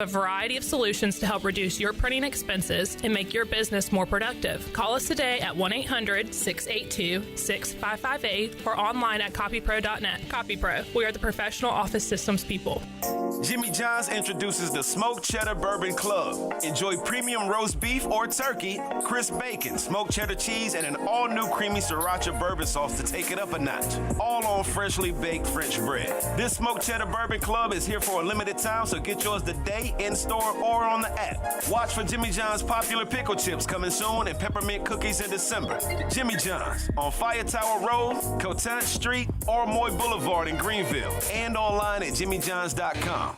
A variety of solutions to help reduce your printing expenses and make your business more productive. Call us today at 1-800-682-6558 or online at copypro.net. CopyPro, we are the professional office systems people. Jimmy John's introduces the Smoked Cheddar Bourbon Club. Enjoy premium roast beef or turkey, crisp bacon, smoked cheddar cheese, and an all-new creamy sriracha bourbon sauce to take it up a notch. All on freshly baked French bread. This Smoked Cheddar Bourbon Club is here for a limited time, so get yours today in-store or on the app. Watch for Jimmy John's popular pickle chips coming soon and peppermint cookies in December. Jimmy John's on Fire Tower Road, Cotant Street, or Moy Boulevard in Greenville, and online at jimmyjohns.com.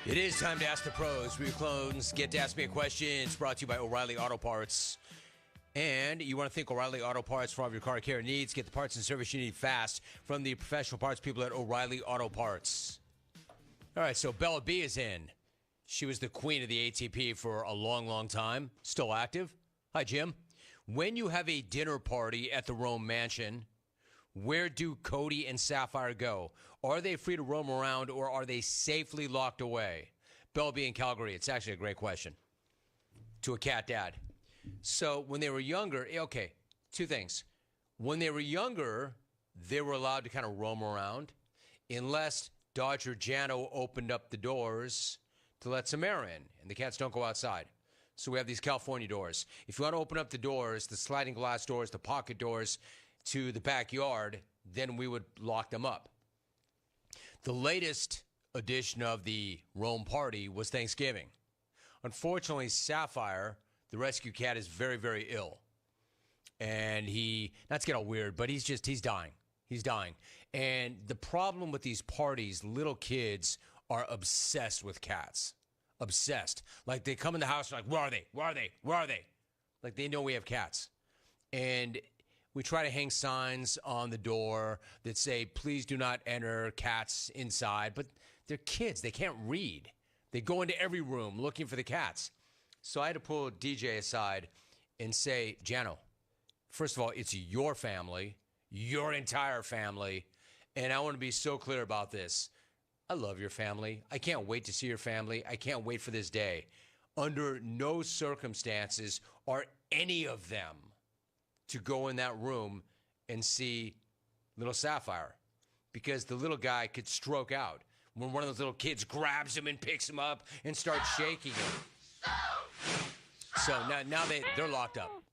It is time to ask the pros. We clones get to ask me a question. It's brought to you by O'Reilly Auto Parts. And you want to thank O'Reilly Auto Parts for all of your car care needs. Get the parts and service you need fast from the professional parts people at O'Reilly Auto Parts. All right, so Bella B is in. She was the queen of the ATP for a long, long time. Still active. Hi, Jim. When you have a dinner party at the Rome Mansion, where do Cody and Sapphire go? Are they free to roam around, or are they safely locked away? Bella B in Calgary, it's actually a great question to a cat dad. So when they were younger, okay, two things. When they were younger, they were allowed to kind of roam around unless Dodger Jano opened up the doors to let some air in, and the cats don't go outside. So we have these California doors. If you want to open up the doors, the sliding glass doors, the pocket doors to the backyard, then we would lock them up. The latest edition of the Rome party was Thanksgiving. Unfortunately, Sapphire, the rescue cat, is very, very ill. And not to get all weird, but he's dying. He's dying. And the problem with these parties, little kids are obsessed with cats. Obsessed. Like they come in the house and like, where are they? Where are they? Where are they? Like they know we have cats. And we try to hang signs on the door that say, please do not enter, cats inside. But they're kids. They can't read. They go into every room looking for the cats. So I had to pull DJ aside and say, Jano, first of all, it's your family, your entire family. And I want to be so clear about this. I love your family. I can't wait to see your family. I can't wait for this day. Under no circumstances are any of them to go in that room and see little Sapphire, because the little guy could stroke out when one of those little kids grabs him and picks him up and starts shaking him. So now they're locked up,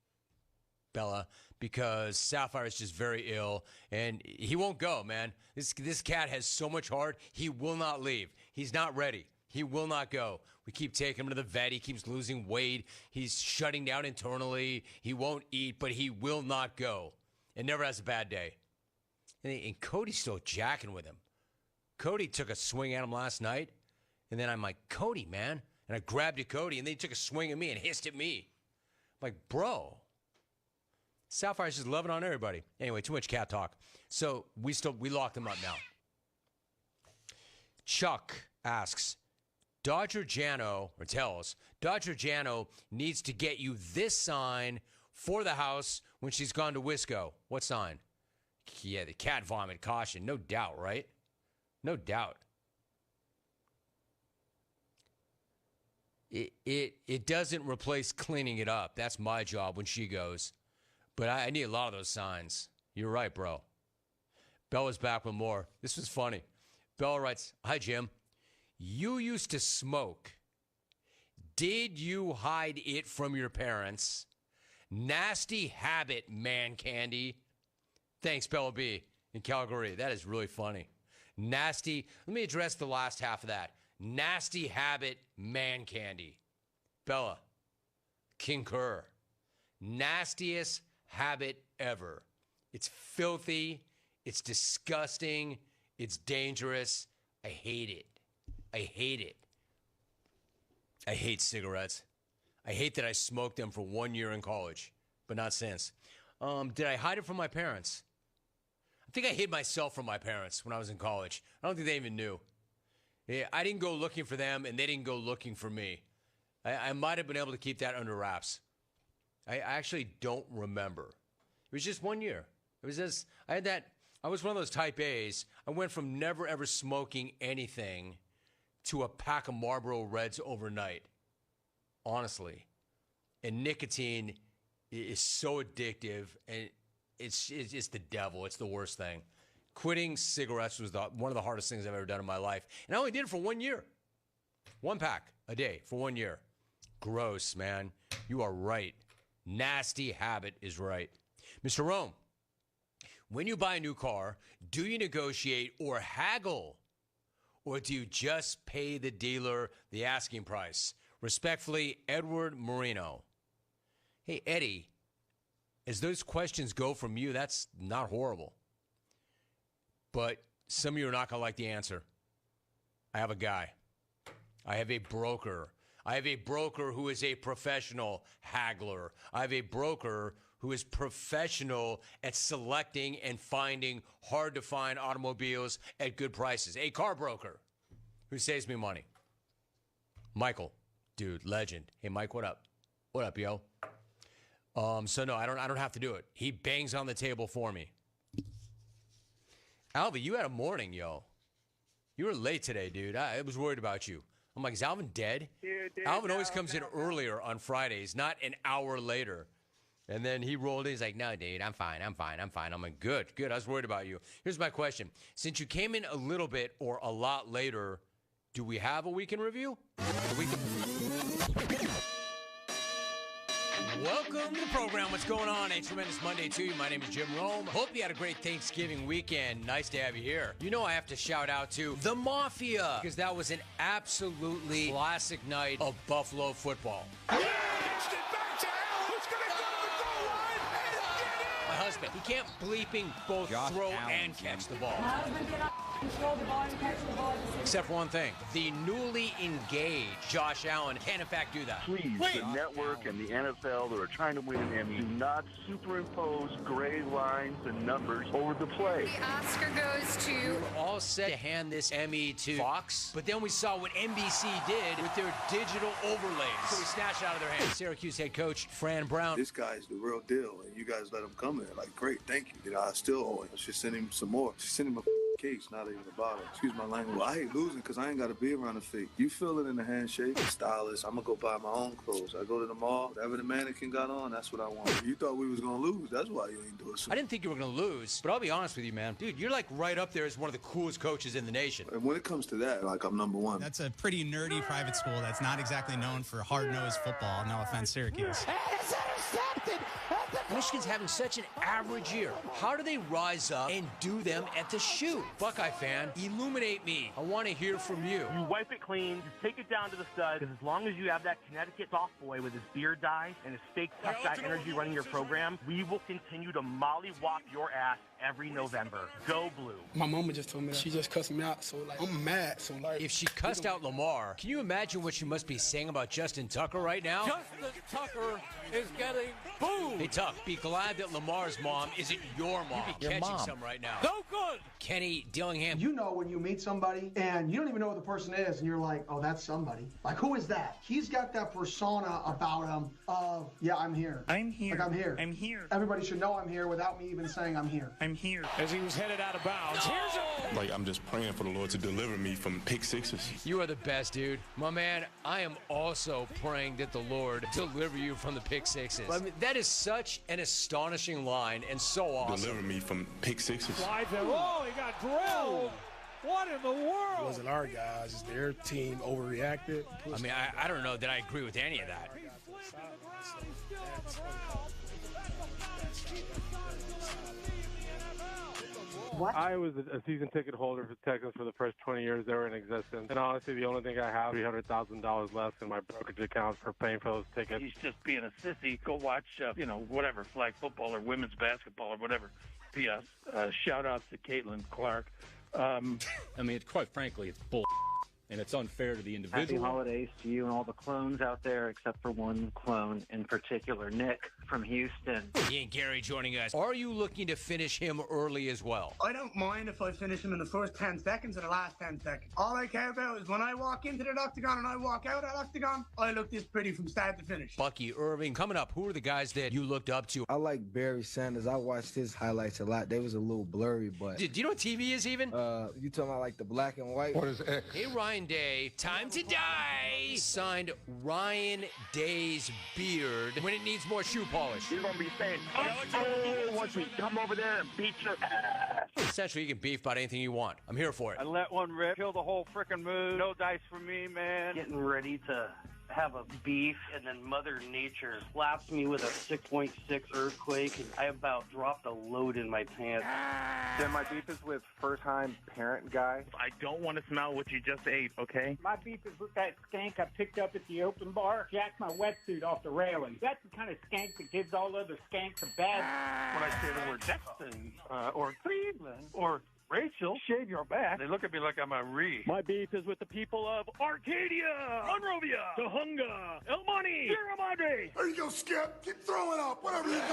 Bella, because Sapphire is just very ill, and he won't go, man. This cat has so much heart, he will not leave. He's not ready. He will not go. We keep taking him to the vet. He keeps losing weight. He's shutting down internally. He won't eat, but he will not go. And never has a bad day. And Cody's still jacking with him. Cody took a swing at him last night, and then I'm like, Cody, man. And I grabbed at Cody, and then he took a swing at me and hissed at me. I'm like, bro. Sapphire's just loving on everybody. Anyway, too much cat talk. So we locked him up now. Chuck asks, Dodger Jano needs to get you this sign for the house when she's gone to Wisco. What sign? Yeah, the cat vomit caution. No doubt, right? No doubt. It doesn't replace cleaning it up. That's my job when she goes. But I need a lot of those signs. You're right, bro. Bella's back with more. This was funny. Bella writes, hi, Jim. You used to smoke. Did you hide it from your parents? Nasty habit, man candy. Thanks, Bella B in Calgary. That is really funny. Nasty. Let me address the last half of that. Nasty habit, man candy. Bella, Concur. Nastiest habit ever. It's filthy. It's disgusting. It's dangerous. I hate it. I hate it. I hate cigarettes. I hate that I smoked them for 1 year in college, but not since. Did I hide it from my parents? I think I hid myself from my parents when I was in college. I don't think they even knew. Yeah, I didn't go looking for them, and they didn't go looking for me. I might have been able to keep that under wraps. I actually don't remember. It was just 1 year. It was just, I was one of those type A's. I went from never ever smoking anything to a pack of Marlboro Reds overnight. Honestly. And nicotine is so addictive, and it's the devil. It's the worst thing. Quitting cigarettes was one of the hardest things I've ever done in my life. And I only did it for 1 year. 1 pack a day for 1 year. Gross, man. You are right. Nasty habit is right. Mr. Rome, when you buy a new car, do you negotiate or haggle? Or do you just pay the dealer the asking price? Respectfully, Edward Marino. Hey, Eddie, as those questions go from you, that's not horrible. But some of you are not going to like the answer. I have a guy. I have a broker. I have a broker who is a professional haggler. I have a broker who is professional at selecting and finding hard-to-find automobiles at good prices. A car broker who saves me money. Michael, dude, legend. Hey, Mike, what up? What up, yo? So no, I don't have to do it. He bangs on the table for me. Alvin, you had a morning, yo. You were late today, dude. I was worried about you. I'm like, is Alvin dead? Dude, Alvin always comes in earlier on Fridays, not an hour later. And then he rolled in. He's like, no, dude, I'm fine. I'm like, good. I was worried about you. Here's my question. Since you came in a little bit or a lot later, do we have a weekend review? Welcome to the program. What's going on? A tremendous Monday to you. My name is Jim Rome. Hope you had a great Thanksgiving weekend. Nice to have you here. You know I have to shout out to the Mafia because that was an absolutely classic night of Buffalo football. Yeah! Pitched it back to Ahlers. Gonna go to the goal line and get it! My husband, he can't bleeping both throw and catch the ball. Throw the ball and catch the ball. Except for one thing. The newly engaged Josh Allen can in fact do that. Please, the network and the NFL that are trying to win an Emmy, do not superimpose gray lines and numbers over the play. The Oscar goes to... We were all set to hand this Emmy to Fox, but then we saw what NBC did with their digital overlays. So we snatched it out of their hands. Syracuse head coach Fran Brown. This guy's the real deal, and you guys let him come in. Like, great, thank you. You know, I still owe him. I should send him some more. Just send him a case, not even a bottle. Excuse my language. Well, I hate losing because I ain't got to be around the feet. You feel it in the handshake. Stylist, I'm going to go buy my own clothes. I go to the mall. Whatever the mannequin got on, that's what I want. You thought we was going to lose. That's why you ain't doing something. I didn't think you were going to lose, but I'll be honest with you, man. Dude, you're like right up there as one of the coolest coaches in the nation. And when it comes to that, like, I'm number one. That's a pretty nerdy private school that's not exactly known for hard-nosed football. No offense, Syracuse. It's intercepted! Michigan's having such an average year. How do they rise up and do them at the shoe? Buckeye fan, illuminate me. I want to hear from you. You wipe it clean, you take it down to the stud, because as long as you have that Connecticut soft boy with his beard dye and his fake tough guy energy running your program, we will continue to mollywop your ass every November. Go Blue. My mama just told me that. She just cussed me out, so like I'm mad. So like, if she cussed out Lamar, can you imagine what she must be saying about Justin Tucker right now? Justin Tucker is getting booed. Hey Tuck, be glad that Lamar's mom isn't your mom. You'd be catching some right now. No good. Kenny Dillingham. You know when you meet somebody and you don't even know who the person is, and you're like, oh, that's somebody. Like, who is that? He's got that persona about him of, yeah, I'm here. I'm here. Like, I'm here. I'm here. Everybody should know I'm here without me even saying I'm here. I'm here. As he was headed out of bounds. No! Here's a... Like, I'm just praying for the Lord to deliver me from pick sixes. You are the best, dude. My man, I am also praying that the Lord deliver you from the pick sixes. I mean, that is such an astonishing line and so awesome. Deliver me from pick sixes. Oh, he got drilled. What in the world? It wasn't our guys. It's their team overreacted. I mean, I don't know that I agree with any of that. What? I was a season ticket holder for Texans for the first 20 years they were in existence. And honestly, the only thing I have is $300,000 left in my brokerage account for paying for those tickets. He's just being a sissy. Go watch, whatever, flag football or women's basketball or whatever. P.S. Shout out to Caitlin Clark. Quite frankly, it's bull. And it's unfair to the individual. Happy holidays to you and all the clones out there, except for one clone in particular, Nick from Houston. Ian Gary joining us. Are you looking to finish him early as well? I don't mind if I finish him in the first 10 seconds or the last 10 seconds. All I care about is when I walk into the octagon and I walk out of the octagon, I look this pretty from start to finish. Bucky Irving. Coming up, who are the guys that you looked up to? I like Barry Sanders. I watched his highlights a lot. They was a little blurry, but... Do you know what TV is even? You talking about like the black and white? What is X? Hey, Ryan Day. Time to die. Signed Ryan Day's beard when it needs more shoe polish. You're going to be saying, once we come over there and beat your ass. Essentially, you can beef about anything you want. I'm here for it. I let one rip, kill the whole freaking mood. No dice for me, man. Getting ready to have a beef, and then Mother Nature slaps me with a 6.6 earthquake, and I about dropped a load in my pants. Then my beef is with first-time parent guy. I don't want to smell what you just ate, okay? My beef is with that skank I picked up at the open bar. Jacked my wetsuit off the railing. That's the kind of skank that gives all other skanks a bad... When I say the word Dexton, or Cleveland, or Rachel, shave your back, they look at me like I'm a Reed. My beef is with the people of Arcadia, Monrovia, Tujunga, El Monte, Sierra Madre. There you go, Skip. Keep throwing up. Whatever you're doing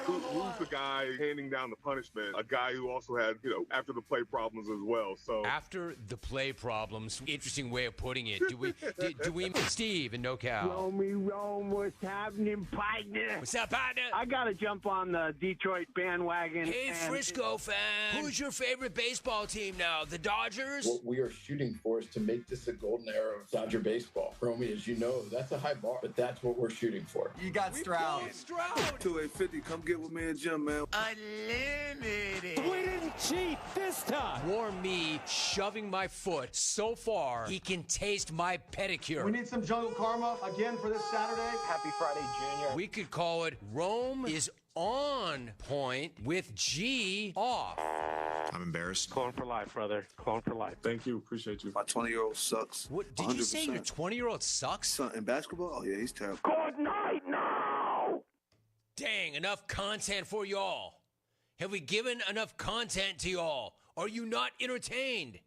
Who's the guy handing down the punishment? A guy who also had, after the play problems as well. So after the play problems, interesting way of putting it. Do we Steve and NoCal? Rome, what's happening, partner? What's up, partner? I gotta jump on the Detroit bandwagon. Hey, Frisco fan. Who's your favorite baseball team now? The Dodgers? What we are shooting for is to make this a golden era of Dodger baseball. Romy, as you know, that's a high bar, but that's what we're shooting for. You got Stroud. 2850, come get with me and Jim, man. Unlimited. We didn't cheat this time. For me, shoving my foot so far, he can taste my pedicure. We need some jungle karma again for this Saturday. Happy Friday, Junior. We could call it Rome is on point with G off. I'm embarrassed. Clone for life, brother. Clone for life. Thank you. Appreciate you. My 20-year-old sucks. What did 100%. You say? Your 20-year-old sucks? In basketball? Oh, yeah, he's terrible. Good night now! Dang, enough content for y'all. Have we given enough content to y'all? Are you not entertained?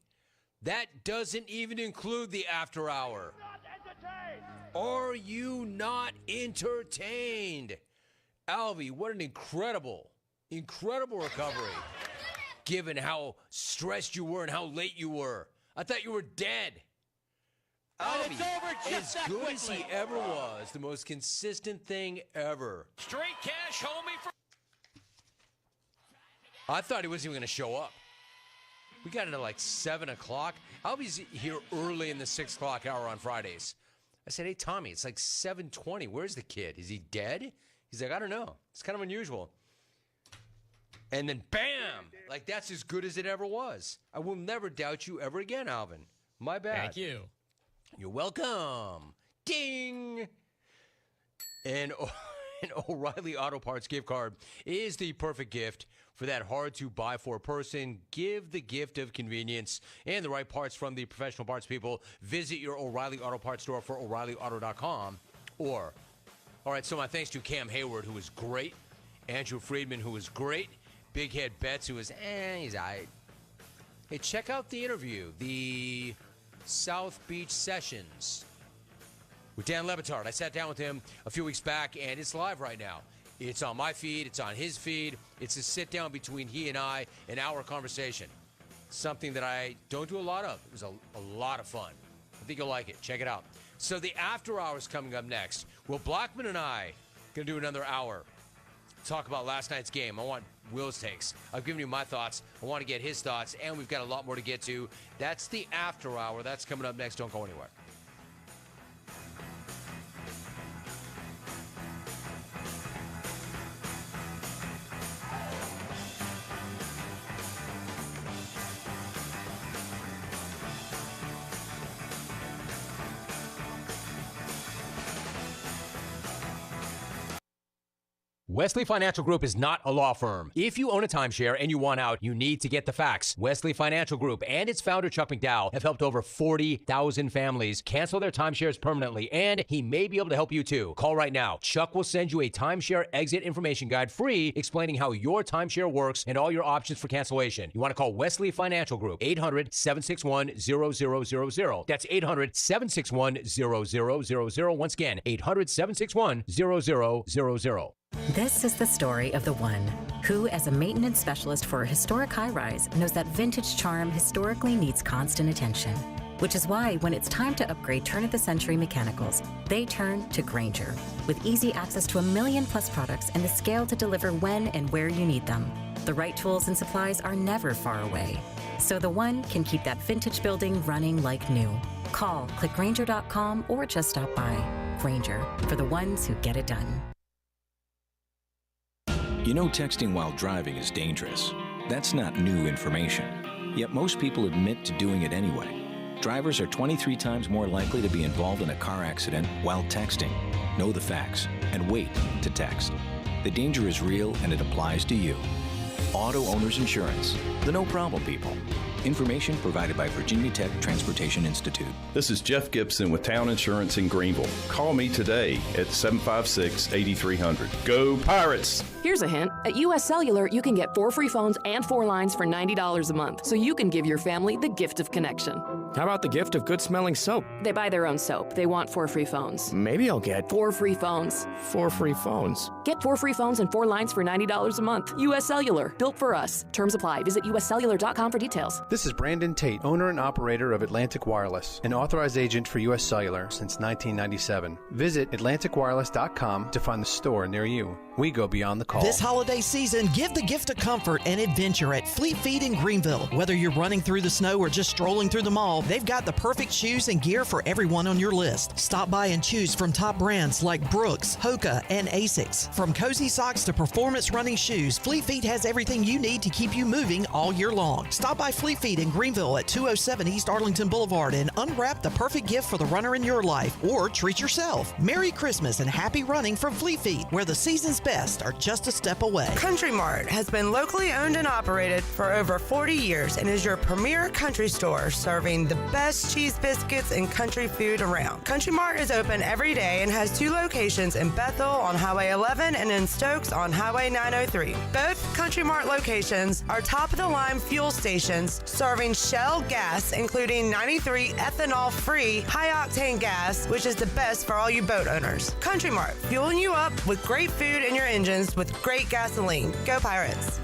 That doesn't even include the after hour. Are you not entertained? Alvy, what an incredible recovery, given how stressed you were and how late you were. I thought you were dead. Alvy, as good as he ever was, the most consistent thing ever. Straight cash, homie. I thought he wasn't even going to show up. We got into like 7 o'clock. Alvy's here early in the 6 o'clock hour on Fridays. I said, hey, Tommy, it's like 7:20. Where's the kid? Is he dead? He's like, I don't know. It's kind of unusual. And then, bam! Like, that's as good as it ever was. I will never doubt you ever again, Alvin. My bad. Thank you. You're welcome. Ding! And an O'Reilly Auto Parts gift card is the perfect gift for that hard-to-buy-for person. Give the gift of convenience and the right parts from the professional parts people. Visit your O'Reilly Auto Parts store for O'ReillyAuto.com or... All right, so my thanks to Cam Hayward, who was great. Andrew Friedman, who was great. Big Head Betts, who was, he's all right. Hey, check out the interview, the South Beach Sessions with Dan Lebitard. I sat down with him a few weeks back, and it's live right now. It's on my feed. It's on his feed. It's a sit-down between he and I, an hour conversation. Something that I don't do a lot of. It was a lot of fun. I think you'll like it. Check it out. So the after hours coming up next. Will Blackman and I going to do another hour? Talk about last night's game. I want Will's takes. I've given you my thoughts. I want to get his thoughts, and we've got a lot more to get to. That's the after hour. That's coming up next. Don't go anywhere. Wesley Financial Group is not a law firm. If you own a timeshare and you want out, you need to get the facts. Wesley Financial Group and its founder, Chuck McDowell, have helped over 40,000 families cancel their timeshares permanently, and he may be able to help you too. Call right now. Chuck will send you a timeshare exit information guide free explaining how your timeshare works and all your options for cancellation. You want to call Wesley Financial Group, 800-761-0000. That's 800-761-0000. Once again, 800-761-0000. This is the story of the one who, as a maintenance specialist for a historic high-rise, knows that vintage charm historically needs constant attention. Which is why when it's time to upgrade turn-of-the-century mechanicals, they turn to Grainger. With easy access to 1 million-plus products and the scale to deliver when and where you need them. The right tools and supplies are never far away. So the one can keep that vintage building running like new. Call, click Grainger.com, or just stop by. Grainger, for the ones who get it done. You know texting while driving is dangerous. That's not new information. Yet most people admit to doing it anyway. Drivers are 23 times more likely to be involved in a car accident while texting. Know the facts and wait to text. The danger is real and it applies to you. Auto Owners Insurance, the no problem people. Information provided by Virginia Tech Transportation Institute. This is Jeff Gibson with Town Insurance in Greenville. Call me today at 756-8300. Go Pirates! Here's a hint. At U.S. Cellular, you can get 4 free phones and 4 lines for $90 a month, so you can give your family the gift of connection. How about the gift of good-smelling soap? They buy their own soap. They want 4 free phones. Maybe I'll get 4 free phones. 4 free phones. Get 4 free phones and 4 lines for $90 a month. U.S. Cellular. Built for us. Terms apply. Visit uscellular.com for details. This is Brandon Tate, owner and operator of Atlantic Wireless, an authorized agent for U.S. Cellular since 1997. Visit AtlanticWireless.com to find the store near you. We go beyond the call. This holiday season, give the gift of comfort and adventure at Fleet Feet in Greenville. Whether you're running through the snow or just strolling through the mall, they've got the perfect shoes and gear for everyone on your list. Stop by and choose from top brands like Brooks, Hoka, and Asics. From cozy socks to performance running shoes, Fleet Feet has everything you need to keep you moving all year long. Stop by Fleet Feet in Greenville at 207 East Arlington Boulevard and unwrap the perfect gift for the runner in your life, or treat yourself. Merry Christmas and happy running from Fleet Feet, where the season's best are just a step away. Country Mart has been locally owned and operated for over 40 years and is your premier country store, serving the best cheese biscuits and country food around. Country Mart is open every day and has 2 locations in Bethel on Highway 11 and in Stokes on Highway 903. Both Country Mart locations are top-of-the-line fuel stations serving Shell gas, including 93 ethanol-free high-octane gas, which is the best for all you boat owners. Country Mart, fueling you up with great food in your engines with great gasoline. Go Pirates!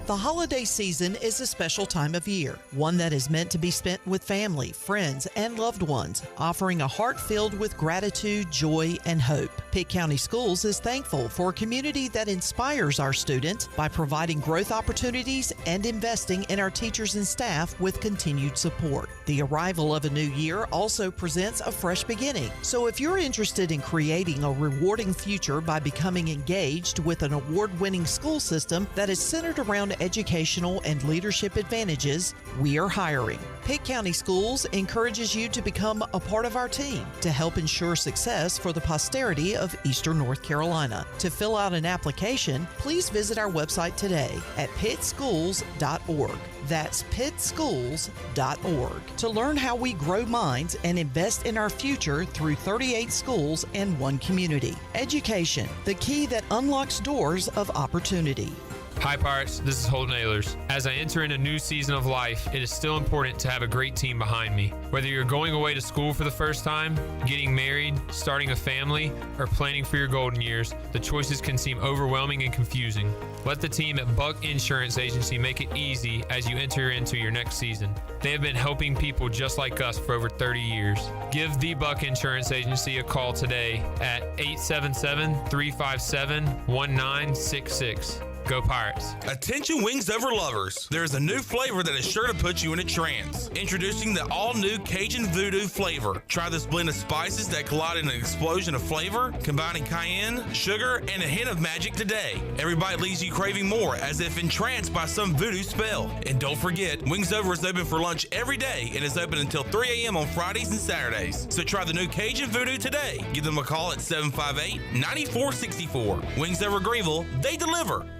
The holiday season is a special time of year, one that is meant to be spent with family, friends, and loved ones, offering a heart filled with gratitude, joy, and hope. Pitt County Schools is thankful for a community that inspires our students by providing growth opportunities and investing in our teachers and staff with continued support. The arrival of a new year also presents a fresh beginning. So if you're interested in creating a rewarding future by becoming engaged with an award-winning school system that is centered around educational and leadership advantages, we are hiring. Pitt County Schools encourages you to become a part of our team to help ensure success for the posterity of Eastern North Carolina. To fill out an application, please visit our website today at pittschools.org. That's pittschools.org. To learn how we grow minds and invest in our future through 38 schools and 1 community. Education, the key that unlocks doors of opportunity. Hi Pirates, this is Holden Ahlers. As I enter in a new season of life, it is still important to have a great team behind me. Whether you're going away to school for the first time, getting married, starting a family, or planning for your golden years, the choices can seem overwhelming and confusing. Let the team at Buck Insurance Agency make it easy as you enter into your next season. They have been helping people just like us for over 30 years. Give the Buck Insurance Agency a call today at 877-357-1966. Go Pirates. Attention Wings Over lovers. There is a new flavor that is sure to put you in a trance. Introducing the all-new Cajun Voodoo flavor. Try this blend of spices that collide in an explosion of flavor, combining cayenne, sugar, and a hint of magic today. Every bite leaves you craving more, as if entranced by some voodoo spell. And don't forget, Wings Over is open for lunch every day and is open until 3 a.m. on Fridays and Saturdays. So try the new Cajun Voodoo today. Give them a call at 758-9464. Wings Over Greenville, they deliver.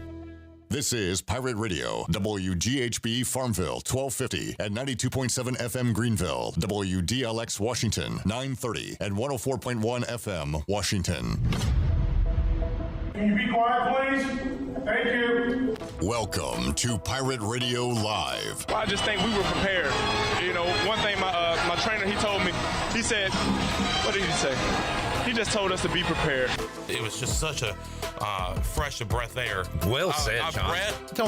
This is Pirate Radio, WGHB Farmville, 1250 and 92.7 FM Greenville, WDLX Washington, 930 and 104.1 FM Washington. Can you be quiet, please? Thank you. Welcome to Pirate Radio Live. Well, I just think we were prepared. You know, one thing my trainer, he told me, he said, what did he say? He just told us to be prepared. It was just such a fresh of breath air. Well said, John.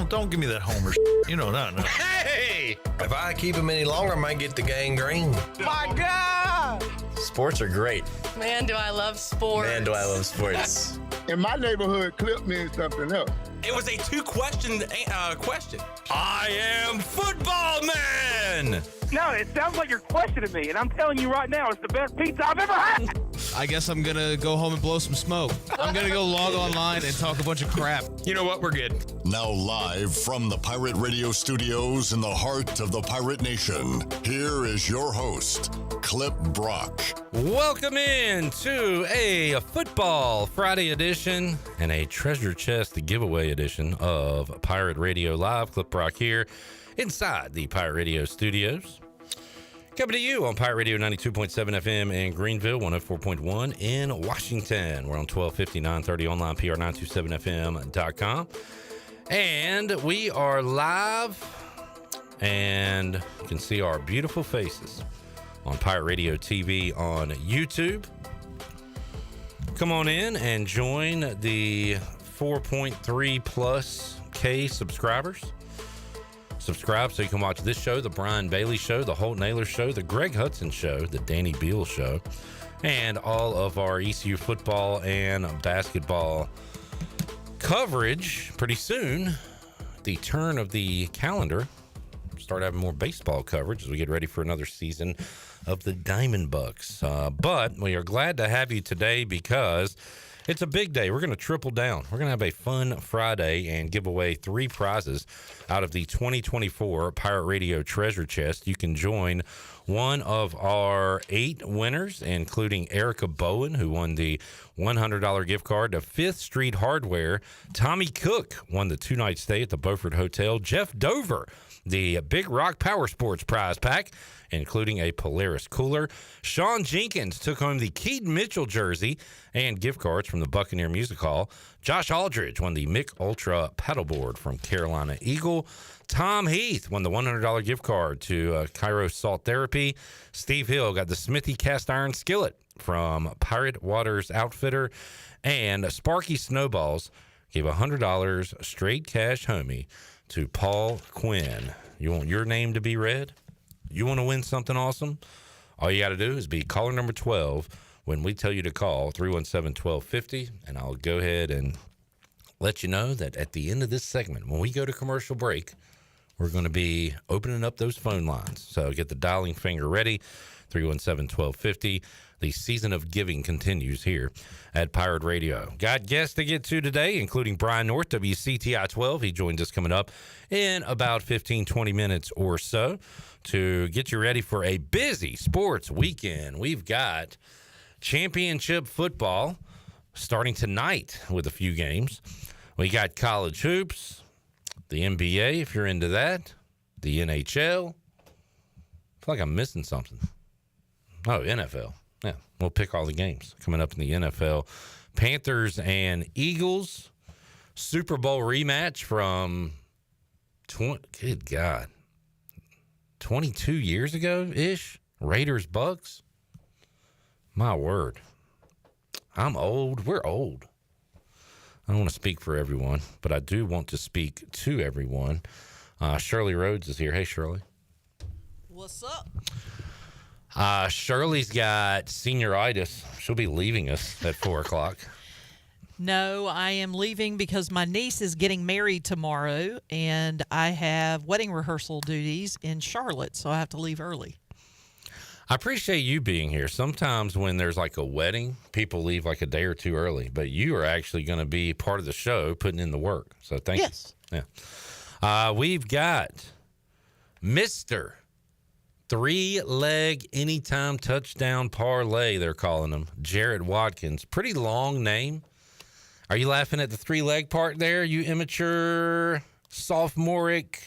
Don't give me that homer. You know, no. Hey! If I keep him any longer, I might get the gangrene. My God! Sports are great. Man, do I love sports. Man, do I love sports. In my neighborhood, clip means something else. It was a two-question question. I am football man! No, it sounds like you're questioning me, and I'm telling you right now, it's the best pizza I've ever had. I guess I'm going to go home and blow some smoke. I'm going to go log online and talk a bunch of crap. You know what? We're good. Now live from the Pirate Radio studios in the heart of the Pirate Nation, here is your host, Clip Brock. Welcome in to a Football Friday edition and a treasure chest giveaway edition of Pirate Radio Live. Clip Brock here inside the Pirate Radio studios. Coming to you on Pirate Radio 92.7 FM in Greenville, 104.1 in Washington. We're on 1250, 930 online, PR927FM.com. And we are live, and you can see our beautiful faces on Pirate Radio TV on YouTube. Come on in and join the 4.3 plus K subscribers. Subscribe so you can watch this show, the Brian Bailey Show, the Holt Naylor Show, the Greg Hudson Show, the Danny Beal Show, and all of our ECU football and basketball coverage. Pretty soon, the turn of the calendar, start having more baseball coverage as we get ready for another season of the Diamond Bucks. But we are glad to have you today because it's a big day. We're going to triple down. We're going to have a fun Friday and give away 3 prizes out of the 2024 Pirate Radio Treasure Chest. You can join one of our 8 winners, including Erica Bowen, who won the $100 gift card to 5th Street Hardware. Tommy Cook won the 2-night stay at the Beaufort Hotel. Jeff Dover, the Big Rock Power Sports prize pack, including a Polaris cooler. Sean Jenkins took home the Keaton Mitchell jersey and gift cards from the Buccaneer Music Hall. Josh Aldridge won the Mick Ultra paddleboard from Carolina Eagle. Tom Heath won the $100 gift card to Cairo Salt Therapy. Steve Hill got the Smithy cast iron skillet from Pirate Waters Outfitter. And Sparky Snowballs gave $100 straight cash homie to Paul Quinn. You want your name to be read? You want to win something awesome? All you got to do is be caller number 12 when we tell you to call 317-1250, and I'll go ahead and let you know that at the end of this segment, when we go to commercial break, we're going to be opening up those phone lines. So get the dialing finger ready, 317-1250. The season of giving continues here at Pirate Radio. Got guests to get to today, including Brian North, WCTI 12. He joins us coming up in about 15, 20 minutes or so to get you ready for a busy sports weekend. We've got championship football starting tonight with a few games. We got college hoops, the NBA, if you're into that, the NHL. I feel like I'm missing something. Oh, NFL. Yeah, we'll pick all the games coming up in the NFL. Panthers and Eagles, Super Bowl rematch from, good God, 22 years ago-ish. Raiders, Bucks. My word. I'm old. We're old. I don't want to speak for everyone, but I do want to speak to everyone. Shirley Rhodes is here. Hey, Shirley. What's up? Shirley's got senioritis. She'll be leaving us at 4 o'clock. No, I am leaving because my niece is getting married tomorrow, and I have wedding rehearsal duties in Charlotte, so I have to leave early. I appreciate you being here. Sometimes when there's like a wedding, people leave like a day or two early, but you are actually going to be part of the show, putting in the work. So thank you. Yeah. We've got Mr. Three-leg anytime touchdown parlay, they're calling him, Jared Watkins. Pretty long name. Are you laughing at the three-leg part there, you immature, sophomoric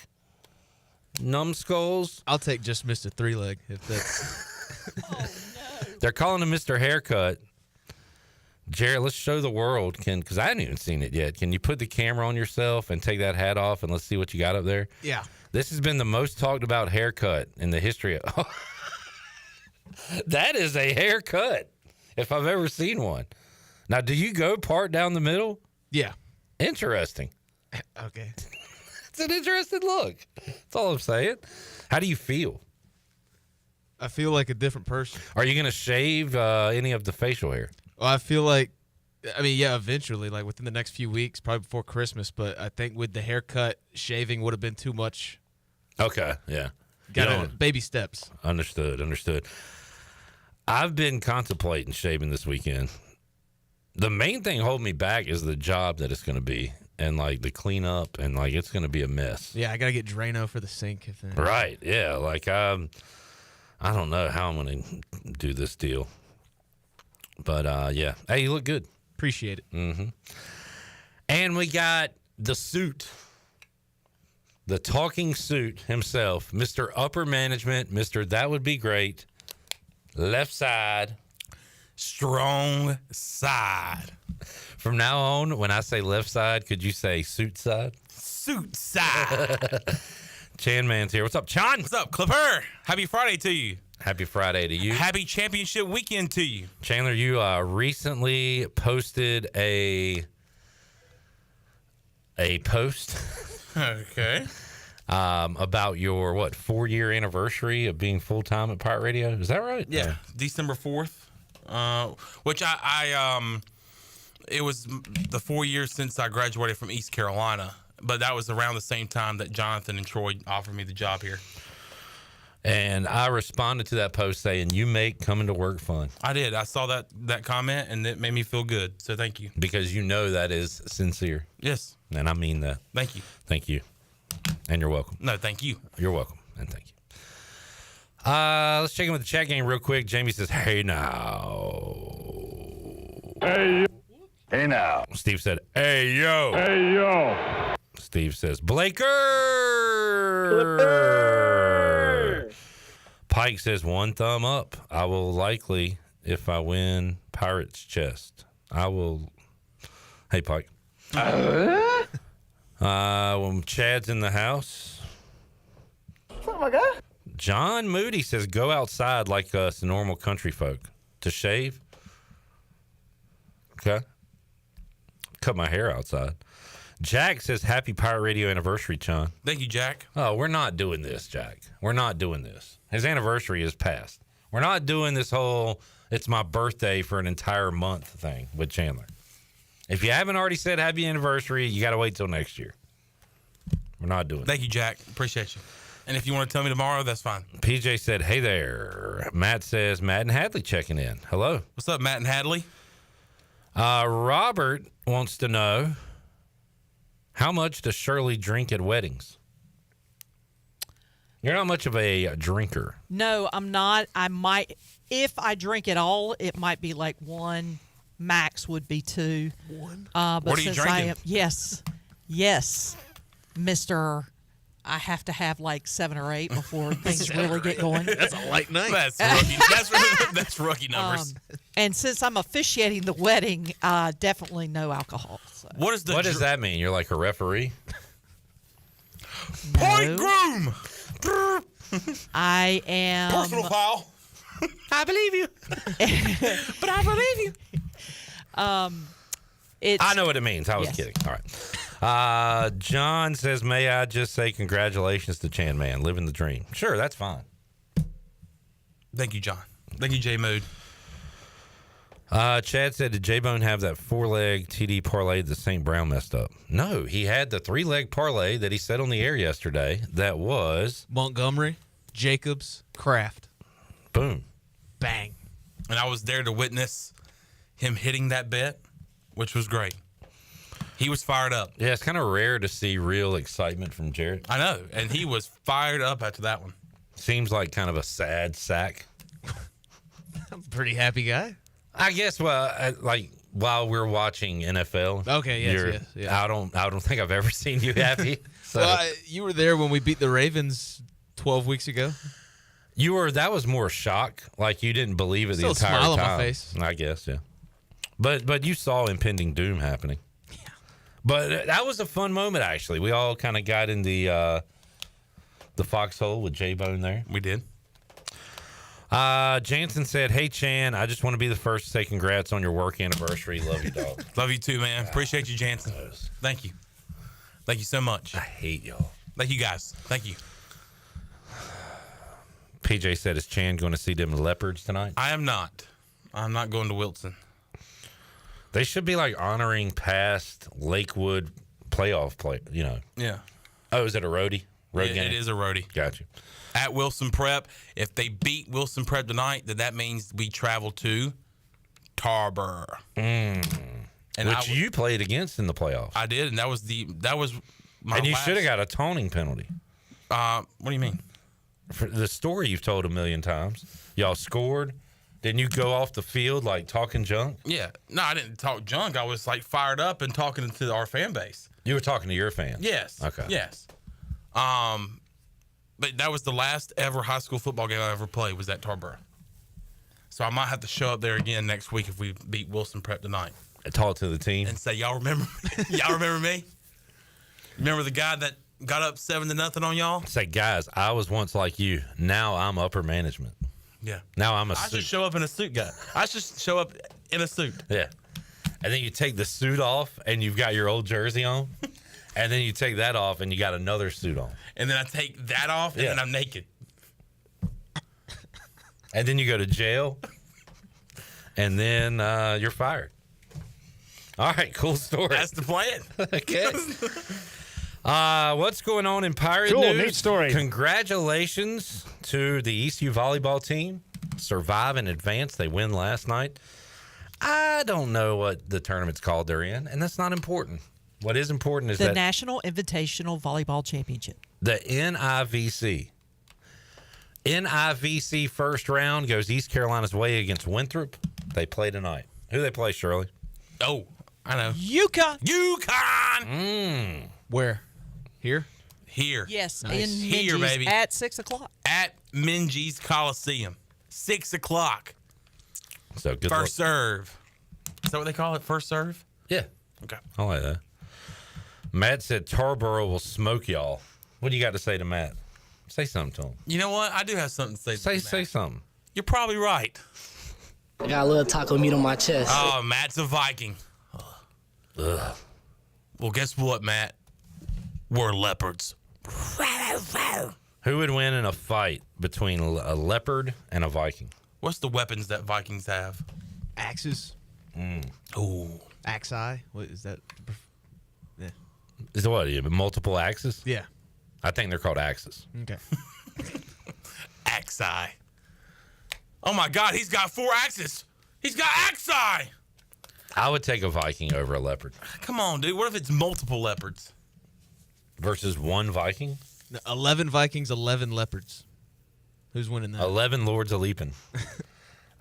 numbskulls? I'll take just Mr. Three-leg if that's... Oh, no. They're calling him Mr. Haircut. Jared, let's show the world. Because I haven't even seen it yet. Can you put the camera on yourself and take that hat off and let's see what you got up there? Yeah. This has been the most talked about haircut in the history of... That is a haircut, if I've ever seen one. Now, do you go part down the middle? Yeah. Interesting. Okay. It's an interesting look. That's all I'm saying. How do you feel? I feel like a different person. Are you going to shave any of the facial hair? Well, I feel like, yeah, eventually, like within the next few weeks, probably before Christmas. But I think with the haircut, shaving would have been too much. Okay, yeah. Got baby steps. Understood. I've been contemplating shaving this weekend. The main thing holding me back is the job that it's going to be, and like the cleanup, and like it's going to be a mess. Yeah, I got to get Drano for the sink. Right, yeah. Like I don't know how I'm going to do this deal. But yeah. Hey, you look good. Appreciate it. Mm-hmm. And we got the suit. The talking suit himself, Mr. Upper Management, Mr. That Would Be Great, left side. Strong side. From now on, when I say left side, could you say suit side? Suit side. Chan Man's here. What's up, Chan? What's up, Clipper? Happy Friday to you. Happy Friday to you. Happy championship weekend to you. Chandler, you recently posted a post. Okay. About your, 4-year anniversary of being full-time at Pirate Radio. Is that right? Yeah. December 4th. Which I it was the 4 years since I graduated from East Carolina, but that was around the same time that Jonathan and Troy offered me the job here. And I responded to that post saying, you make coming to work fun. I did. I saw that comment, and it made me feel good. So thank you. Because you know that is sincere. Yes. And I mean that. Thank you. Thank you. And you're welcome. No, thank you. You're welcome. And thank you. Let's check in with the chat game real quick. Jamie says, hey now. Hey, hey now. Steve said, hey yo. Hey yo. Steve says, Blaker. Pike says, one thumb up. I will likely, if I win Pirates chest. I will. Hey, Pike. When Chad's in the house. Oh my God. John Moody says, go outside like us normal country folk. To shave? Okay. Cut my hair outside. Jack says, happy Pirate Radio anniversary, John. Thank you, Jack. Oh, we're not doing this, Jack. We're not doing this. His anniversary is past. We're not doing this whole, it's my birthday for an entire month thing with Chandler. If you haven't already said happy anniversary, you got to wait till next year. We're not doing it. Thank you, Jack. Appreciate you. And if you want to tell me tomorrow, that's fine. PJ said, hey there. Matt says, Matt and Hadley checking in. Hello. What's up, Matt and Hadley? Robert wants to know, how much does Shirley drink at weddings? You're not much of a drinker. No, I'm not. I might, if I drink it all, it might be like one. Max would be two. One? But What are you drinking? Yes, Mr. I have to have like 7 or 8 before things really get going. That's a light night. That's rookie. That's rookie numbers. And since I'm officiating the wedding, definitely no alcohol. So. What does that mean? You're like a referee? No. Point groom. I am. Personal foul. I believe you. But I believe you. I know what it means. I was kidding. All right. John says, may I just say congratulations to Chan Man, living the dream. Sure, that's fine. Thank you, John. Thank you, J Mood. Chad said, did J-Bone have that 4-leg TD parlay that St. Brown messed up? No, he had the 3-leg parlay that he said on the air yesterday. That was Montgomery, Jacobs, Kraft. Boom. Bang. And I was there to witness him hitting that bet, which was great. He was fired up. Yeah, it's kind of rare to see real excitement from Jarrett. I know, and he was fired up after that one. Seems like kind of a sad sack. I'm a pretty happy guy. I guess. Well, like while we're watching NFL. Okay. Yes. I don't think I've ever seen you happy. So. Well, you were there when we beat the Ravens 12 weeks ago. You were. That was more shock. Like you didn't believe it the entire time. Smile on my face. I guess. Yeah. But you saw impending doom happening. Yeah. But that was a fun moment. Actually, we all kind of got in the foxhole with J-Bone there. We did. Jansen said, hey, Chan, I just want to be the first to say congrats on your work anniversary. Love you, dog. Love you too, man. Appreciate you, Jansen. Thank you. Thank you so much. I hate y'all. Thank you, guys. Thank you. PJ said, is Chan going to see them Leopards tonight? I am not. I'm not going to Wilson. They should be like honoring past Lakewood playoff play, Yeah. Oh, is it a roadie? Road game? It is a roadie. Got you. At Wilson Prep. If they beat Wilson Prep tonight, then that means we travel to Tarboro. And which you played against in the playoffs. I did, and that was my And you should have got a taunting penalty. What do you mean? For the story you've told a million times. Y'all scored. Didn't you go off the field like talking junk? Yeah. No, I didn't talk junk. I was like fired up and talking to our fan base. You were talking to your fans? Yes. Okay. Yes. But that was the last ever high school football game I ever played was at Tarboro. So I might have to show up there again next week if we beat Wilson Prep tonight. Talk to the team. And say, y'all remember me? Y'all remember me? Remember the guy that got up 7-0 on y'all? Say, guys, I was once like you. Now I'm upper management. Yeah. Now I'm a I suit. should show up in a suit, guy. I should show up in a suit. Yeah. And then you take the suit off and you've got your old jersey on. And then you take that off and you got another suit on. And then I take that off and then I'm naked. And then you go to jail. And then you're fired. All right, cool story. That's the plan. Okay. What's going on in Pirate Cool, News? neat story. Congratulations to the ECU volleyball team. Survive and advance. They win last night. I don't know what the tournament's called they're in, and that's not important. What is important is the that National Invitational Volleyball Championship. the NIVC. NIVC first round goes East Carolina's way against Winthrop. They play tonight. Who they play, Shirley? Oh, I know. UConn. Where? Here? Here. Yes, Nice. in Here, Minges baby. at 6:00. At Minges Coliseum. 6:00. So good First serve. Is that what they call it? First serve? Yeah. Okay. I like that. Matt said Tarboro will smoke y'all. What do you got to say to Matt? Say something to him. You know what? I do have something to say. Say something. You're probably right. I got a little taco meat on my chest. Oh, Matt's a Viking. Ugh. Well, guess what, Matt? We're leopards. Who would win in a fight between a leopard and a Viking? What's the weapons that Vikings have? Axes. Ooh. Axi. What is that? Yeah. Is it what? Multiple axes? Yeah. I think they're called axes. Okay. Axi. Oh my God, he's got 4 axes. He's got axi. I would take a Viking over a leopard. Come on, dude. What if it's multiple leopards? Versus one Viking? 11 Vikings, 11 leopards. Who's winning that? 11 Lords of Leaping.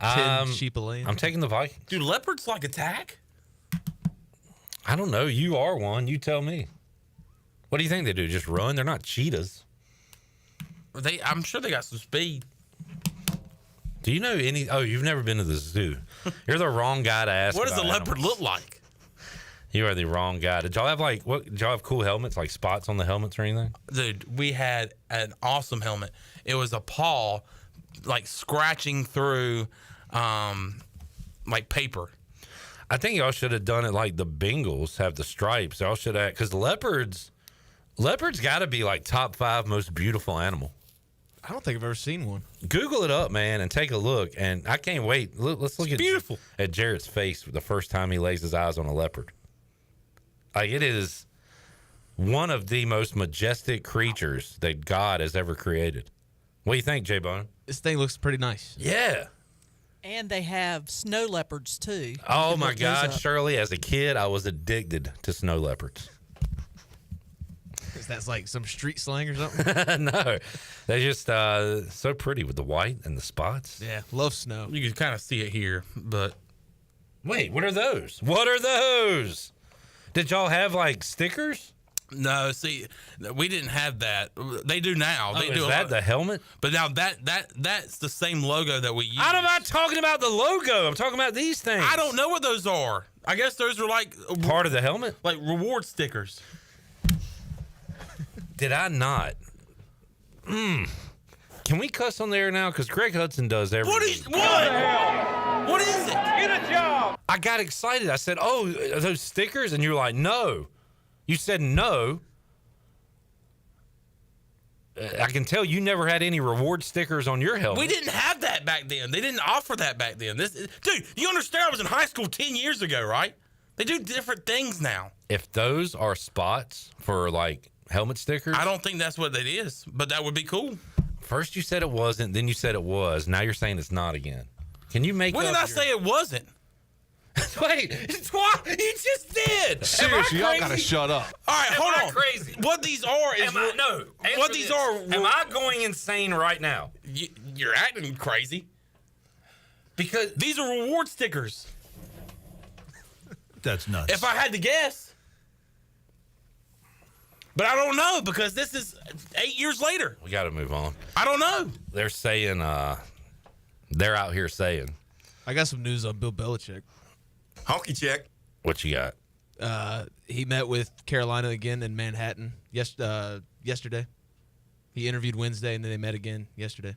10 sheep of land. I'm taking the Vikings. Do leopards like attack? I don't know. You are one. You tell me. What do you think they do? Just run? They're not cheetahs. I'm sure they got some speed. Do you know any? Oh, you've never been to the zoo. You're the wrong guy to ask. What does a about leopard animals. look like? You are the wrong guy. Did y'all have did y'all have cool helmets, like spots on the helmets or anything? Dude, we had an awesome helmet. It was a paw, like scratching through, like paper. I think y'all should have done it like the Bengals have the stripes. Y'all should have, because leopards got to be like top 5 most beautiful animal. I don't think I've ever seen one. Google it up, man, and take a look. And I can't wait. Let's look beautiful at Jarrett's face the first time he lays his eyes on a leopard. Like, it is one of the most majestic creatures that God has ever created. What do you think, J-Bone? This thing looks pretty nice. Yeah. And they have snow leopards, too. Oh, my God, Shirley, as a kid, I was addicted to snow leopards. Is that like some street slang or something? No. They're just so pretty with the white and the spots. Yeah, love snow. You can kind of see it here, but... Wait, what are those? What are those? Did y'all have, like, stickers? No, see, we didn't have that. They do now. They do is that the helmet? But now that's the same logo that we use. I'm not talking about the logo. I'm talking about these things. I don't know what those are. I guess those are like part of the helmet, like reward stickers. Did I not? Can we cuss on there now? Because Greg Hudson does everything. What the hell? What is it? Get a job. I got excited. I said, "Oh, are those stickers?" And you're like, "No." You said no. I can tell you never had any reward stickers on your helmet. We didn't have that back then. They didn't offer that back then. Dude, you understand I was in high school 10 years ago, right? They do different things now. If those are spots for, like, helmet stickers? I don't think that's what it is, but that would be cool. First you said it wasn't, then you said it was. Now you're saying it's not again. Can you make When did I say it wasn't? Wait, it's what you just did. Seriously, y'all gotta shut up. All right, hold on. Crazy. What these are is what these are. Am I going insane right now? You're acting crazy because these are reward stickers. That's nuts. If I had to guess, but I don't know because this is 8 years later. We got to move on. I don't know. They're saying, they're out here saying. I got some news on Bill Belichick. Honky check. What you got? He met with Carolina again in Manhattan yesterday. He interviewed Wednesday, and then they met again yesterday.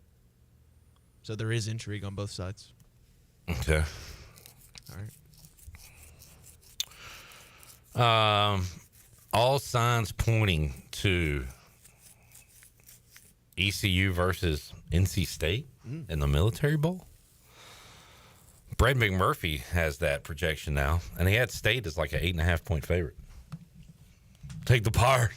So there is intrigue on both sides. Okay. All right. All signs pointing to ECU versus NC State in the Military Bowl. Brad McMurphy has that projection now, and he had State as like an 8.5-point favorite. Take the Pirate.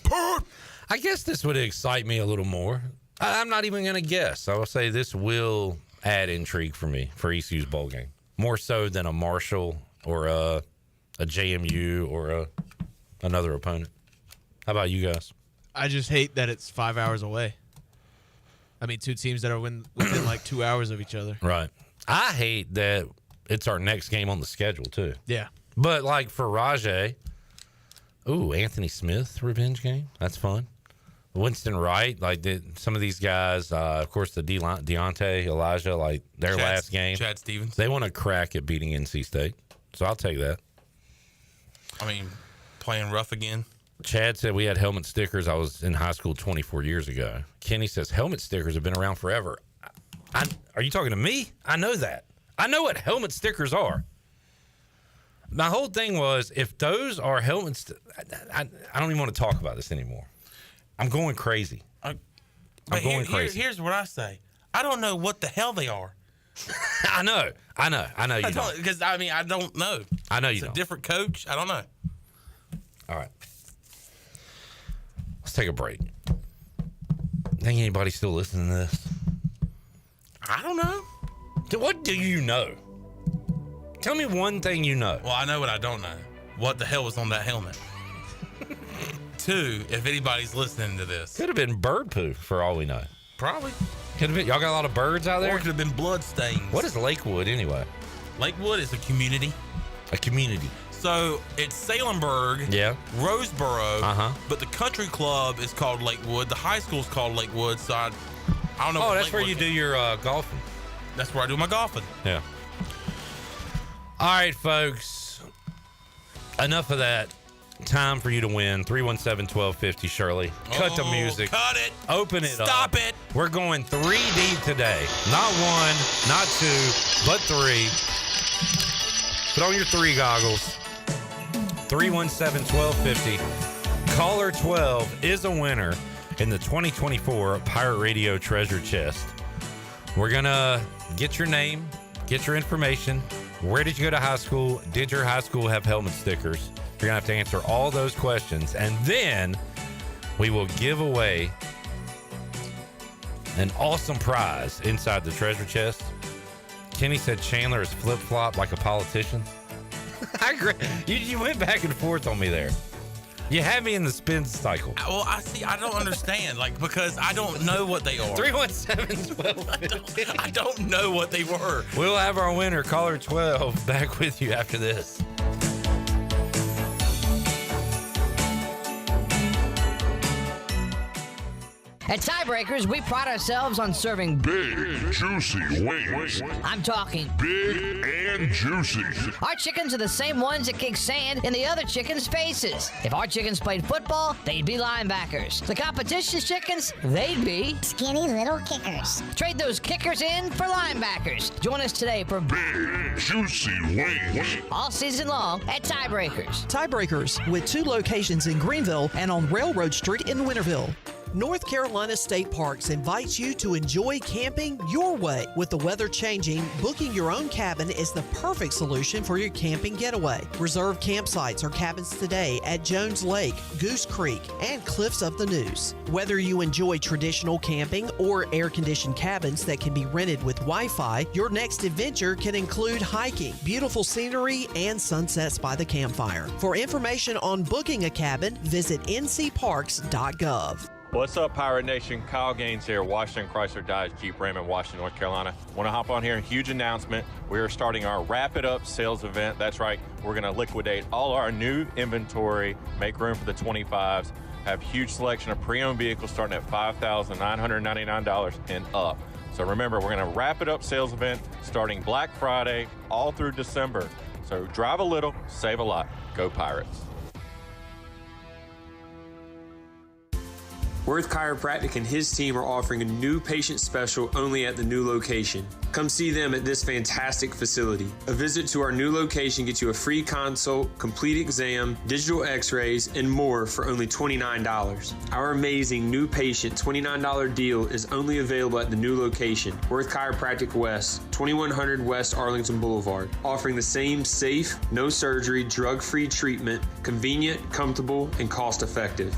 I guess this would excite me a little more. I'm not even going to guess. I will say this will add intrigue for me for ECU's bowl game, more so than a Marshall or a JMU or another opponent. How about you guys? I just hate that it's 5 hours away. I mean, two teams that are within like 2 hours of each other. Right. I hate that it's our next game on the schedule, too. Yeah. But, like, for Rajay, Anthony Smith revenge game. That's fun. Winston Wright, like, some of these guys, of course, the Deontay, Elijah, like, their last game. Chad Stevens. They want to crack at beating NC State. So I'll take that. I mean, playing rough again. Chad said we had helmet stickers. I was in high school 24 years ago. Kenny says helmet stickers have been around forever. Are you talking to me? I know that. I know what helmet stickers are. My whole thing was, if those are helmets, I don't even want to talk about this anymore. I'm going crazy. I'm going crazy. Here's what I say. I don't know what the hell they are. I know you don't. Because, I mean, I don't know. I know you it's don't. A different coach. I don't know. All right. Let's take a break. Think anybody still listening to this? I don't know. What do you know? Tell me one thing you know. Well, I know what I don't know. What the hell was on that helmet? 2, if anybody's listening to this. Could have been bird poo for all we know. Probably. Could have been. Y'all got a lot of birds out there? Or it could have been blood stains. What is Lakewood anyway? Lakewood is a community. A community. So it's Salemburg, yeah, Roseboro, but the country club is called Lakewood. The high school is called Lakewood. So I don't know. Oh, that's where you do your golfing. That's where I do my golfing. Yeah. All right, folks. Enough of that. Time for you to win. 317-1250, Shirley. Cut the music. Cut it. Open it up. Stop it. We're going 3 deep today. Not 1, not 2, but 3. Put on your 3 goggles. 317-1250. Caller 12 is a winner in the 2024 Pirate Radio Treasure Chest. We're going to get your name, get your information. Where did you go to high school? Did your high school have helmet stickers? You're going to have to answer all those questions. And then we will give away an awesome prize inside the treasure chest. Kenny said Chandler is flip-flop like a politician. I agree. You went back and forth on me there. You had me in the spin cycle. Well, I don't understand, because I don't know what they are. 317-1250. I don't know what they were. We'll have our winner, caller 12, back with you after this. At Tiebreakers, we pride ourselves on serving big, juicy wings. I'm talking big and juicy. Our chickens are the same ones that kick sand in the other chickens' faces. If our chickens played football, they'd be linebackers. The competition's chickens, they'd be skinny little kickers. Trade those kickers in for linebackers. Join us today for big, juicy wings. All season long at Tiebreakers. Tiebreakers, with 2 locations in Greenville and on Railroad Street in Winterville. North Carolina State Parks invites you to enjoy camping your way. With the weather changing, booking your own cabin is the perfect solution for your camping getaway. Reserve campsites or cabins today at Jones Lake, Goose Creek, and Cliffs of the Neuse. Whether you enjoy traditional camping or air-conditioned cabins that can be rented with Wi-Fi, your next adventure can include hiking, beautiful scenery, and sunsets by the campfire. For information on booking a cabin, visit ncparks.gov. What's up, Pirate Nation? Kyle Gaines here, Washington Chrysler Dodge Jeep Ram in Washington, North Carolina. Want to hop on here, huge announcement. We are starting our Wrap It Up sales event. That's right, we're going to liquidate all our new inventory, make room for the 25s, have huge selection of pre-owned vehicles starting at $5,999 and up. So remember, we're going to Wrap It Up sales event starting Black Friday all through December. So drive a little, save a lot. Go Pirates. Worth Chiropractic and his team are offering a new patient special only at the new location. Come see them at this fantastic facility. A visit to our new location gets you a free consult, complete exam, digital x-rays, and more for only $29. Our amazing new patient $29 deal is only available at the new location, Worth Chiropractic West, 2100 West Arlington Boulevard, offering the same safe, no surgery, drug-free treatment, convenient, comfortable, and cost-effective.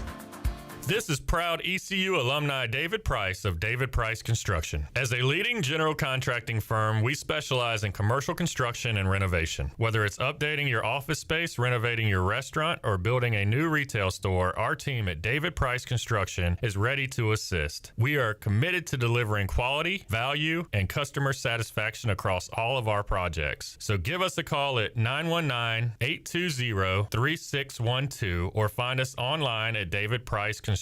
This is proud ECU alumni David Price of David Price Construction. As a leading general contracting firm, we specialize in commercial construction and renovation. Whether it's updating your office space, renovating your restaurant, or building a new retail store, our team at David Price Construction is ready to assist. We are committed to delivering quality, value, and customer satisfaction across all of our projects. So give us a call at 919-820-3612 or find us online at davidpriceconstruction.com.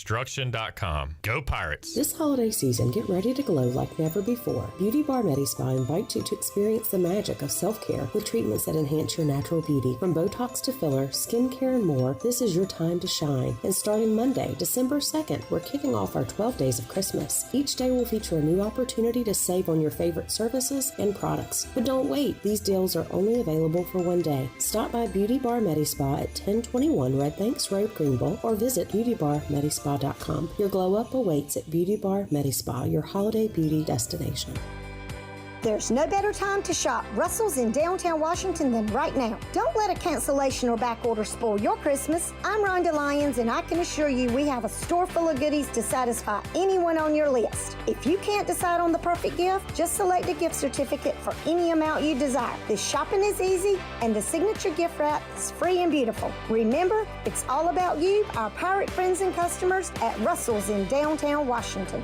Go Pirates! This holiday season, get ready to glow like never before. Beauty Bar Medispa invites you to experience the magic of self-care with treatments that enhance your natural beauty. From Botox to filler, skincare, and more, this is your time to shine. And starting Monday, December 2nd, we're kicking off our 12 Days of Christmas. Each day will feature a new opportunity to save on your favorite services and products. But don't wait, these deals are only available for one day. Stop by Beauty Bar Medispa at 1021 Red Banks Road, Greenville, or visit beautybarmedispa.com. Your glow up awaits at Beauty Bar Medispa, your holiday beauty destination. There's no better time to shop Russell's in downtown Washington than right now. Don't let a cancellation or back order spoil your Christmas. I'm Rhonda Lyons, and I can assure you we have a store full of goodies to satisfy anyone on your list. If you can't decide on the perfect gift, just select a gift certificate for any amount you desire. This shopping is easy, and the signature gift wrap is free and beautiful. Remember, it's all about you, our pirate friends and customers at Russell's in downtown Washington.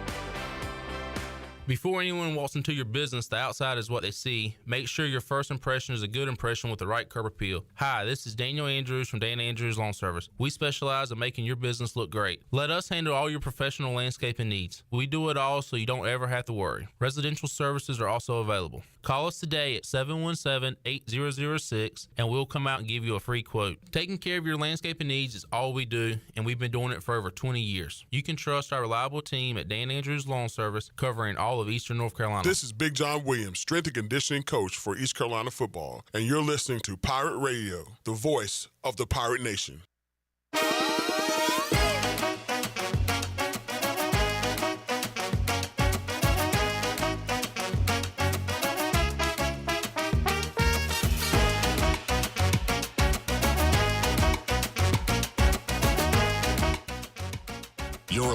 Before anyone walks into your business, the outside is what they see. Make sure your first impression is a good impression with the right curb appeal. Hi, this is Daniel Andrews from Dan Andrews Lawn Service. We specialize in making your business look great. Let us handle all your professional landscaping needs. We do it all so you don't ever have to worry. Residential services are also available. Call us today at 717-8006 and we'll come out and give you a free quote. Taking care of your landscaping needs is all we do, and we've been doing it for over 20 years. You can trust our reliable team at Dan Andrews Lawn Service, covering all of Eastern North Carolina. This is Big John Williams, strength and conditioning coach for East Carolina football, and you're listening to Pirate Radio, the voice of the Pirate Nation.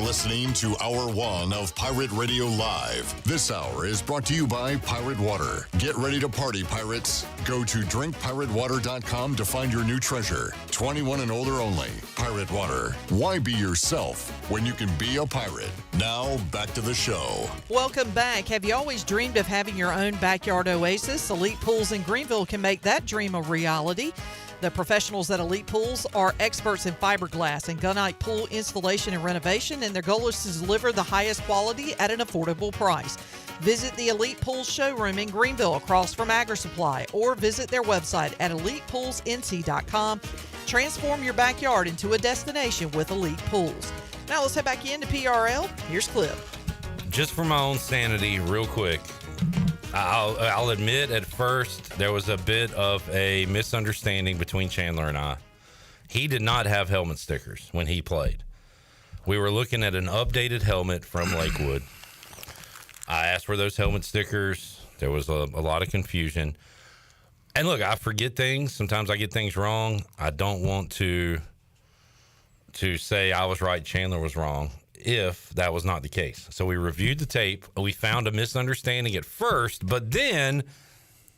listening to Hour 1 of Pirate Radio Live. This hour is brought to you by Pirate Water. Get ready to party, pirates. Go to drinkpiratewater.com to find your new treasure. 21 and older only. Pirate Water. Why be yourself when you can be a pirate? Now, back to the show. Welcome back. Have you always dreamed of having your own backyard oasis? Elite Pools in Greenville can make that dream a reality. The professionals at Elite Pools are experts in fiberglass and gunite pool installation and renovation, and their goal is to deliver the highest quality at an affordable price. Visit the Elite Pools showroom in Greenville across from Agri Supply, or visit their website at elitepoolsnc.com. Transform your backyard into a destination with Elite Pools. Now let's head back into PRL. Here's Cliff. Just for my own sanity, real quick, I'll admit at first there was a bit of a misunderstanding between Chandler and I. He did not have helmet stickers when he played. We were looking at an updated helmet from Lakewood. I asked for those helmet stickers. There was a lot of confusion. And look, I forget things. Sometimes I get things wrong. I don't want to say I was right, Chandler was wrong, if that was not the case. So we reviewed the tape. We found a misunderstanding at first, but then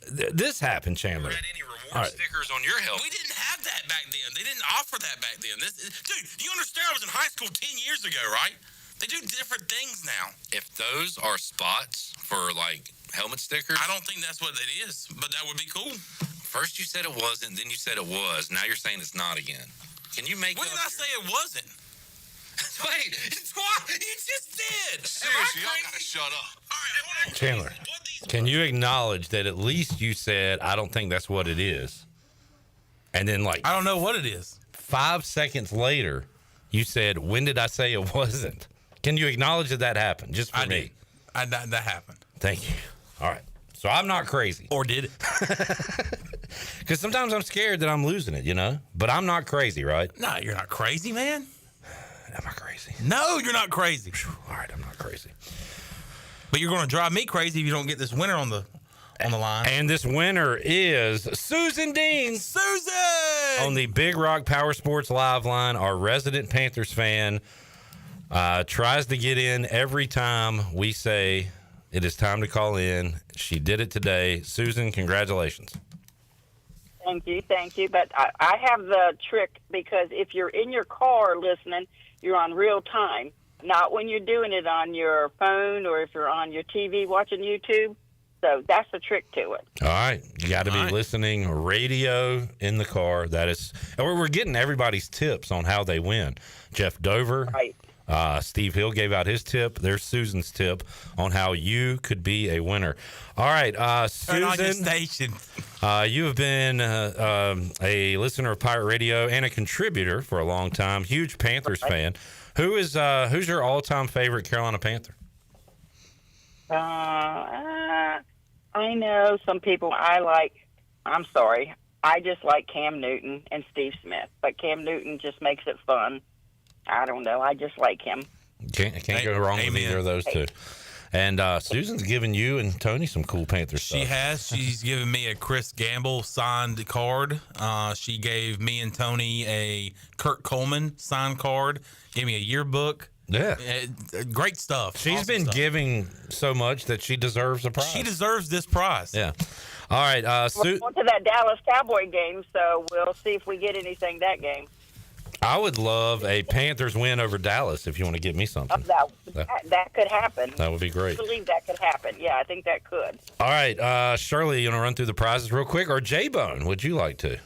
this happened, Chandler. Had any reward stickers on your helmet? We didn't have that back then. They didn't offer that back then. Dude, you understand I was in high school 10 years ago, right? They do different things now. If those are spots for, like, helmet stickers? I don't think that's what it is, but that would be cool. First you said it wasn't, then you said it was. Now you're saying it's not again. Can you make When did I say it wasn't? Wait, it's what you just did. Seriously, y'all gotta shut up. All right, hold on. Chandler, can you acknowledge that at least you said, I don't think that's what it is? And then, like, I don't know what it is. 5 seconds later, you said, when did I say it wasn't? Can you acknowledge that happened? Just for me. That happened. Thank you. All right. So I'm not crazy. Or did it? Because sometimes I'm scared that I'm losing it, you know? But I'm not crazy, right? No, you're not crazy, man. Am I crazy? No, you're not crazy. All right, I'm not crazy. But you're going to drive me crazy if you don't get this winner on the line. And this winner is Susan Dean. Susan! On the Big Rock Power Sports Live line, our resident Panthers fan tries to get in every time we say it is time to call in. She did it today. Susan, congratulations. Thank you. But I have the trick, because if you're in your car listening, you're on real time, not when you're doing it on your phone or if you're on your TV watching YouTube. So that's the trick to it. All right. You got to be listening radio in the car. That is, and we're getting everybody's tips on how they win. Jeff Dover. Right. Steve Hill gave out his tip. There's Susan's tip on how you could be a winner. All right, Susan. Turn on your station. You have been a listener of Pirate Radio and a contributor for a long time. Huge Panthers fan. Who's your all-time favorite Carolina Panther? I know some people I like. I'm sorry. I just like Cam Newton and Steve Smith. But Cam Newton just makes it fun. I don't know. I just like him. Can't go wrong with either of those two. And Susan's given you and Tony some cool Panther stuff. She has. She's given me a Chris Gamble signed card. She gave me and Tony a Kurt Coleman signed card. Gave me a yearbook. Yeah. Great stuff. She's awesome been stuff. giving so much that she deserves a prize. She deserves this prize. Yeah. All right. We're going to that Dallas Cowboy game, so we'll see if we get anything that game. I would love a Panthers win over Dallas if you want to get me something. That could happen. That would be great. I believe that could happen. Yeah, I think that could. All right. Shirley, you want to run through the prizes real quick? Or J-Bone, would you like to?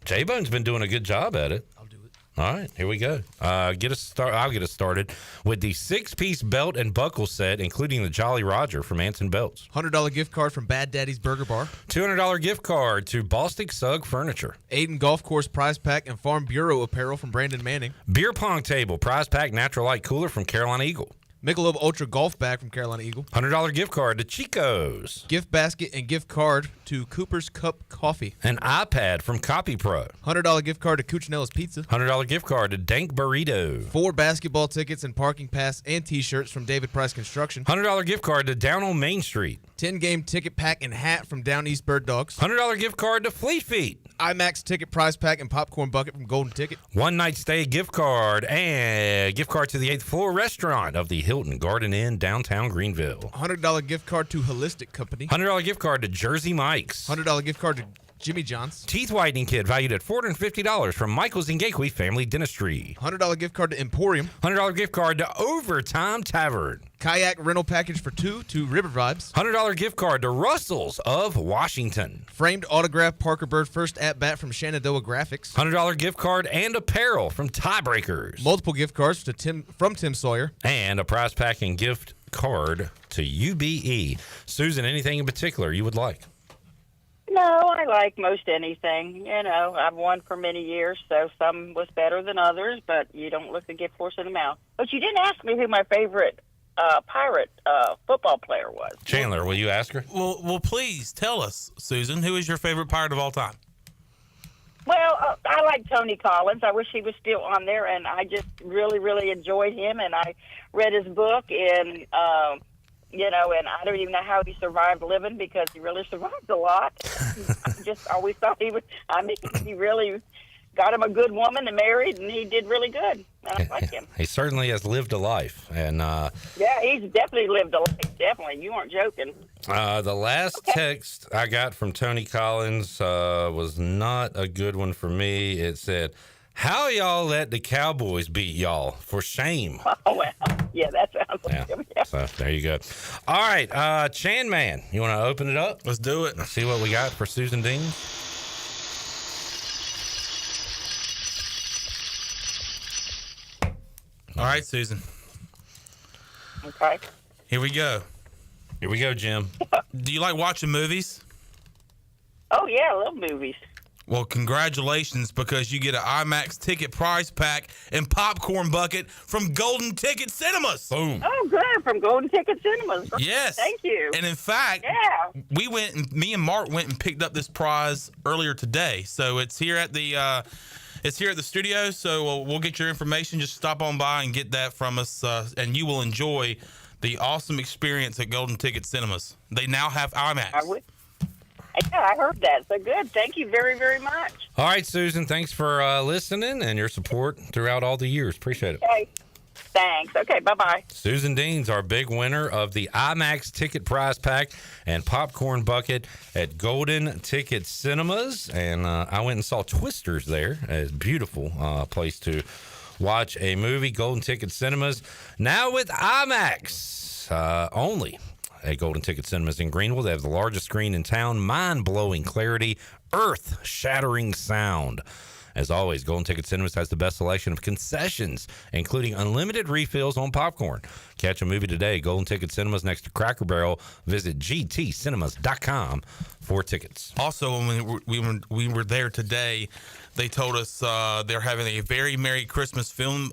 J-Bone's been doing a good job at it. I'll do it. All right. Here we go. I'll get us started with the 6-piece belt and buckle set, including the Jolly Roger from Anson Belts. $100 gift card from Bad Daddy's Burger Bar. $200 gift card to Bostic Sugg Furniture. Aiden Golf Course prize pack and Farm Bureau apparel from Brandon Manning. Beer pong table, prize pack, natural light cooler from Carolina Eagle. Michelob Ultra Golf Bag from Carolina Eagle. $100 gift card to Chico's. Gift basket and gift card to Cooper's Cup Coffee. An iPad from Copy Pro. $100 gift card to Cucinalla's Pizza. $100 gift card to Dank Burrito. 4 basketball tickets and parking pass and T-shirts from David Price Construction. $100 gift card to Down on Main Street. 10-game ticket pack and hat from Down East Bird Dogs. $100 gift card to Fleet Feet. IMAX ticket prize pack and popcorn bucket from Golden Ticket. One night stay gift card and gift card to the 8th floor restaurant of the Hilton Garden Inn downtown Greenville. $100 gift card to Holistic Company. $100 gift card to Jersey Mike's. $100 gift card to Jimmy John's. Teeth whitening kit valued at $450 from Michael's and Gateway Family Dentistry. $100 gift card to Emporium. $100 gift card to Overtime Tavern. Kayak rental package for 2 to River Vibes. $100 gift card to Russell's of Washington. Framed autograph Parker Bird first at bat from Shenandoah Graphics. $100 gift card and apparel from Tiebreakers. Multiple gift cards to from Tim Sawyer. And a prize pack and gift card to UBE. Susan, anything in particular you would like? No, I like most anything. You know, I've won for many years, so some was better than others, but you don't look the gift horse in the mouth. But you didn't ask me who my favorite Pirate football player was. Chandler, will you ask her? Well, please tell us, Susan, who is your favorite Pirate of all time? Well, I like Tony Collins. I wish he was still on there, and I just really, really enjoyed him, and I read his book, and and I don't even know how he survived living because he really survived a lot. I just always thought he really got him a good woman and married, and he did really good. And I like him. He certainly has lived a life. And yeah, he's definitely lived a life. Definitely. You weren't joking. The last text I got from Tony Collins was not a good one for me. It said, "How y'all let the Cowboys beat y'all? For shame." Oh, well, yeah, that sounds like him. Yeah. So there you go. All right, Chan Man, you want to open it up? Let's do it. Let's see what we got for Susan Dean. All right, Susan. Okay. Here we go. Here we go, Jim. Do you like watching movies? Oh, yeah, I love movies. Well, congratulations, because you get an IMAX ticket prize pack and popcorn bucket from Golden Ticket Cinemas. Boom. Oh, good. From Golden Ticket Cinemas. Yes. Thank you. And in fact, me and Mark went and picked up this prize earlier today. So it's here at the studio. So we'll get your information. Just stop on by and get that from us, and you will enjoy the awesome experience at Golden Ticket Cinemas. They now have IMAX. Yeah, I heard that. So good. Thank you very, very much. All right, Susan, thanks for listening and your support throughout all the years. Appreciate it. Okay. Thanks. Okay, bye-bye. Susan Dean's our big winner of the IMAX ticket prize pack and popcorn bucket at Golden Ticket Cinemas. And I went and saw Twisters there. It's a beautiful place to watch a movie. Golden Ticket Cinemas now with IMAX only. At Golden Ticket Cinemas in Greenville. They have the largest screen in town, mind-blowing clarity, earth-shattering sound. As always, Golden Ticket Cinemas has the best selection of concessions, including unlimited refills on popcorn. Catch a movie today. Golden Ticket Cinemas next to Cracker Barrel. Visit gtcinemas.com for tickets. Also, when we were there today, they told us they're having a very Merry Christmas film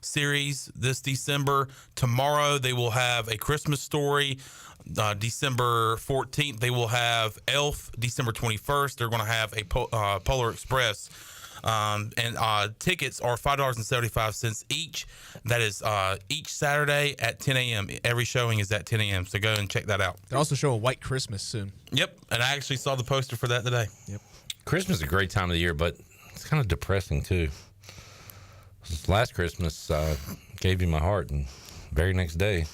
series this December. Tomorrow they will have A Christmas Story. December 14th they will have Elf. December 21st they're going to have a Polar Express. And tickets are $5.75 each. That is each Saturday at 10 a.m. Every showing is at 10 a.m. So go and check that out. They're also showing White Christmas soon. Yep, and I actually saw the poster for that today. Yep. Christmas is a great time of the year, but it's kind of depressing too. Last Christmas, gave you my heart, and very next day,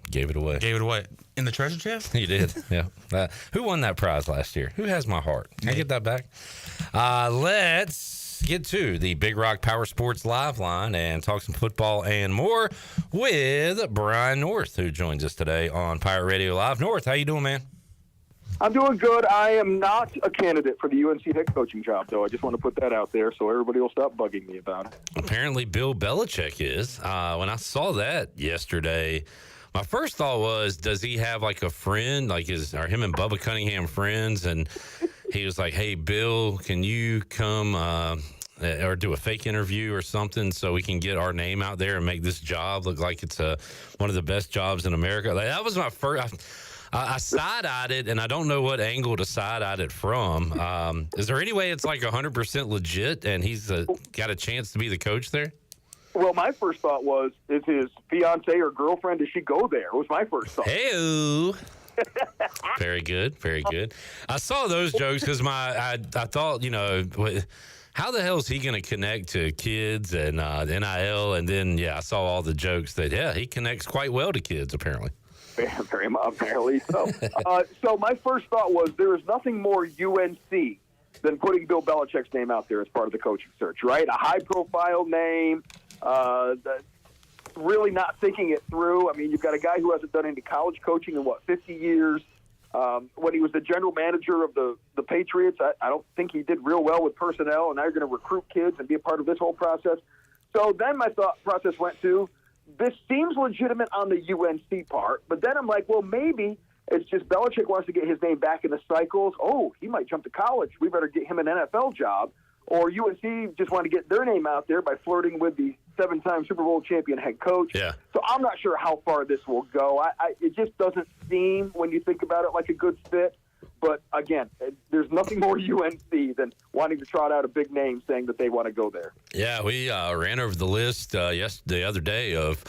gave it away. Gave it away in the treasure chest? You did, yeah. Who won that prize last year? Who has my heart? Can I get that back? Let's get to the Big Rock Power Sports Live Line and talk some football and more with Brian North, who joins us today on Pirate Radio Live. North, how you doing, man? I'm doing good. I am not a candidate for the UNC head coaching job, though. I just want to put that out there so everybody will stop bugging me about it. Apparently, Bill Belichick is. When I saw that yesterday, my first thought was, does he have like a friend? Like, are him and Bubba Cunningham friends? And he was like, "Hey, Bill, can you come or do a fake interview or something so we can get our name out there and make this job look like it's one of the best jobs in America. Like, that was my first. I side-eyed it, and I don't know what angle to side-eyed it from. Is there any way it's like 100% legit and he's got a chance to be the coach there? Well, my first thought was, is his fiance or girlfriend, does she go there? Was my first thought. Hey-o. Very good, very good. I saw those jokes because I thought, how the hell is he going to connect to kids and NIL? And then, I saw all the jokes that, he connects quite well to kids, apparently. Very apparently so. So my first thought was there is nothing more UNC than putting Bill Belichick's name out there as part of the coaching search, right? A high-profile name, really not thinking it through. I mean, you've got a guy who hasn't done any college coaching in, 50 years. When he was the general manager of the Patriots, I don't think he did real well with personnel, and now you're going to recruit kids and be a part of this whole process. So then my thought process went to, this seems legitimate on the UNC part, but then I'm like, well, maybe it's just Belichick wants to get his name back in the cycles. Oh, he might jump to college. We better get him an NFL job. Or UNC just want to get their name out there by flirting with the 7-time Super Bowl champion head coach. Yeah. So I'm not sure how far this will go. It just doesn't seem, when you think about it, like a good fit. But, again, there's nothing more UNC than wanting to trot out a big name saying that they want to go there. Yeah, we ran over the list the other day of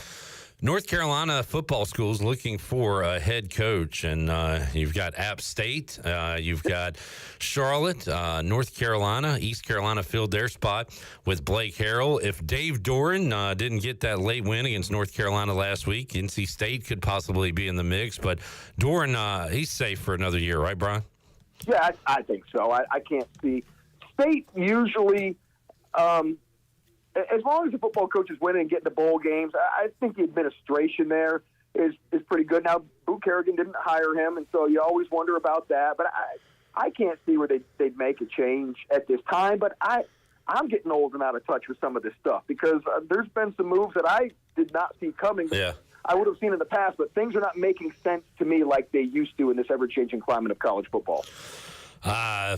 North Carolina football schools looking for a head coach. And you've got App State, you've got Charlotte, North Carolina, East Carolina filled their spot with Blake Harrell. If Dave Doran didn't get that late win against North Carolina last week, NC State could possibly be in the mix. But Doran, he's safe for another year, right, Brian? Yeah, I think so. I can't see. State usually, as long as the football coach is winning and getting to bowl games, I think the administration there is pretty good. Now, Boo Kerrigan didn't hire him, and so you always wonder about that. But I can't see where they'd make a change at this time. But I'm getting old and out of touch with some of this stuff because there's been some moves that I did not see coming. Yeah. I would have seen in the past, but things are not making sense to me like they used to in this ever-changing climate of college football.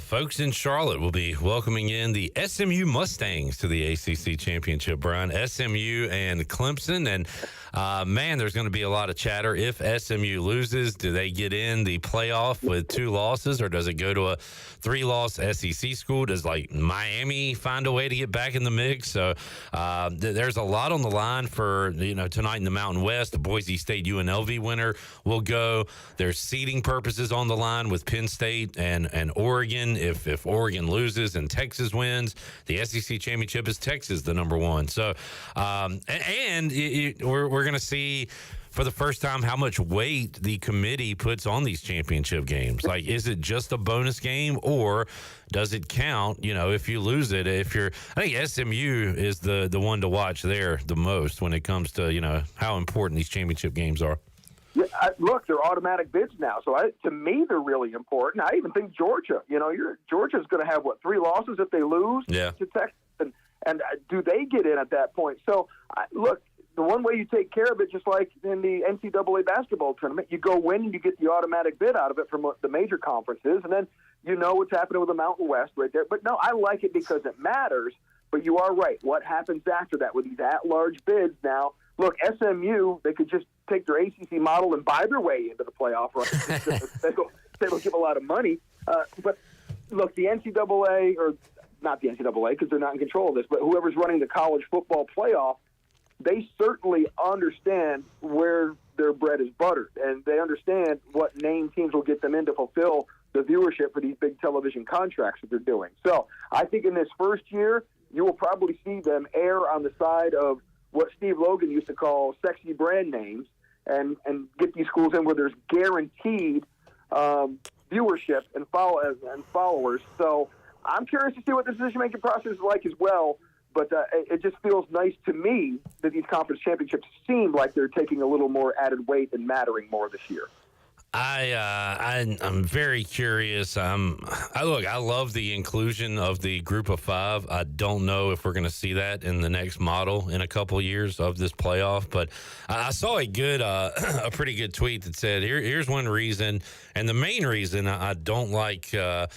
Folks in Charlotte will be welcoming in the SMU Mustangs to the ACC Championship, Brian. SMU and Clemson. And, man, there's going to be a lot of chatter. If SMU loses, do they get in the playoff with 2 losses, or does it go to a 3-loss SEC school? Does, Miami find a way to get back in the mix? So there's a lot on the line for, tonight in the Mountain West. The Boise State UNLV winner will go. There's seeding purposes on the line with Penn State and Oregon. If Oregon loses and Texas wins, the SEC championship is Texas the number 1. So, we're going to see for the first time how much weight the committee puts on these championship games. Is it just a bonus game, or does it count? If you lose it, I think SMU is the one to watch there the most when it comes to how important these championship games are. Yeah, look, they're automatic bids now, so to me they're really important. I even think Georgia. Georgia's going to have 3 losses if they lose to Texas, and do they get in at that point? So look, the one way you take care of it, just like in the NCAA basketball tournament, you go win and you get the automatic bid out of it from what the major conferences, and then what's happening with the Mountain West right there. But no, I like it because it matters. But you are right. What happens after that with these at-large bids now? Look, SMU, they could just take their ACC model and buy their way into the playoff run. They don't give a lot of money. But look, the NCAA, or not the NCAA because they're not in control of this, but whoever's running the college football playoff, they certainly understand where their bread is buttered, and they understand what name teams will get them in to fulfill the viewership for these big television contracts that they're doing. So I think in this first year, you will probably see them err on the side of what Steve Logan used to call sexy brand names and get these schools in where there's guaranteed viewership and followers. So I'm curious to see what the decision-making process is like as well. But it just feels nice to me that these conference championships seem like they're taking a little more added weight and mattering more this year. I'm very curious. I love the inclusion of the group of 5. I don't know if we're going to see that in the next model in a couple of years of this playoff, but I saw a pretty good tweet that said, here's one reason, and the main reason I don't like the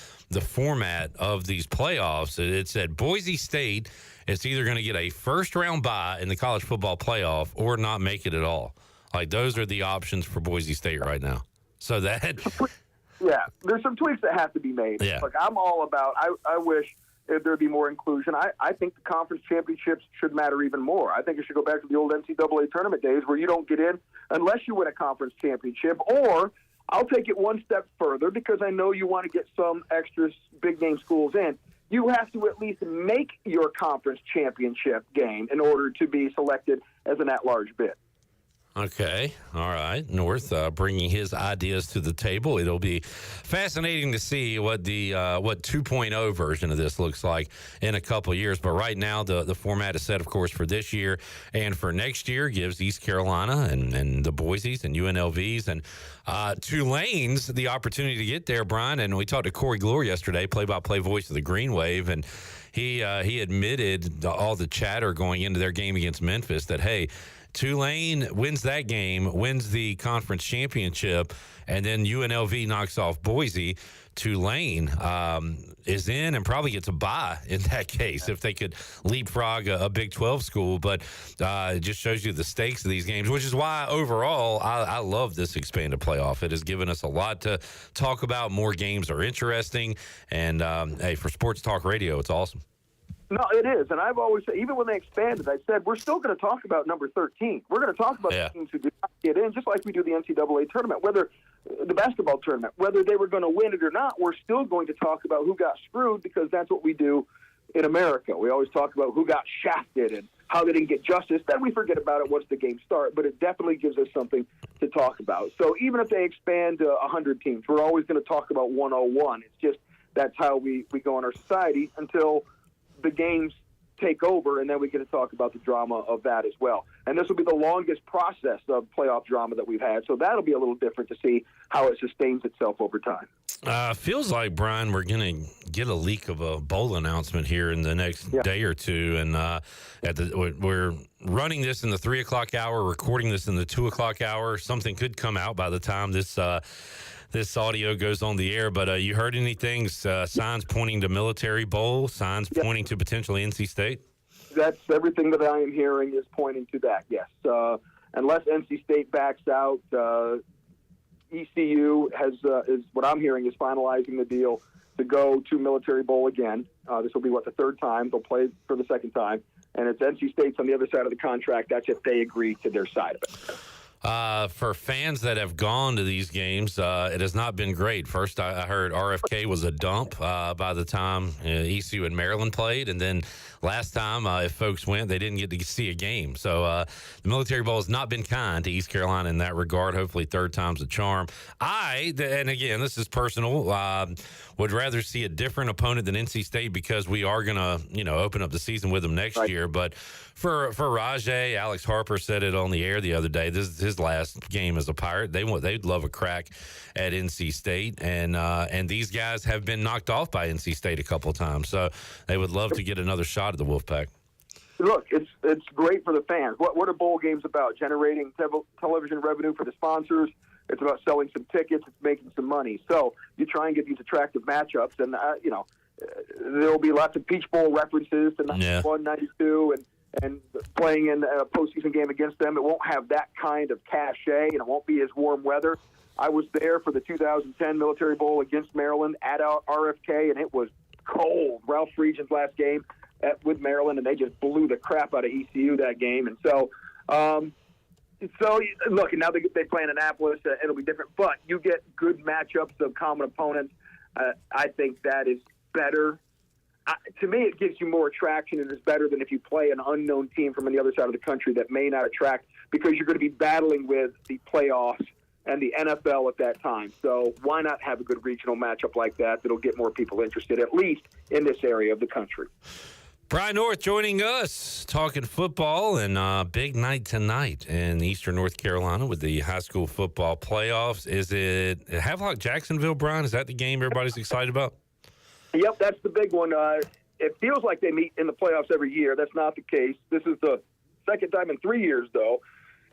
format of these playoffs. It said Boise State is either going to get a first-round bye in the college football playoff or not make it at all. Like, those are the options for Boise State right now. So that... Yeah, there's some tweaks that have to be made. Yeah. Like, I'm all about, I wish there'd be more inclusion. I think the conference championships should matter even more. I think it should go back to the old NCAA tournament days where you don't get in unless you win a conference championship. Or I'll take it one step further because I know you want to get some extra big-name schools in. You have to at least make your conference championship game in order to be selected as an at-large bid. Okay. All right. North bringing his ideas to the table. It'll be fascinating to see what the 2.0 version of this looks like in a couple of years. But right now, the format is set, of course, for this year and for next year gives East Carolina and the Boise's and UNLV's and Tulane's the opportunity to get there, Brian. And we talked to Corey Glore yesterday, play-by-play voice of the Green Wave, and he admitted all the chatter going into their game against Memphis that, hey, Tulane wins that game, wins the conference championship, and then UNLV knocks off Boise. Tulane is in and probably gets a bye in that case if they could leapfrog a Big 12 school. But it just shows you the stakes of these games, which is why overall I love this expanded playoff. It has given us a lot to talk about. More games are interesting. And, hey, for Sports Talk Radio, it's awesome. No, it is. And I've always said, even when they expanded, I said, we're still going to talk about number 13. We're going to talk about the teams who did not get in, just like we do the NCAA tournament, whether the basketball tournament, whether they were going to win it or not. We're still going to talk about who got screwed because that's what we do in America. We always talk about who got shafted and how they didn't get justice. Then we forget about it once the games start, but it definitely gives us something to talk about. So even if they expand to 100 teams, we're always going to talk about 101. It's just that's how we go in our society until the games take over, and then we get to talk about the drama of that as well. And this will be the longest process of playoff drama that we've had, so that'll be a little different to see how it sustains itself over time. Feels like, Brian, we're going to get a leak of a bowl announcement here in the next day or two, and we're running this in the 3 o'clock hour, recording this in the 2 o'clock hour. Something could come out by the time this audio goes on the air, but you heard anything, signs pointing to Military Bowl, signs pointing to potentially NC State? That's everything that I am hearing is pointing to that, yes. Unless NC State backs out, ECU is what I'm hearing is finalizing the deal to go to Military Bowl again. This will be, the third time? They'll play for the second time. And it's NC State's on the other side of the contract. That's if they agree to their side of it. For fans that have gone to these games, it has not been great. First, I heard RFK was a dump by the time ECU and Maryland played. And then last time, if folks went, they didn't get to see a game. So the Military Bowl has not been kind to East Carolina in that regard. Hopefully third time's a charm. And again, this is personal, would rather see a different opponent than NC State because we are going to, open up the season with them next year. But for Rajay, Alex Harper said it on the air the other day. This is his last game as a Pirate. They'd love a crack at NC State, and these guys have been knocked off by NC State a couple of times, so they would love to get another shot at the Wolfpack. Look, it's great for the fans. What are bowl games about? Generating television revenue for the sponsors. It's about selling some tickets. It's making some money. So you try and get these attractive matchups, and there will be lots of Peach Bowl references to 91, 92, and playing in a postseason game against them. It won't have that kind of cachet, and it won't be as warm weather. I was there for the 2010 Military Bowl against Maryland at RFK, and it was cold. Ralph Friedgen's last game with Maryland, and they just blew the crap out of ECU that game. And so look, and now they play in Annapolis. It'll be different, but you get good matchups of common opponents. I think that is better. To me, it gives you more attraction and is better than if you play an unknown team from the other side of the country that may not attract because you're going to be battling with the playoffs and the NFL at that time. So why not have a good regional matchup like that that'll get more people interested, at least in this area of the country? Brian North joining us, talking football, and big night tonight in Eastern North Carolina with the high school football playoffs. Is it Havelock Jacksonville, Brian? Is that the game everybody's excited about? Yep, that's the big one. It feels like they meet in the playoffs every year. That's not the case. This is the second time in 3 years, though.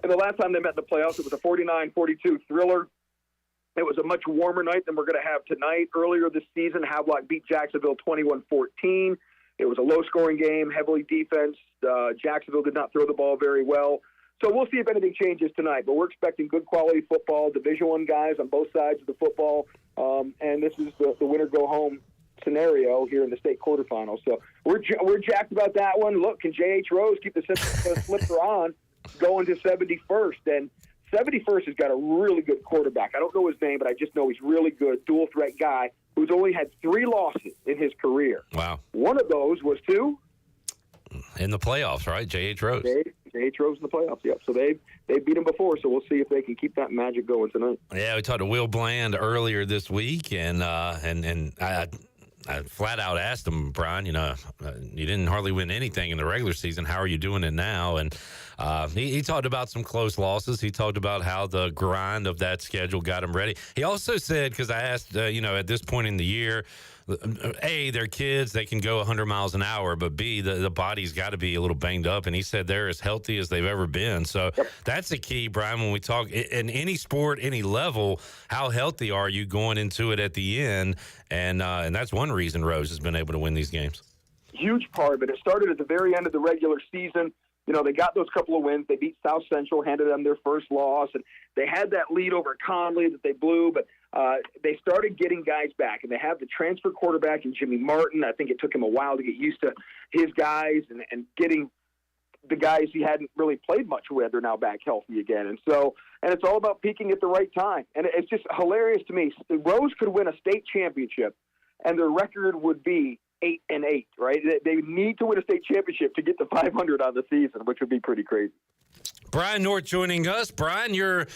And the last time they met in the playoffs, it was a 49-42 thriller. It was a much warmer night than we're going to have tonight. Earlier this season, Havelock beat Jacksonville 21-14. It was a low-scoring game, heavily defense. Jacksonville did not throw the ball very well. So we'll see if anything changes tonight. But we're expecting good quality football, Division I guys on both sides of the football. And this is the winner-go-home scenario here in the state quarterfinals. So we're jacked about that one. Look, can J.H. Rose keep the slipper on going to 71st? And 71st has got a really good quarterback. I don't know his name, but I just know he's really good, dual-threat guy who's only had 3 losses in his career. Wow. One of those was to? In the playoffs, right? J.H. Rose. J.H. Rose in the playoffs, yep. So they beat him before, so we'll see if they can keep that magic going tonight. Yeah, we talked to Will Bland earlier this week, and I flat out asked him, Brian, you didn't hardly win anything in the regular season. How are you doing it now? And he talked about some close losses. He talked about how the grind of that schedule got him ready. He also said, because I asked, at this point in the year, A, they're kids, they can go 100 miles an hour, but B, the body's got to be a little banged up. And he said they're as healthy as they've ever been. So that's the key, Brian, when we talk in any sport, any level, how healthy are you going into it at the end? And that's one reason Rose has been able to win these games. Huge part of it. It started at the very end of the regular season. They got those couple of wins. They beat South Central, handed them their first loss, and they had that lead over Conley that they blew, but they started getting guys back, and they have the transfer quarterback in Jimmy Martin. I think it took him a while to get used to his guys and getting the guys he hadn't really played much with are now back healthy again. And it's all about peaking at the right time. And it's just hilarious to me. Rose could win a state championship, and their record would be 8-8, right? They need to win a state championship to get to 500 on the season, which would be pretty crazy. Brian North joining us. Brian, you're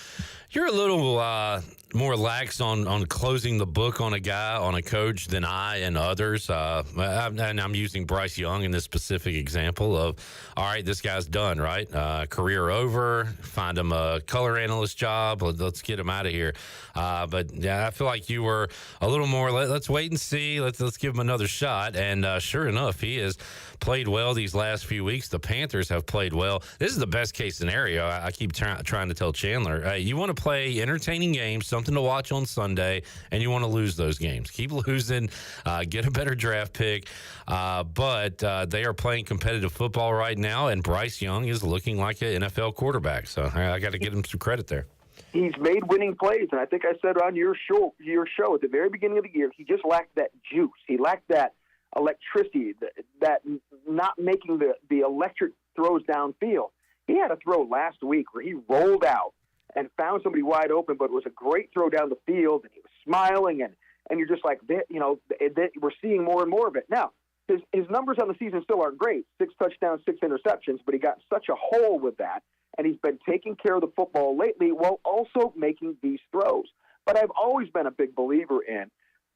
a little more lax on closing the book on a guy, on a coach than I and others. And I'm using Bryce Young in this specific example of, all right, this guy's done, right? Career over, find him a color analyst job. Let's get him out of here. But yeah, I feel like you were a little more, let's wait and see. Let's give him another shot. And sure enough, he has played well these last few weeks. The Panthers have played well. This is the best case scenario. I keep trying to tell Chandler, you want to play entertaining games, something to watch on Sunday, and you want to lose those games. Keep losing, get a better draft pick. But they are playing competitive football right now, and Bryce Young is looking like an NFL quarterback. So I got to give him some credit there. He's made winning plays, and I think I said on your show at the very beginning of the year, he just lacked that juice. He lacked that electricity, that not making the electric throws downfield. He had a throw last week where he rolled out and found somebody wide open, but it was a great throw down the field, and he was smiling, and you're just like, we're seeing more and more of it. Now, his numbers on the season still aren't great, 6 touchdowns, 6 interceptions, but he got such a hole with that, and he's been taking care of the football lately while also making these throws. But I've always been a big believer in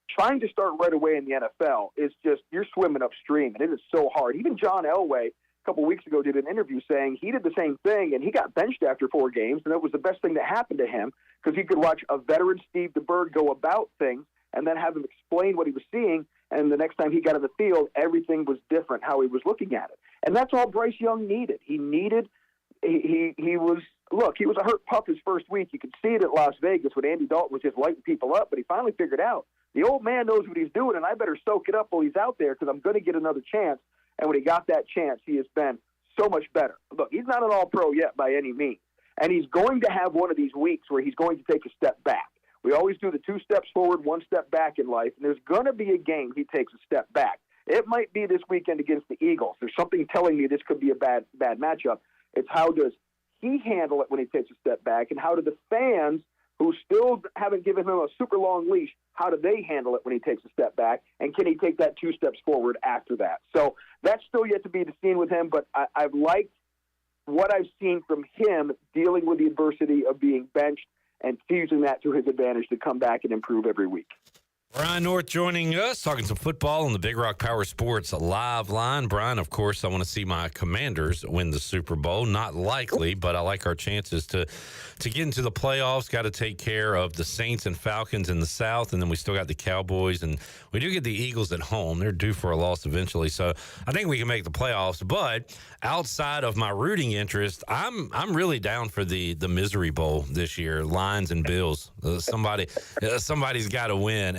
trying to start right away in the NFL is just, you're swimming upstream, and it is so hard. Even John Elway, a couple weeks ago, did an interview saying he did the same thing, and he got benched after 4 games, and it was the best thing that happened to him because he could watch a veteran Steve DeBerg go about things and then have him explain what he was seeing, and the next time he got in the field, everything was different, how he was looking at it. And that's all Bryce Young needed. He was a hurt pup his first week. You could see it at Las Vegas when Andy Dalton was just lighting people up, but he finally figured out the old man knows what he's doing, and I better soak it up while he's out there because I'm going to get another chance. And when he got that chance, he has been so much better. Look, he's not an all-pro yet by any means, and he's going to have one of these weeks where he's going to take a step back. We always do the 2 steps forward, 1 step back in life, and there's going to be a game he takes a step back. It might be this weekend against the Eagles. There's something telling me this could be a bad matchup. It's how does he handle it when he takes a step back, and how do the fans who still haven't given him a super long leash, how do they handle it when he takes a step back, and can he take that 2 steps forward after that? So that's still yet to be seen with him, but I've liked what I've seen from him dealing with the adversity of being benched and using that to his advantage to come back and improve every week. Brian North joining us, talking some football on the Big Rock Power Sports live line. Brian, of course, I want to see my Commanders win the Super Bowl. Not likely, but I like our chances to get into the playoffs. Got to take care of the Saints and Falcons in the South, and then we still got the Cowboys, and we do get the Eagles at home. They're due for a loss eventually, so I think we can make the playoffs. But outside of my rooting interest, I'm really down for the Misery Bowl this year. Lions and Bills. Somebody's got to win,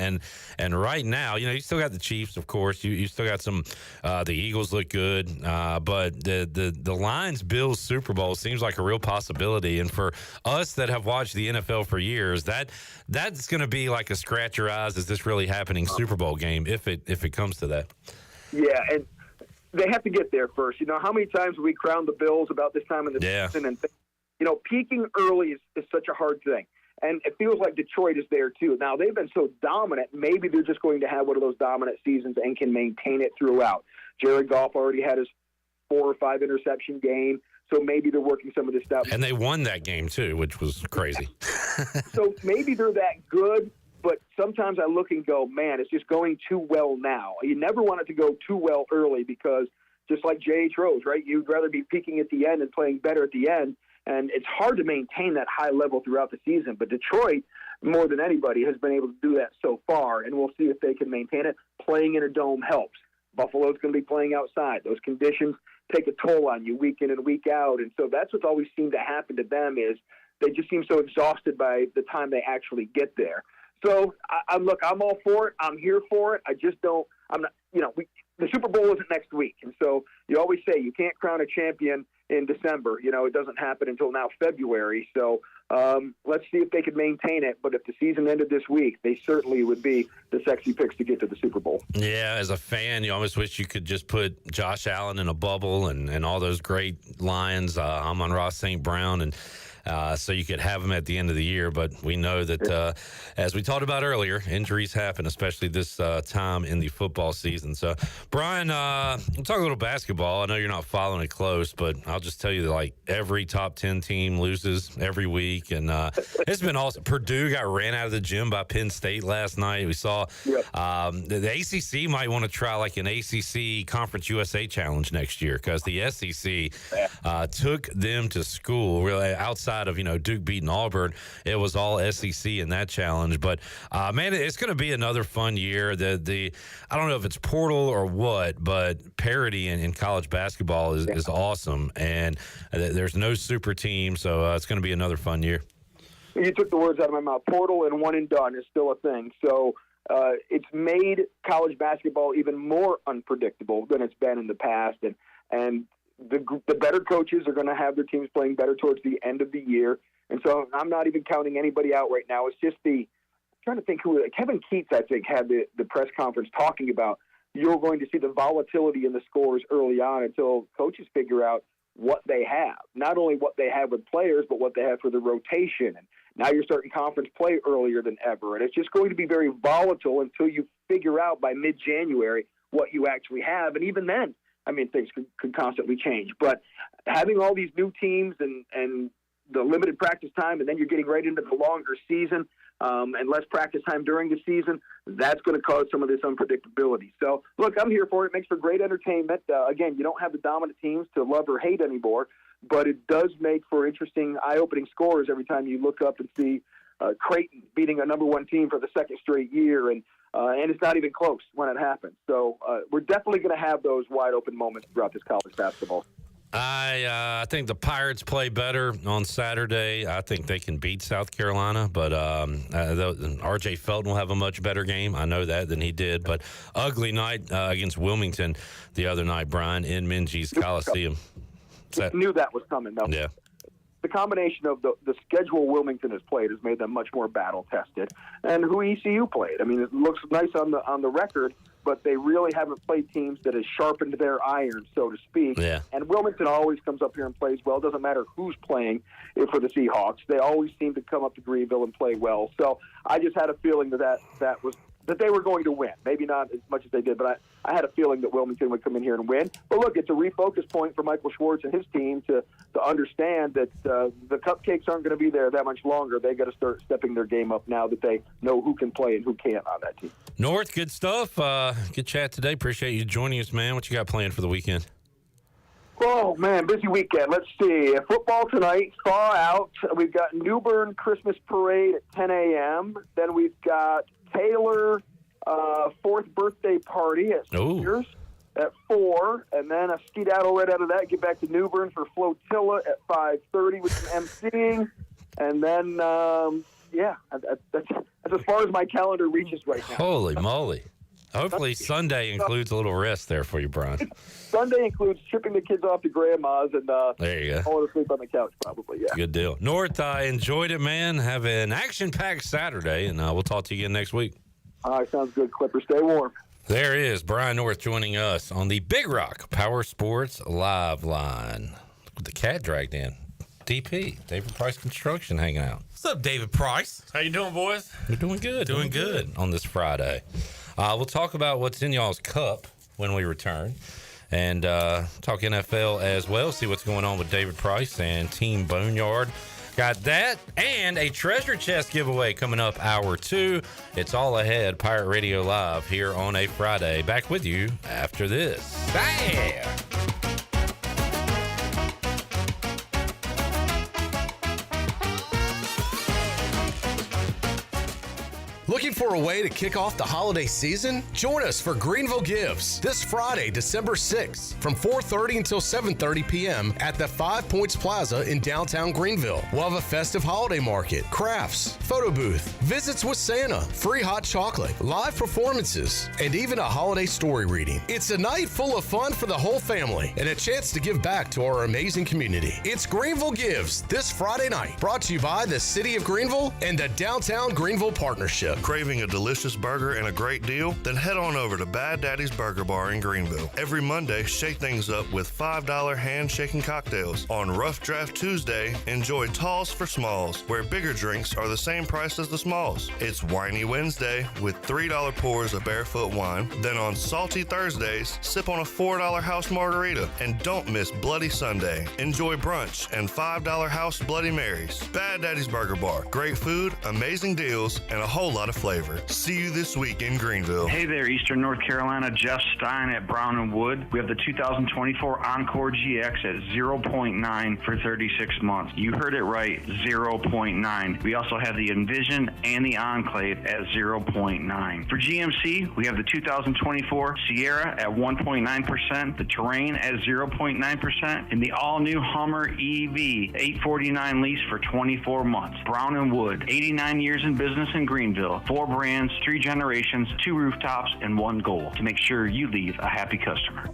and right now, you still got the Chiefs, of course. You still got some. The Eagles look good, but the Lions Bills Super Bowl seems like a real possibility. And for us that have watched the NFL for years, that's going to be like a scratch your eyes. Is this really happening Super Bowl game if it comes to that? Yeah, and they have to get there first. How many times we crown the Bills about this time of the season, and peaking early is such a hard thing. And it feels like Detroit is there, too. Now, they've been so dominant, maybe they're just going to have one of those dominant seasons and can maintain it throughout. Jared Goff already had his 4 or 5 interception game, so maybe they're working some of this stuff. And they won that game, too, which was crazy. So maybe they're that good, but sometimes I look and go, man, it's just going too well now. You never want it to go too well early because just like J.H. Rose, right, you'd rather be peaking at the end and playing better at the end. And it's hard to maintain that high level throughout the season. But Detroit, more than anybody, has been able to do that so far. And we'll see if they can maintain it. Playing in a dome helps. Buffalo's going to be playing outside. Those conditions take a toll on you week in and week out. And so that's what's always seemed to happen to them is they just seem so exhausted by the time they actually get there. So, look, I'm all for it. I'm here for it. I just don't – I'm not – the Super Bowl isn't next week. And so you always say you can't crown a champion in December. It doesn't happen until now February. So let's see if they can maintain it. But if the season ended this week, they certainly would be the sexy picks to get to the Super Bowl. Yeah, as a fan, you almost wish you could just put Josh Allen in a bubble and all those great Lions, Amon-Ra St. Brown, and so you could have them at the end of the year. But we know that, as we talked about earlier, injuries happen, especially this time in the football season. So, Brian, we'll talk a little basketball. I know you're not following it close, but I'll just tell you that, like, every top 10 team loses every week. And it's been awesome. Purdue got ran out of the gym by Penn State last night. We saw the ACC might want to try, like, an ACC Conference USA challenge next year because the SEC took them to school, really, outside of Duke beating Auburn. It was all SEC in that challenge, but man, it's going to be another fun year. The I don't know if it's portal or what, but parity in college basketball is awesome, and there's no super team, so it's going to be another fun year. You took the words out of my mouth. Portal and one and done is still a thing. So it's made college basketball even more unpredictable than it's been in the past, and the better coaches are going to have their teams playing better towards the end of the year. And so I'm not even counting anybody out right now. It's just I'm trying to think Kevin Keats, I think, had the press conference talking about you're going to see the volatility in the scores early on until coaches figure out what they have, not only what they have with players, but what they have for the rotation. And now you're starting conference play earlier than ever. And it's just going to be very volatile until you figure out by mid-January what you actually have. And even then, things could constantly change. But having all these new teams and the limited practice time, and then you're getting right into the longer season and less practice time during the season, that's going to cause some of this unpredictability. So, look, I'm here for it. It makes for great entertainment. Again, you don't have the dominant teams to love or hate anymore, but it does make for interesting, eye-opening scores every time you look up and see Creighton beating a number one team for the second straight year, and it's not even close when it happens. So we're definitely going to have those wide-open moments throughout this college basketball. I think the Pirates play better on Saturday. I think they can beat South Carolina, but R.J. Felton will have a much better game. I know that than he did. But ugly night against Wilmington the other night, Brian, in Minges Coliseum. Knew that was coming, though. Yeah. The combination of the schedule Wilmington has played has made them much more battle-tested, and who ECU played. It looks nice on the record, but they really haven't played teams that has sharpened their iron, so to speak. Yeah. And Wilmington always comes up here and plays well. It doesn't matter who's playing for the Seahawks. They always seem to come up to Greenville and play well. So I just had a feeling that was that they were going to win. Maybe not as much as they did, but I had a feeling that Wilmington would come in here and win. But look, it's a refocus point for Michael Schwartz and his team to understand that the cupcakes aren't going to be there that much longer. They got to start stepping their game up now that they know who can play and who can't on that team. North, good stuff. Good chat today. Appreciate you joining us, man. What you got planned for the weekend? Oh, man, busy weekend. Let's see. Football tonight, thaw out. We've got New Bern Christmas Parade at 10 a.m. Then we've got Taylor 4th birthday party at Sears at 4. And then a skedaddle right out of that. Get back to New Bern for Flotilla at 5:30 with some emceeing. And then, that's as far as my calendar reaches right now. Holy moly. Hopefully Sunday includes a little rest there for you, Brian. Sunday includes shipping the kids off to grandma's and there you go. falling asleep on the couch probably, yeah. Good deal. North, I enjoyed it, man. Have an action-packed Saturday, and we'll talk to you again next week. All right, sounds good, Clipper. Stay warm. There is Brian North joining us on the Big Rock Power Sports Live Line. With the cat dragged in. DP, David Price Construction, hanging out. What's up, David Price? How you doing, boys? We're doing good. Doing good on this Friday. We'll talk about what's in y'all's cup when we return, and talk NFL as well. See what's going on with David Price and Team Boneyard. Got that and a treasure chest giveaway coming up hour 2. It's all ahead. Pirate Radio Live here on a Friday. Back with you after this. Bam! Looking for a way to kick off the holiday season? Join us for Greenville Gives this Friday, December 6th from 4:30 until 7:30 p.m. at the 5 Points Plaza in downtown Greenville. We'll have a festive holiday market, crafts, photo booth, visits with Santa, free hot chocolate, live performances, and even a holiday story reading. It's a night full of fun for the whole family and a chance to give back to our amazing community. It's Greenville Gives this Friday night, brought to you by the City of Greenville and the Downtown Greenville Partnership. Craving a delicious burger and a great deal? Then head on over to Bad Daddy's Burger Bar in Greenville. Every Monday, shake things up with $5 hand-shaking cocktails. On Rough Draft Tuesday, enjoy talls for smalls, where bigger drinks are the same price as the smalls. It's Whiny Wednesday with $3 pours of barefoot wine. Then on Salty Thursdays, sip on a $4 house margarita. And don't miss Bloody Sunday. Enjoy brunch and $5 house Bloody Marys. Bad Daddy's Burger Bar. Great food, amazing deals, and a whole lot of flavor. See you this week in Greenville. Hey there, Eastern North Carolina. Jeff Stein at Brown and Wood. We have the 2024 Encore GX at 0.9 for 36 months. You heard it right, 0.9. We also have the Envision and the Enclave at 0.9. For GMC, we have the 2024 Sierra at 1.9%, the Terrain at 0.9%, and the all-new Hummer EV 849 lease for 24 months. Brown and Wood, 89 years in business in Greenville. 4 brands, 3 generations, 2 rooftops, and 1 goal to make sure you leave a happy customer.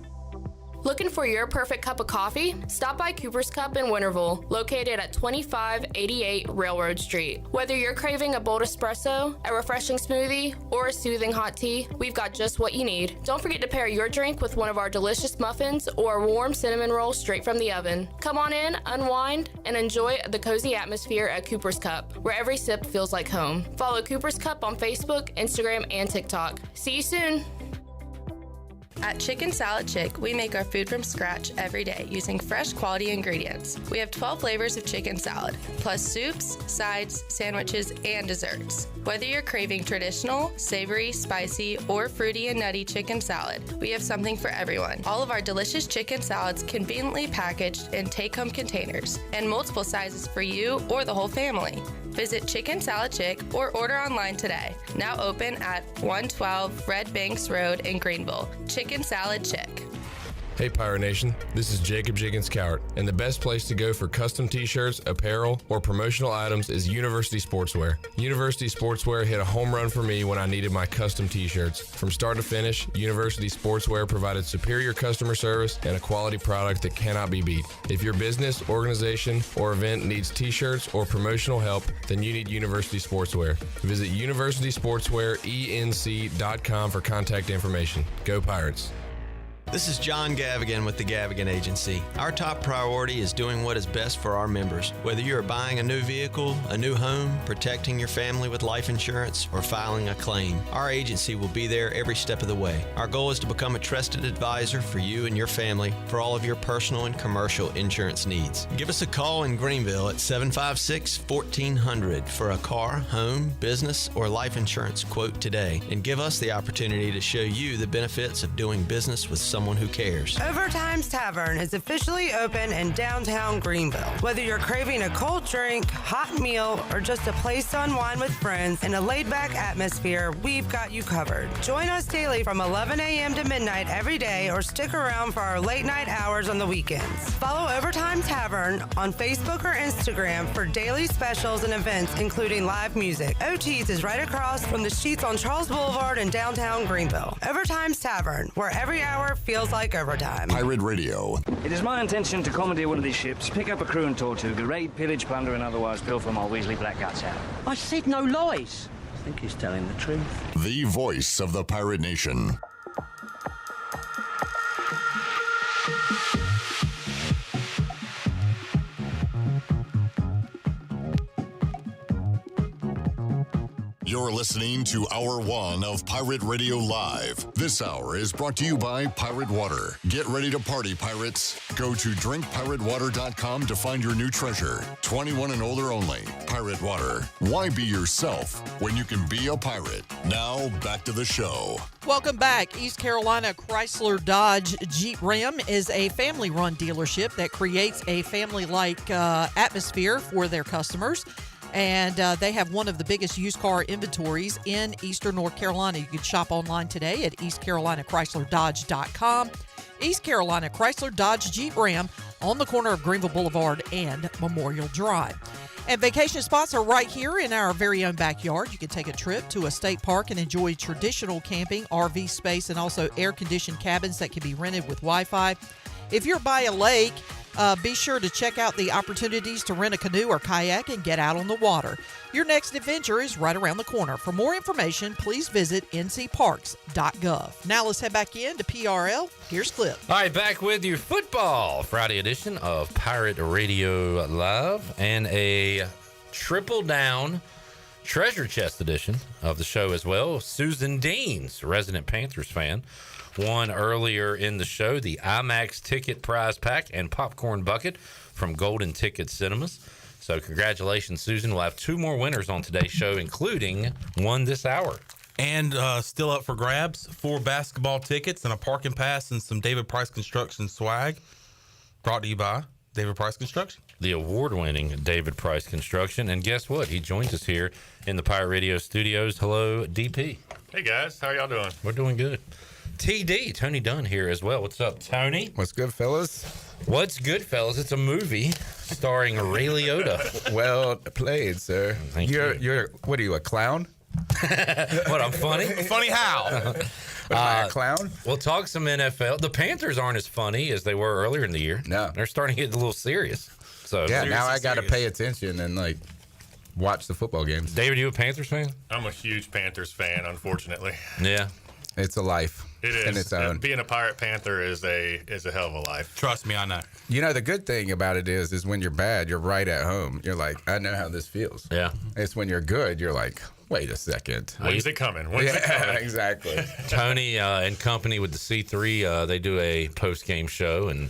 Looking for your perfect cup of coffee? Stop by Cooper's Cup in Winterville, located at 2588 Railroad Street. Whether you're craving a bold espresso, a refreshing smoothie, or a soothing hot tea, we've got just what you need. Don't forget to pair your drink with one of our delicious muffins or a warm cinnamon roll straight from the oven. Come on in, unwind, and enjoy the cozy atmosphere at Cooper's Cup, where every sip feels like home. Follow Cooper's Cup on Facebook, Instagram, and TikTok. See you soon! At Chicken Salad Chick, we make our food from scratch every day using fresh quality ingredients. We have 12 flavors of chicken salad, plus soups, sides, sandwiches, and desserts. Whether you're craving traditional, savory, spicy, or fruity and nutty chicken salad, we have something for everyone. All of our delicious chicken salads conveniently packaged in take-home containers and multiple sizes for you or the whole family. Visit Chicken Salad Chick or order online today. Now open at 112 Red Banks Road in Greenville. Chicken Salad Chick. Hey Pirate Nation, this is Jacob Jiggins Cowart, and the best place to go for custom t-shirts, apparel, or promotional items is University Sportswear. University Sportswear hit a home run for me when I needed my custom t-shirts. From start to finish, University Sportswear provided superior customer service and a quality product that cannot be beat. If your business, organization, or event needs t-shirts or promotional help, then you need University Sportswear. Visit universitysportswearenc.com for contact information. Go Pirates. This is John Gavigan with the Gavigan Agency. Our top priority is doing what is best for our members. Whether you are buying a new vehicle, a new home, protecting your family with life insurance, or filing a claim, our agency will be there every step of the way. Our goal is to become a trusted advisor for you and your family for all of your personal and commercial insurance needs. Give us a call in Greenville at 756-1400 for a car, home, business, or life insurance quote today, and give us the opportunity to show you the benefits of doing business with someone who cares. Overtime's Tavern is officially open in downtown Greenville. Whether you're craving a cold drink, hot meal, or just a place to unwind with friends in a laid-back atmosphere, we've got you covered. Join us daily from 11 a.m. to midnight every day, or stick around for our late-night hours on the weekends. Follow Overtime Tavern on Facebook or Instagram for daily specials and events, including live music. OT's is right across from the Sheets on Charles Boulevard in downtown Greenville. Overtime's Tavern, where every hour feels like overtime. Pirate Radio. It is my intention to commandeer one of these ships, pick up a crew and Tortuga, raid, pillage, plunder, and otherwise pilfer my Weasley blackguts out. I said no lies. I think he's telling the truth. The voice of the Pirate Nation. You're listening to Hour 1 of Pirate Radio Live. This hour is brought to you by Pirate Water. Get ready to party, pirates. Go to drinkpiratewater.com to find your new treasure. 21 and older only. Pirate Water. Why be yourself when you can be a pirate? Now, back to the show. Welcome back. East Carolina Chrysler Dodge Jeep Ram is a family-run dealership that creates a family-like atmosphere for their customers. And they have one of the biggest used car inventories in eastern North Carolina. You can shop online today at eastcarolinachrysler.dodge.com. East Carolina Chrysler Dodge Jeep Ram on the corner of Greenville Boulevard and Memorial Drive. And vacation spots are right here in our very own backyard. You can take a trip to a state park and enjoy traditional camping, RV space, and also air-conditioned cabins that can be rented with Wi-Fi. If you're by a lake, be sure to check out the opportunities to rent a canoe or kayak and get out on the water. Your next adventure is right around the corner. For more information, please visit ncparks.gov. Now let's head back in to PRL. Here's Clip. All right, back with your football Friday edition of Pirate Radio Live and a triple down treasure chest edition of the show as well. Susan Deans, resident Panthers fan, won earlier in the show the IMAX ticket prize pack and popcorn bucket from Golden Ticket Cinemas. So congratulations, Susan. We'll have two more winners on today's show, including one this hour. And still up for grabs, 4 basketball tickets and a parking pass and some David Price Construction swag. Brought to you by David Price Construction. The award-winning David Price Construction. And guess what? He joins us here in the Pirate Radio studios. Hello, DP. Hey, guys. How y'all doing? We're doing good. TD, Tony Dunn here as well. What's up, Tony? What's good, fellas? What's good, fellas? It's a movie starring Ray Liotta. Well played, sir. You're what are you, a clown? What, I'm funny? Funny how? Am I a clown? We'll talk some NFL. The Panthers aren't as funny as they were earlier in the year. No. They're starting to get a little serious. So yeah, now I got to pay attention and watch the football games. David, you a Panthers fan? I'm a huge Panthers fan, unfortunately. Yeah. It's a life. It is. In its own. Being a Pirate Panther is a hell of a life. Trust me, I know. You know, the good thing about it is when you're bad, you're right at home. You're like, I know how this feels. Yeah. It's when you're good, you're like, wait a second. When's it coming? When's it coming? Exactly. Tony and company with the C3, they do a post-game show and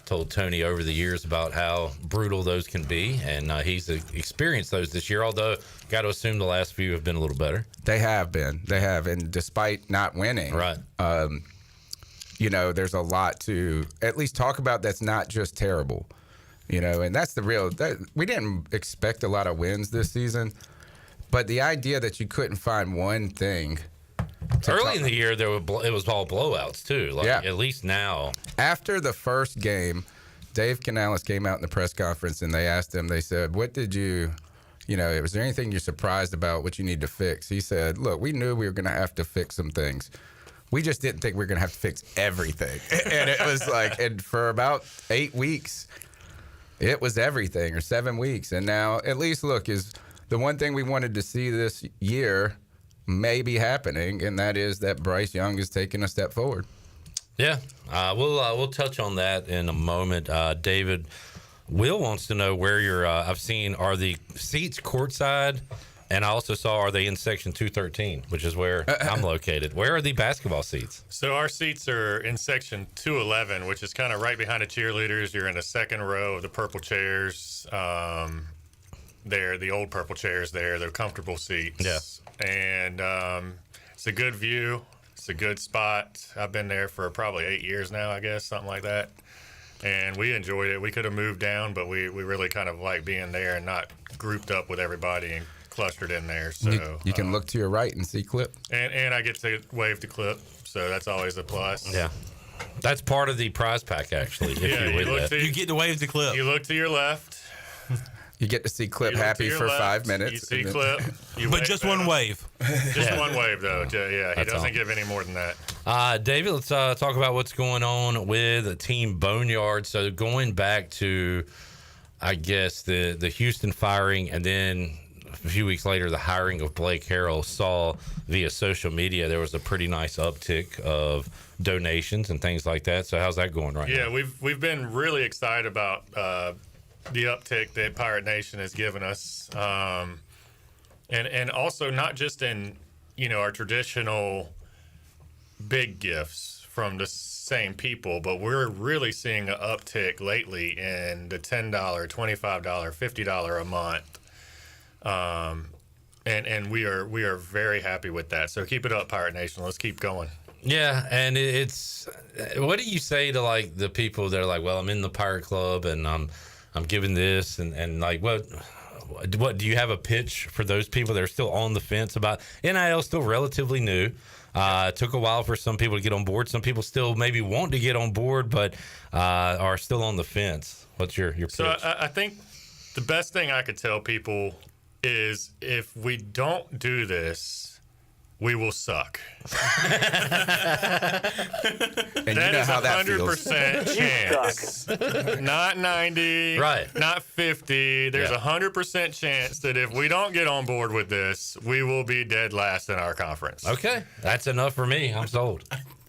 told Tony over the years about how brutal those can be, and he's experienced those this year, although got to assume the last few have been a little better. They have, and despite not winning, right? There's a lot to at least talk about that's not just terrible, and that's the real. We didn't expect a lot of wins this season, but the idea that you couldn't find one thing. Early in the year, it was all blowouts, too. At least now. After the first game, Dave Canales came out in the press conference, and they asked him, they said, what did you, was there anything you're surprised about, what you need to fix? He said, look, we knew we were going to have to fix some things. We just didn't think we were going to have to fix everything. And it was and for about 8 weeks, it was everything, or 7 weeks. And now, at least, look, is the one thing we wanted to see this year may be happening, and that is that Bryce Young is taking a step forward. Yeah, we'll touch on that in a moment. David, Will wants to know where you're. I've seen, are the seats courtside? And I also saw, are they in section 213, which is where I'm located? Where are the basketball seats? So our seats are in section 211, which is kind of right behind the cheerleaders. You're in the second row of the purple chairs. They're the old purple chairs there. They're comfortable seats. Yeah. And it's a good view. It's a good spot. I've been there for probably 8 years now, I guess, something like that. And we enjoyed it. We could have moved down, but we really kind of like being there and not grouped up with everybody and clustered in there. So you can look to your right and see Clip. And I get to wave to Clip, so that's always a plus. Yeah. That's part of the prize pack, actually. If you get to wave to Clip. You look to your left. You get to see Clip happy for left, 5 minutes. You see Clip. But just one wave. Just one wave, though. Yeah, he That's doesn't all. give any more than that. David, let's talk about what's going on with Team Boneyard. So going back to, I guess, the Houston firing, and then a few weeks later, the hiring of Blake Harrell, saw via social media there was a pretty nice uptick of donations and things like that. So how's that going right now? Yeah, we've been really excited about the uptick that Pirate Nation has given us, and also not just in our traditional big gifts from the same people, but we're really seeing an uptick lately in the $10, $25, $50 a month. And we are very happy with that. So keep it up, Pirate Nation. Let's keep going. Yeah, and it's, what do you say to like the people that are like, well, I'm in the Pirate Club and I'm giving this and like what do you have a pitch for those people that are still on the fence about NIL? Still relatively new. It took a while for some people to get on board. Some people still maybe want to get on board, but are still on the fence. What's your pitch? So I think the best thing I could tell people is if we don't do this, we will suck. And that is how that 100% chance. Not 90, right? Not 50. There's a 100% chance that if we don't get on board with this, we will be dead last in our conference. Okay, that's enough for me. I'm sold.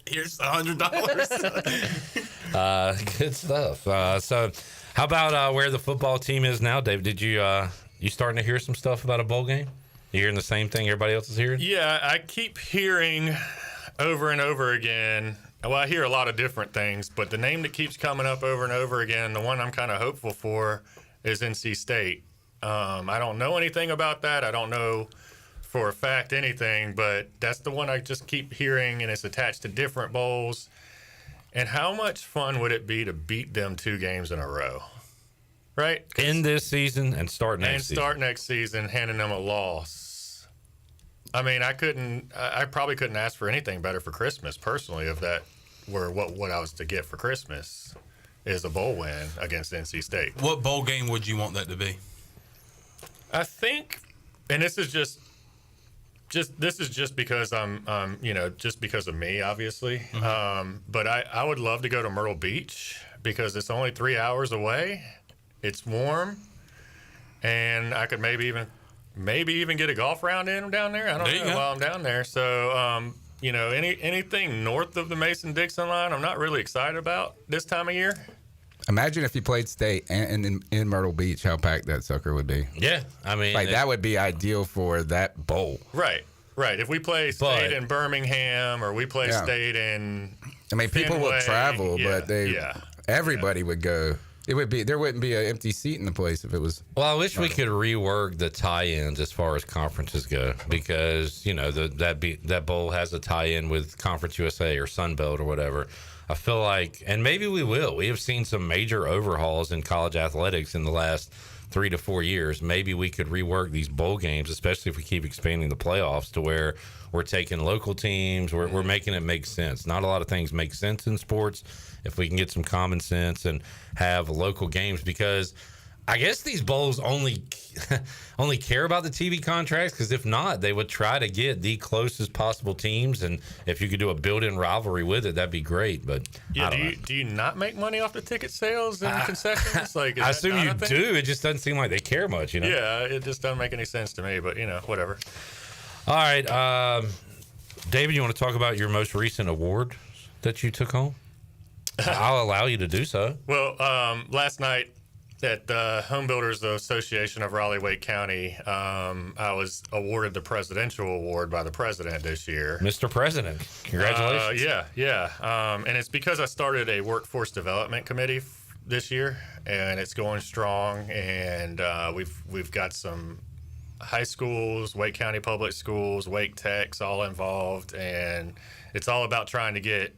Here's $100. Good stuff. So, how about where the football team is now, Dave? Did you starting to hear some stuff about a bowl game? You hearing the same thing everybody else is hearing? Yeah, I keep hearing over and over again. Well, I hear a lot of different things, but the name that keeps coming up over and over again, the one I'm kind of hopeful for, is NC State. I don't know anything about that. I don't know for a fact anything, but that's the one I just keep hearing, and it's attached to different bowls. And how much fun would it be to beat them 2 games in a row? Right? In this season and start next season, handing them a loss. I mean, I probably couldn't ask for anything better for Christmas, personally, if that were what I was to get for Christmas, is a bowl win against NC State. What bowl game would you want that to be? I think, and this is just because I'm just because of me, obviously. Mm-hmm. But I would love to go to Myrtle Beach because it's only 3 hours away. It's warm, and I could maybe even get a golf round in down there. I don't know while I'm down there. So, anything north of the Mason-Dixon line, I'm not really excited about this time of year. Imagine if you played State and in Myrtle Beach, how packed that sucker would be. Yeah, I mean, that would be ideal for that bowl. Right. If we play State in Birmingham or we play State in people will Fenway, travel, but everybody would go. There wouldn't be an empty seat in the place if it was. Well, I wish we could rework the tie-ins as far as conferences go, because that bowl has a tie-in with Conference USA or Sun Belt or whatever. I feel like, and maybe we will. We have seen some major overhauls in college athletics in the last 3 to 4 years. Maybe we could rework these bowl games, especially if we keep expanding the playoffs to where we're taking local teams. We're making it make sense. Not a lot of things make sense in sports. If we can get some common sense and have local games, because I guess these bowls only care about the TV contracts, because if not, they would try to get the closest possible teams, and if you could do a built-in rivalry with it, that'd be great. But do you not make money off the ticket sales and concessions? Like, I assume you do. It just doesn't seem like they care much, Yeah, it just doesn't make any sense to me. But whatever. All right, David, you want to talk about your most recent award that you took home? I'll allow you to do so. Well, last night at the Home Builders Association of Raleigh-Wake County, I was awarded the Presidential Award by the President this year. Mr. President, congratulations. Yeah. And it's because I started a workforce development committee this year, and it's going strong. And we've got some high schools, Wake County Public Schools, Wake Techs all involved, and it's all about trying to get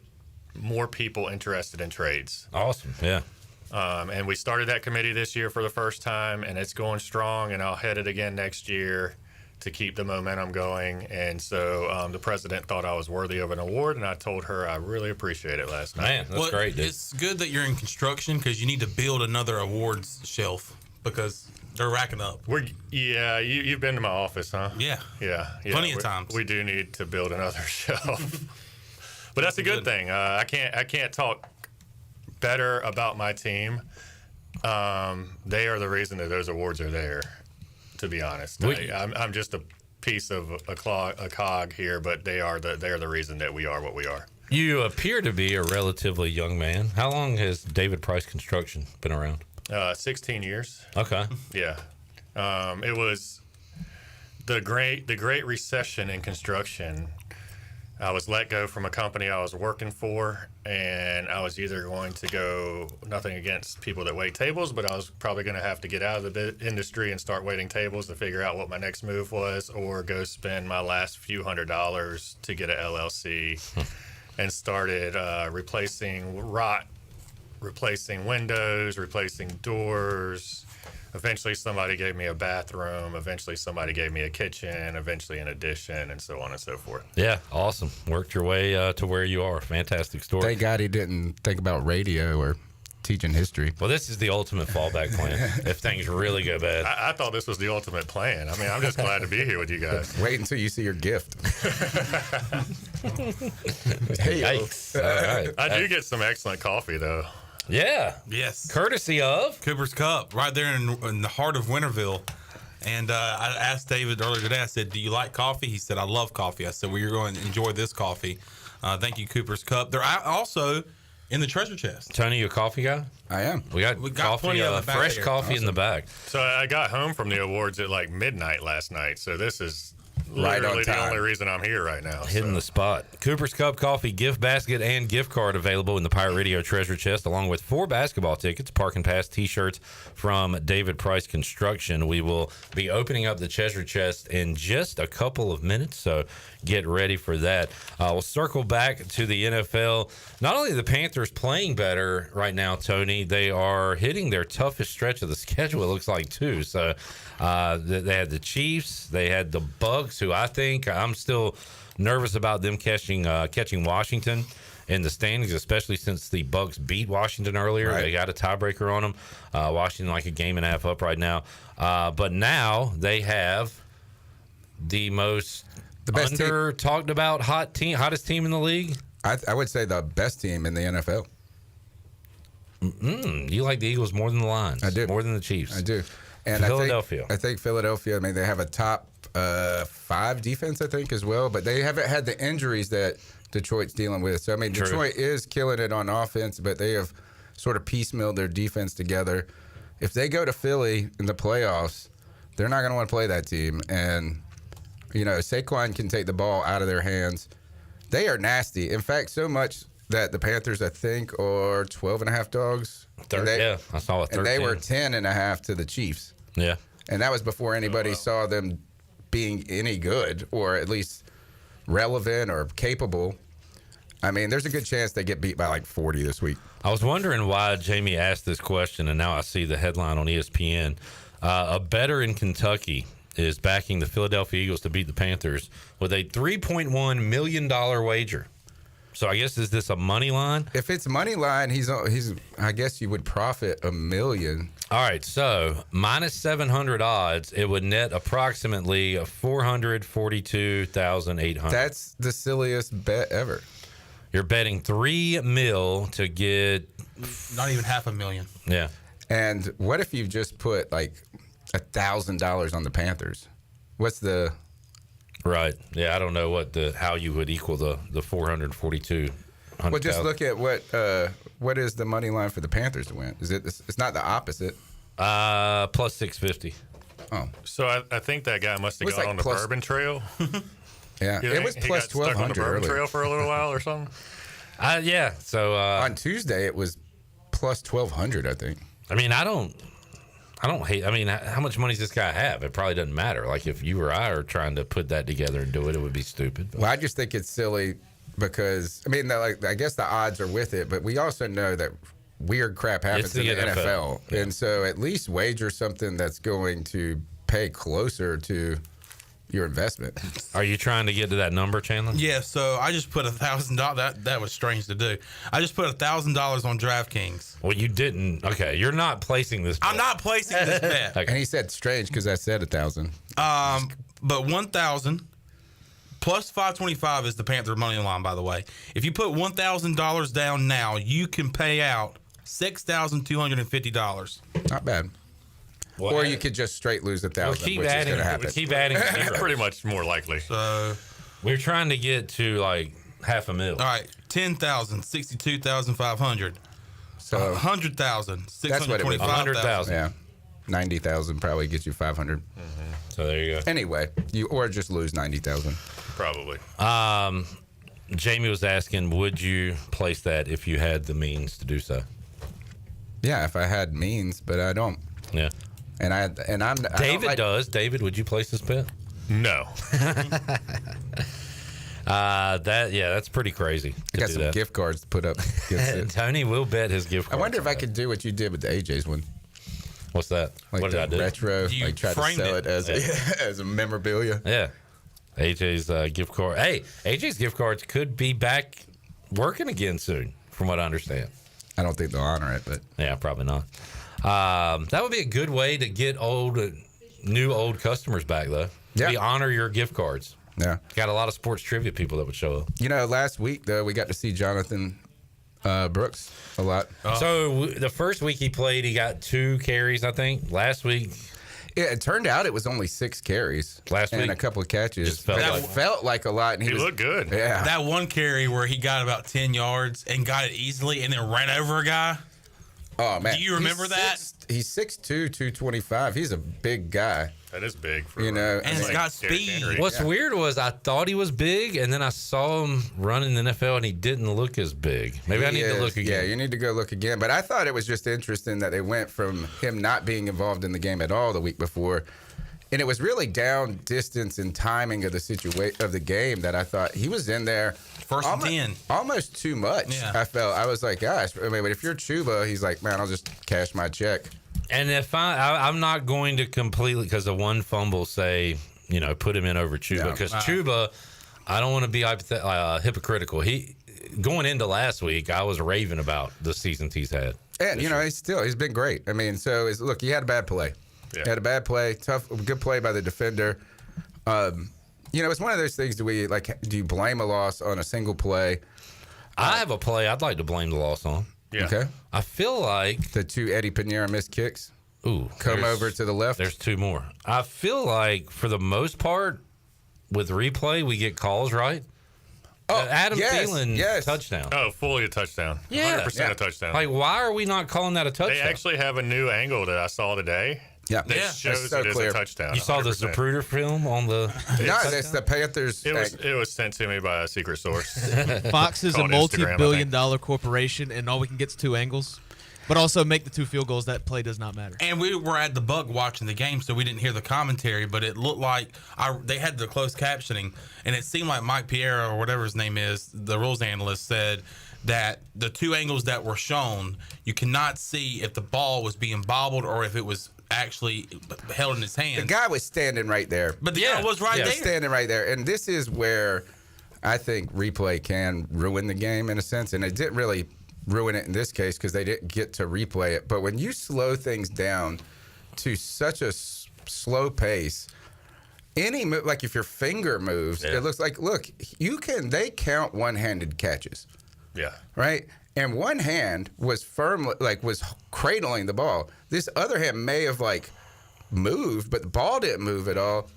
more people interested in trades. Awesome, yeah. And we started that committee this year for the first time, and it's going strong, and I'll head it again next year to keep the momentum going. And so the president thought I was worthy of an award, and I told her I really apprate it last night. Man, that's great, dude. It's good that you're in construction because you need to build another awards shelf because they're racking up. You've been to my office, huh? Yeah. Plenty of times. We do need to build another shelf. But that's a good thing. I can't talk better about my team. They are the reason that those awards are there, to be honest. I'm just a piece of a cog here, but they're the reason that we are what we are. You appear to be a relatively young man. How long has David Price Construction been around? 16 years. Okay. Yeah. It was the Great Recession in construction. I was let go from a company I was working for, and I was either going to go, nothing against people that wait tables, but I was probably going to have to get out of the industry and start waiting tables to figure out what my next move was, or go spend my last few $100s to get an LLC and started replacing windows, replacing doors. Eventually somebody gave me a bathroom. Eventually somebody gave me a kitchen. Eventually an addition, and so on and so forth. Yeah, awesome. Worked your way to where you are. Fantastic story. Thank God he didn't think about radio or teaching history. Well, this is the ultimate fallback plan if things really go bad. I thought this was the ultimate plan. I mean, I'm just glad to be here with you guys. Wait until you see your gift. Yikes. All right. I do get some excellent coffee, though. Yeah. Yes. Courtesy of Cooper's Cup, right there in the heart of Winterville. And I asked David earlier today, I said, do you like coffee? He said, I love coffee. I said, well, you're going to enjoy this coffee. Thank you, Cooper's Cup. They're also in the treasure chest. Tony, you a coffee guy? I am. We got coffee, plenty of fresh coffee in the back. So I got home from the awards at like midnight last night. So this is Right on literally time. the only reason I'm here right now. Hitting the spot. Cooper's Cup Coffee gift basket and gift card available in the Pirate Radio treasure chest, along with 4 basketball tickets, parking pass, t-shirts from David Price Construction. We will be opening up the treasure chest in just a couple of minutes, so get ready for that. We'll circle back to the NFL. Not only are the Panthers playing better right now, Tony, they are hitting their toughest stretch of the schedule, it looks like, too. So they had the Chiefs, they had the Bucs, who I'm still nervous about them catching Washington in the standings, especially since the Bucs beat Washington earlier. Right. They got a tiebreaker on them. Washington like a game and a half up right now. But now they have the best talked about hottest team in the league. I would say the best team in the NFL. You like the Eagles more than the Lions? I do. More than the Chiefs? I do. And Philadelphia. I think Philadelphia, I mean, they have a top 5 defense, I think, as well. But they haven't had the injuries that Detroit's dealing with. So, I mean, Detroit is killing it on offense, but they have sort of piecemealed their defense together. If they go to Philly in the playoffs, they're not going to want to play that team. And, you know, Saquon can take the ball out of their hands. They are nasty. In fact, so much that the Panthers, I think, are 12.5 dogs. I saw it. And they were 10.5 to the Chiefs. Yeah. And that was before anybody saw them being any good or at least relevant or capable. I mean, there's a good chance they get beat by like 40 this week. I was wondering why Jamie asked this question, and now I see the headline on ESPN. A bettor in Kentucky is backing the Philadelphia Eagles to beat the Panthers with a $3.1 million wager. So I guess, is this a money line? If it's money line, he's. I guess you would profit $1 million. All right, so minus 700 odds, it would net approximately $442,800. That's the silliest bet ever. You're betting $3 million to get not even $500,000. Yeah. And what if you just put like $1,000 on the Panthers? What's the? Right. Yeah, I don't know how you would equal the 442. Well, just look at what is the money line for the Panthers to win? Is it? It's not the opposite. Plus 650. Oh, so I think that guy must have gone on the Bourbon Trail. Yeah, it was plus 1200 on the Bourbon earlier. Trail for a little while or something. Yeah. So on Tuesday it was plus 1200, I think. I mean, I don't hate. I mean, how much money does this guy have? It probably doesn't matter. Like if you or I are trying to put that together and do it, it would be stupid. Well, I just think it's silly because I mean, I guess the odds are with it, but we also know that weird crap happens in the NFL. Yeah. And so at least wager something that's going to pay closer to your investment. Are you trying to get to that number, Chandler? Yeah, so I just put $1,000. That was strange to do. I just put $1,000 on DraftKings. Well, you didn't. Okay, you're not placing this bet. I'm not placing this bet. Okay. And he said strange because I said 1,000. But 1,000 plus 525 is the Panther money line, by the way. If you put $1,000 down now, you can pay out $6,250. Not bad. Well, or you could just straight lose 1,000, which is going to happen. Keep adding zeros. Pretty much more likely. So we're trying to get to like $500,000. All right, 10,000, 62,500. So 100,000, that's what it was. 625,000. Yeah, 90,000 probably gets you 500. So there you go. Anyway, or just lose 90,000. Probably. Jamie was asking, would you place that if you had the means to do so? Yeah, if I had means, but I don't. Yeah. I'm David does. David, would you place this bet? No. That's pretty crazy. I got some gift cards to put up against it. Tony will bet his gift I cards. wonder if I could do what you did with the AJ's one. What's that? Like what did I do? Retro, like try to sell it as as a memorabilia. Yeah. AJ's gift card. Hey, AJ's gift cards could be back working again soon, from what I understand. I don't think they'll honor it, but yeah, probably not. That would be a good way to get new old customers back, though. Yeah. Honor your gift cards. Yeah. Got a lot of sports trivia people that would show up. You know, last week, though, we got to see Jonathan Brooks a lot. So the first week he played, he got 2 carries, I think. Last week. Yeah, it turned out it was only 6 carries last week and a couple of catches. Felt like a lot. And he looked good. Yeah. That one carry where he got about 10 yards and got it easily and then ran over a guy. Oh, man. Do you remember that? He's 6'2", 225. He's a big guy. That is big. For and he's got speed. What's weird was I thought he was big, and then I saw him run in the NFL, and he didn't look as big. Maybe I need to look again. Yeah, you need to go look again. But I thought it was just interesting that they went from him not being involved in the game at all the week before, and it was really down distance and timing of the situation of the game that I thought he was in there. First and 10. Almost too much. Yeah. I was like, gosh. I mean, but if you're Chuba, he's like, man, I'll just cash my check. And if I'm not going to completely, because of one fumble, say, put him in over Chuba. Because Chuba, I don't want to be hypocritical. Going into last week, I was raving about the seasons he's had. And, he's been great. I mean, so look, he had a bad play. Yeah. He had a bad play, good play by the defender. It's one of those things. Do you blame a loss on a single play? I have a play I'd like to blame the loss on. Yeah. Okay. I feel like the 2 Eddie Pinheiro missed kicks. Ooh, come over to the left. There's 2 more. I feel like for the most part, with replay, we get calls right. Adam Thielen touchdown. Oh, fully a touchdown. Yeah, 100% a touchdown. Like, why are we not calling that a touchdown? They actually have a new angle that I saw today. Yeah, that shows it as a touchdown. You saw the Zapruder film on the? No, that's the Panthers. It was sent to me by a secret source. Fox is a multi-billion-dollar corporation, and all we can get is 2 angles. But also make the 2 field goals. That play does not matter. And we were at the Buck watching the game, so we didn't hear the commentary. But it looked like they had the closed captioning, and it seemed like Mike Pierre or whatever his name is, the rules analyst, said that the 2 angles that were shown, you cannot see if the ball was being bobbled or if it was actually held in his hand. The guy was standing right there. But the guy was right there. Standing right there. And this is where I think replay can ruin the game in a sense. And it didn't really ruin it in this case because they didn't get to replay it. But when you slow things down to such a slow pace, like if your finger moves, it looks like, they count one-handed catches. Yeah. Right? And one hand was was cradling the ball. This other hand may have moved, but the ball didn't move at all.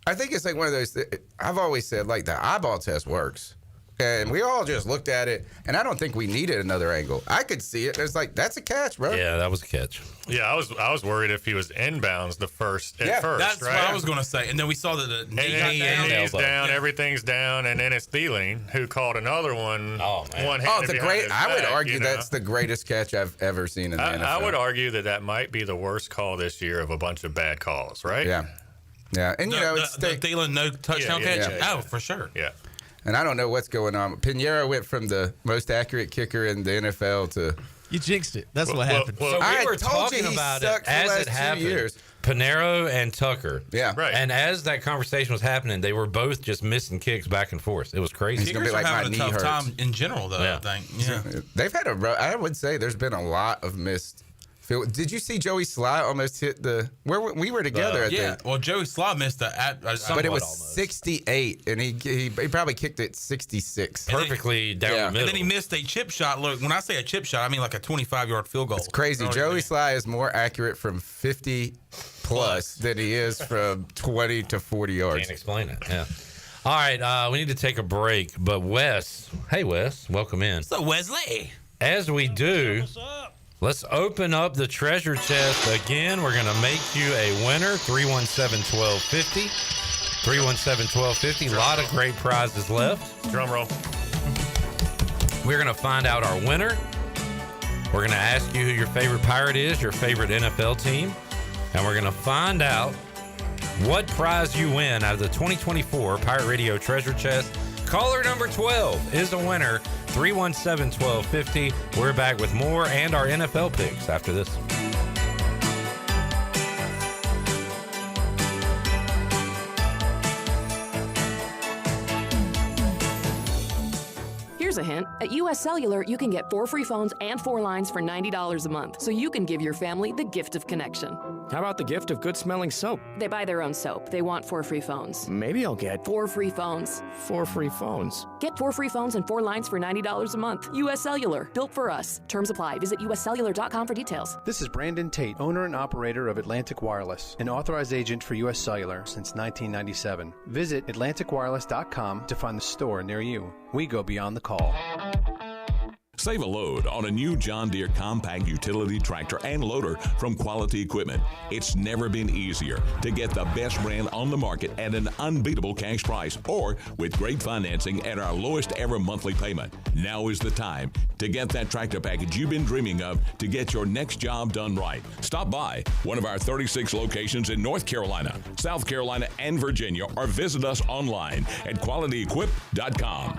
I think it's like one of those. I've always said the eyeball test works. And we all just looked at it, and I don't think we needed another angle. I could see it. It's like, that's a catch, bro. Yeah, that was a catch. Yeah, I was worried if he was inbounds at first. That's right? what I was going to say. And then we saw that the knee's down, everything's down, and then it's Thielen who caught another one. Oh, man. One-handed behind his I would back, argue that's the greatest catch I've ever seen in the NFL. I would argue that might be the worst call this year of a bunch of bad calls, right? Yeah. Yeah, and it's the Thielen no touchdown catch. Yeah. Oh, for sure. Yeah. And I don't know what's going on. Pinheiro went from the most accurate kicker in the NFL to. You jinxed it. That's what happened. So we were talking about it as it happened. Pinheiro and Tucker. Yeah. Right. And as that conversation was happening, they were both just missing kicks back and forth. It was crazy. Kickers are having a tough time in general, though, I think. Yeah. They've had I would say there's been a lot of missed. Did you see Joey Sly almost hit we were together? I think. Well, Joey Sly missed but it was 68, and he probably kicked it 66. Perfectly down the middle. And then he missed a chip shot. Look, when I say a chip shot, I mean like a 25-yard field goal. It's crazy. Joey Sly is more accurate from 50 plus than he is from 20 to 40 yards. Can't explain it. Yeah. All right, we need to take a break, but Wes, hey Wes, welcome in. So Wesley, as we do. Let's open up the treasure chest again. We're going to make you a winner. 317-1250. 317-1250. A lot of great prizes left. Drum roll. We're going to find out our winner. We're going to ask you who your favorite Pirate is, your favorite NFL team. And we're going to find out what prize you win out of the 2024 Pirate Radio Treasure Chest. Caller number 12 is a winner. 317-1250. We're back with more and our NFL picks after this. Here's a hint. At U.S. Cellular, you can get 4 free phones and 4 lines for $90 a month, so you can give your family the gift of connection. How about the gift of good-smelling soap? They buy their own soap. They want 4 free phones. Maybe I'll get 4 free phones. 4 free phones. Get 4 free phones and 4 lines for $90 a month. U.S. Cellular. Built for us. Terms apply. Visit uscellular.com for details. This is Brandon Tate, owner and operator of Atlantic Wireless, an authorized agent for U.S. Cellular since 1997. Visit atlanticwireless.com to find the store near you. We go beyond the call. Save a load on a new John Deere compact utility tractor and loader from Quality Equipment. It's never been easier to get the best brand on the market at an unbeatable cash price or with great financing at our lowest ever monthly payment. Now is the time to get that tractor package you've been dreaming of to get your next job done right. Stop by one of our 36 locations in North Carolina, South Carolina, and Virginia, or visit us online at qualityequip.com.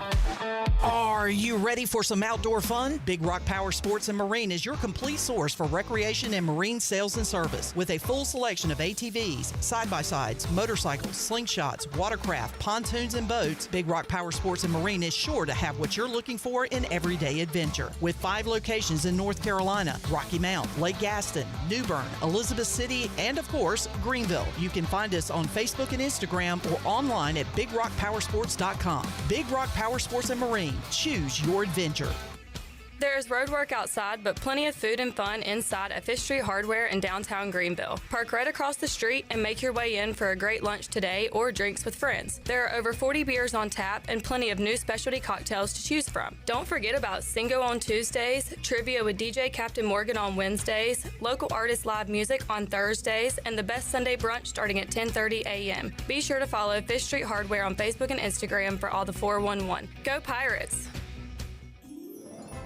Are you ready for some outdoor fun? Big Rock Power Sports and Marine is your complete source for recreation and marine sales and service. With a full selection of ATVs, side-by-sides, motorcycles, slingshots, watercraft, pontoons, and boats, Big Rock Power Sports and Marine is sure to have what you're looking for in everyday adventure. With 5 locations in North Carolina, Rocky Mount, Lake Gaston, New Bern, Elizabeth City, and of course, Greenville. You can find us on Facebook and Instagram or online at BigRockPowersports.com. Big Rock Power Sports and Marine. Choose your adventure. There is road work outside, but plenty of food and fun inside at Fish Street Hardware in downtown Greenville. Park right across the street and make your way in for a great lunch today or drinks with friends. There are over 40 beers on tap and plenty of new specialty cocktails to choose from. Don't forget about Singo on Tuesdays, trivia with DJ Captain Morgan on Wednesdays, local artist live music on Thursdays, and the best Sunday brunch starting at 10:30 a.m. Be sure to follow Fish Street Hardware on Facebook and Instagram for all the 411. Go Pirates!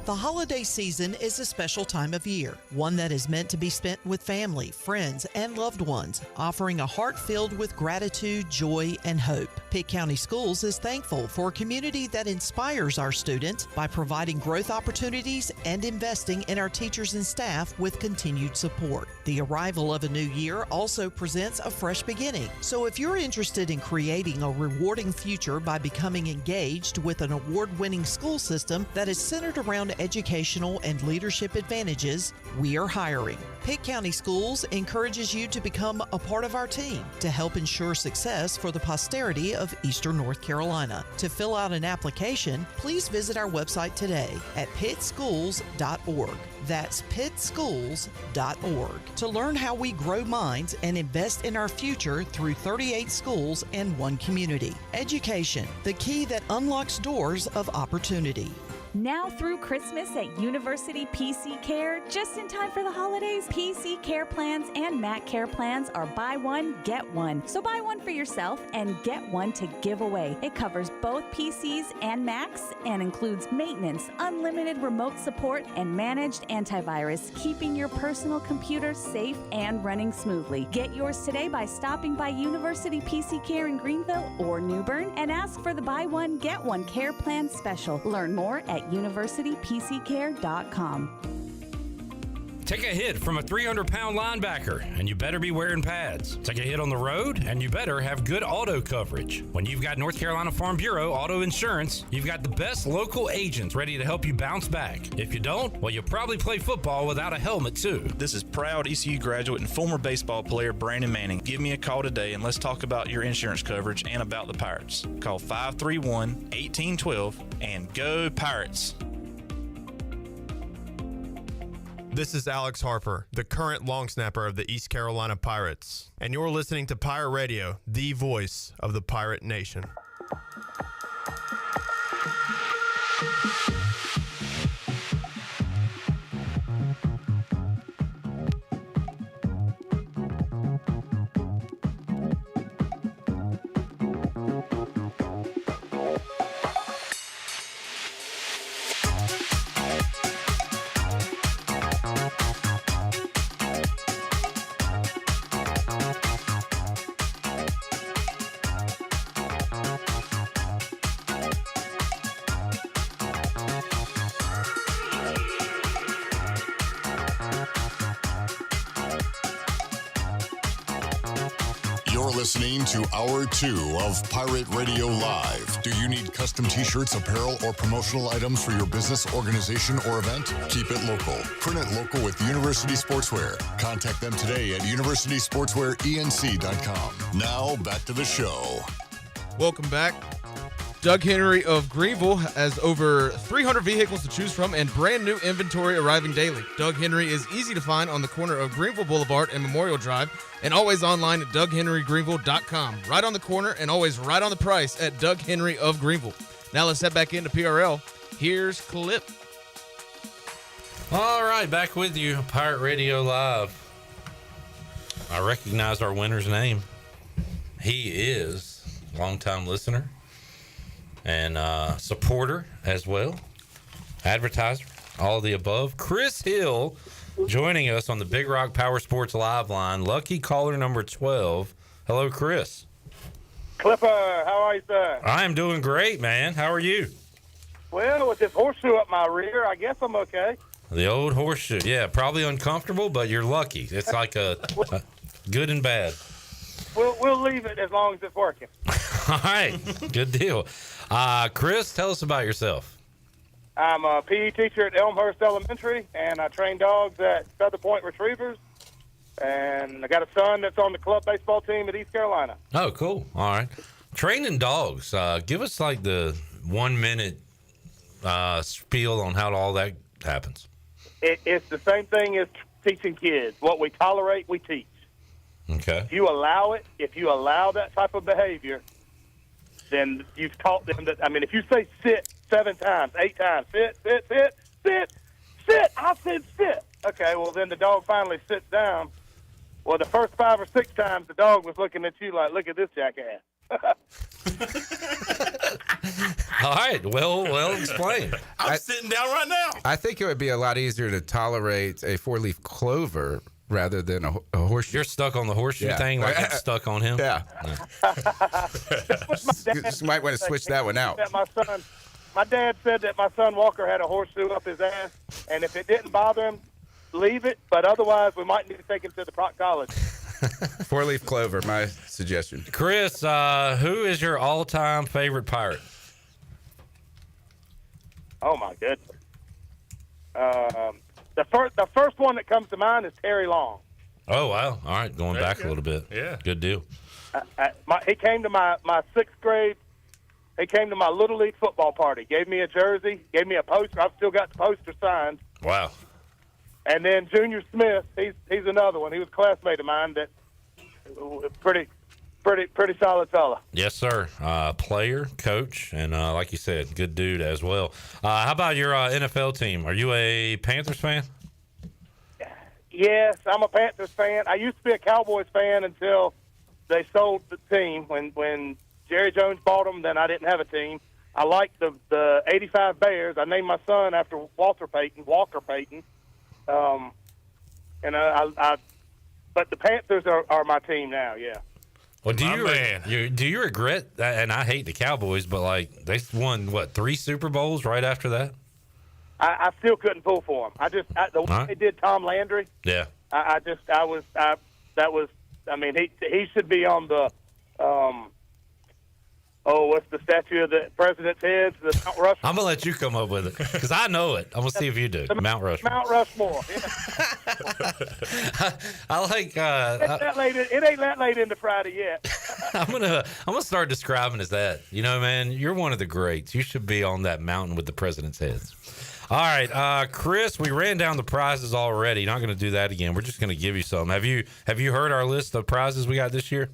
The holiday season is a special time of year, one that is meant to be spent with family, friends, and loved ones, offering a heart filled with gratitude, joy, and hope. Pitt County Schools is thankful for a community that inspires our students by providing growth opportunities and investing in our teachers and staff with continued support. The arrival of a new year also presents a fresh beginning. So if you're interested in creating a rewarding future by becoming engaged with an award-winning school system that is centered around own educational and leadership advantages, we are hiring. Pitt County Schools encourages you to become a part of our team to help ensure success for the posterity of Eastern North Carolina. To fill out an application, please visit our website today at pittschools.org. That's pittschools.org to learn how we grow minds and invest in our future through 38 schools and one community. Education, the key that unlocks doors of opportunity. Now through Christmas at University PC Care, just in time for the holidays, PC Care Plans and Mac Care Plans are buy one, get one. So buy one for yourself and get one to give away. It covers both PCs and Macs and includes maintenance, unlimited remote support, and managed antivirus, keeping your personal computer safe and running smoothly. Get yours today by stopping by University PC Care in Greenville or New Bern and ask for the buy one, get one care plan special. Learn more at universitypccare.com. Take a hit from a 300-pound linebacker, and you better be wearing pads. Take a hit on the road, and you better have good auto coverage. When you've got North Carolina Farm Bureau Auto Insurance, you've got the best local agents ready to help you bounce back. If you don't, well, you'll probably play football without a helmet, too. This is proud ECU graduate and former baseball player Brandon Manning. Give me a call today, and let's talk about your insurance coverage and about the Pirates. Call 531-1812 and go Pirates. This is Alex Harper, the current long snapper of the East Carolina Pirates, and you're listening to Pirate Radio, the voice of the Pirate Nation. Listening to Hour 2 of Pirate Radio Live. Do you need custom t-shirts, apparel, or promotional items for your business, organization, or event? Keep it local. Print it local with University Sportswear. Contact them today at universitysportswearenc.com. Now, back to the show. Welcome back. Doug Henry of Greenville has over 300 vehicles to choose from and brand new inventory arriving daily. Doug Henry is easy to find on the corner of Greenville Boulevard and Memorial Drive and always online at DougHenryGreenville.com. Right on the corner and always right on the price at Doug Henry of Greenville. Now let's head back into PRL. Here's Clip. All right, back with you, Pirate Radio Live. I recognize our winner's name. He is a longtime listener and supporter as well, advertiser, all of the above. Chris Hill joining us on the Big Rock Power Sports Live line. Lucky caller number 12. Hello, Chris. Clipper, how are you, sir? I am doing great, man. How are you? Well, with this horseshoe up my rear, I guess I'm okay. The old horseshoe. Yeah, probably uncomfortable, but you're lucky. It's like a good and bad. We'll leave it as long as it's working. All right, good deal. Chris, tell us about yourself. I'm a PE teacher at Elmhurst Elementary, and I train dogs at Feather Point Retrievers. And I got a son that's on the club baseball team at East Carolina. Oh, cool. All right. Training dogs. Give us like the 1 minute spiel on how all that happens. It's the same thing as teaching kids. What we tolerate, we teach. Okay. If you allow it, if you allow that type of behavior, then you've taught them that. I mean, if you say sit 7 times, 8 times, sit, sit, sit, sit, sit, I said sit. Okay, well, then the dog finally sits down. Well, the first 5 or 6 times, the dog was looking at you like, look at this jackass. All right, well explained. I'm sitting down right now. I think it would be a lot easier to tolerate a 4-leaf clover rather than a horseshoe. You're stuck on the horseshoe thing like it's stuck on him? Yeah. You might want to switch that one out. My dad said that my son Walker had a horseshoe up his ass, and if it didn't bother him, leave it. But otherwise, we might need to take him to the proctologist. 4-leaf clover, my suggestion. Chris, who is your all-time favorite pirate? Oh, my goodness. The first one that comes to mind is Terry Long. Oh, wow. All right, going Very back good. a little bit. Yeah. Good deal. He came to my sixth grade. He came to my Little League football party. Gave me a jersey. Gave me a poster. I've still got the poster signed. Wow. And then Junior Smith. He's another one. He was a classmate of mine. That pretty solid fella. Yes, sir. Player, coach, and like you said, good dude as well. How about your NFL team? Are you a Panthers fan? Yes, I'm a Panthers fan. I used to be a Cowboys fan until they sold the team. When Jerry Jones bought them, then I didn't have a team. I liked the 85 Bears. I named my son after Walker Payton. But the Panthers are my team now, yeah. Well, do you regret that? And I hate the Cowboys, but like they won 3 Super Bowls right after that. I still couldn't pull for them. The way they did Tom Landry. Yeah. He should be on the what's the statue of the president's head? The Mount Rushmore. I'm gonna let you come up with it because I know it. I'm gonna see if you do. Mount Rushmore. Mount Rushmore. Yeah. I like. It ain't that late into Friday yet. I'm gonna start describing as that. You know, man, you're one of the greats. You should be on that mountain with the president's heads. All right, Chris, we ran down the prizes already. Not going to do that again. We're just going to give you some. Have you heard our list of prizes we got this year?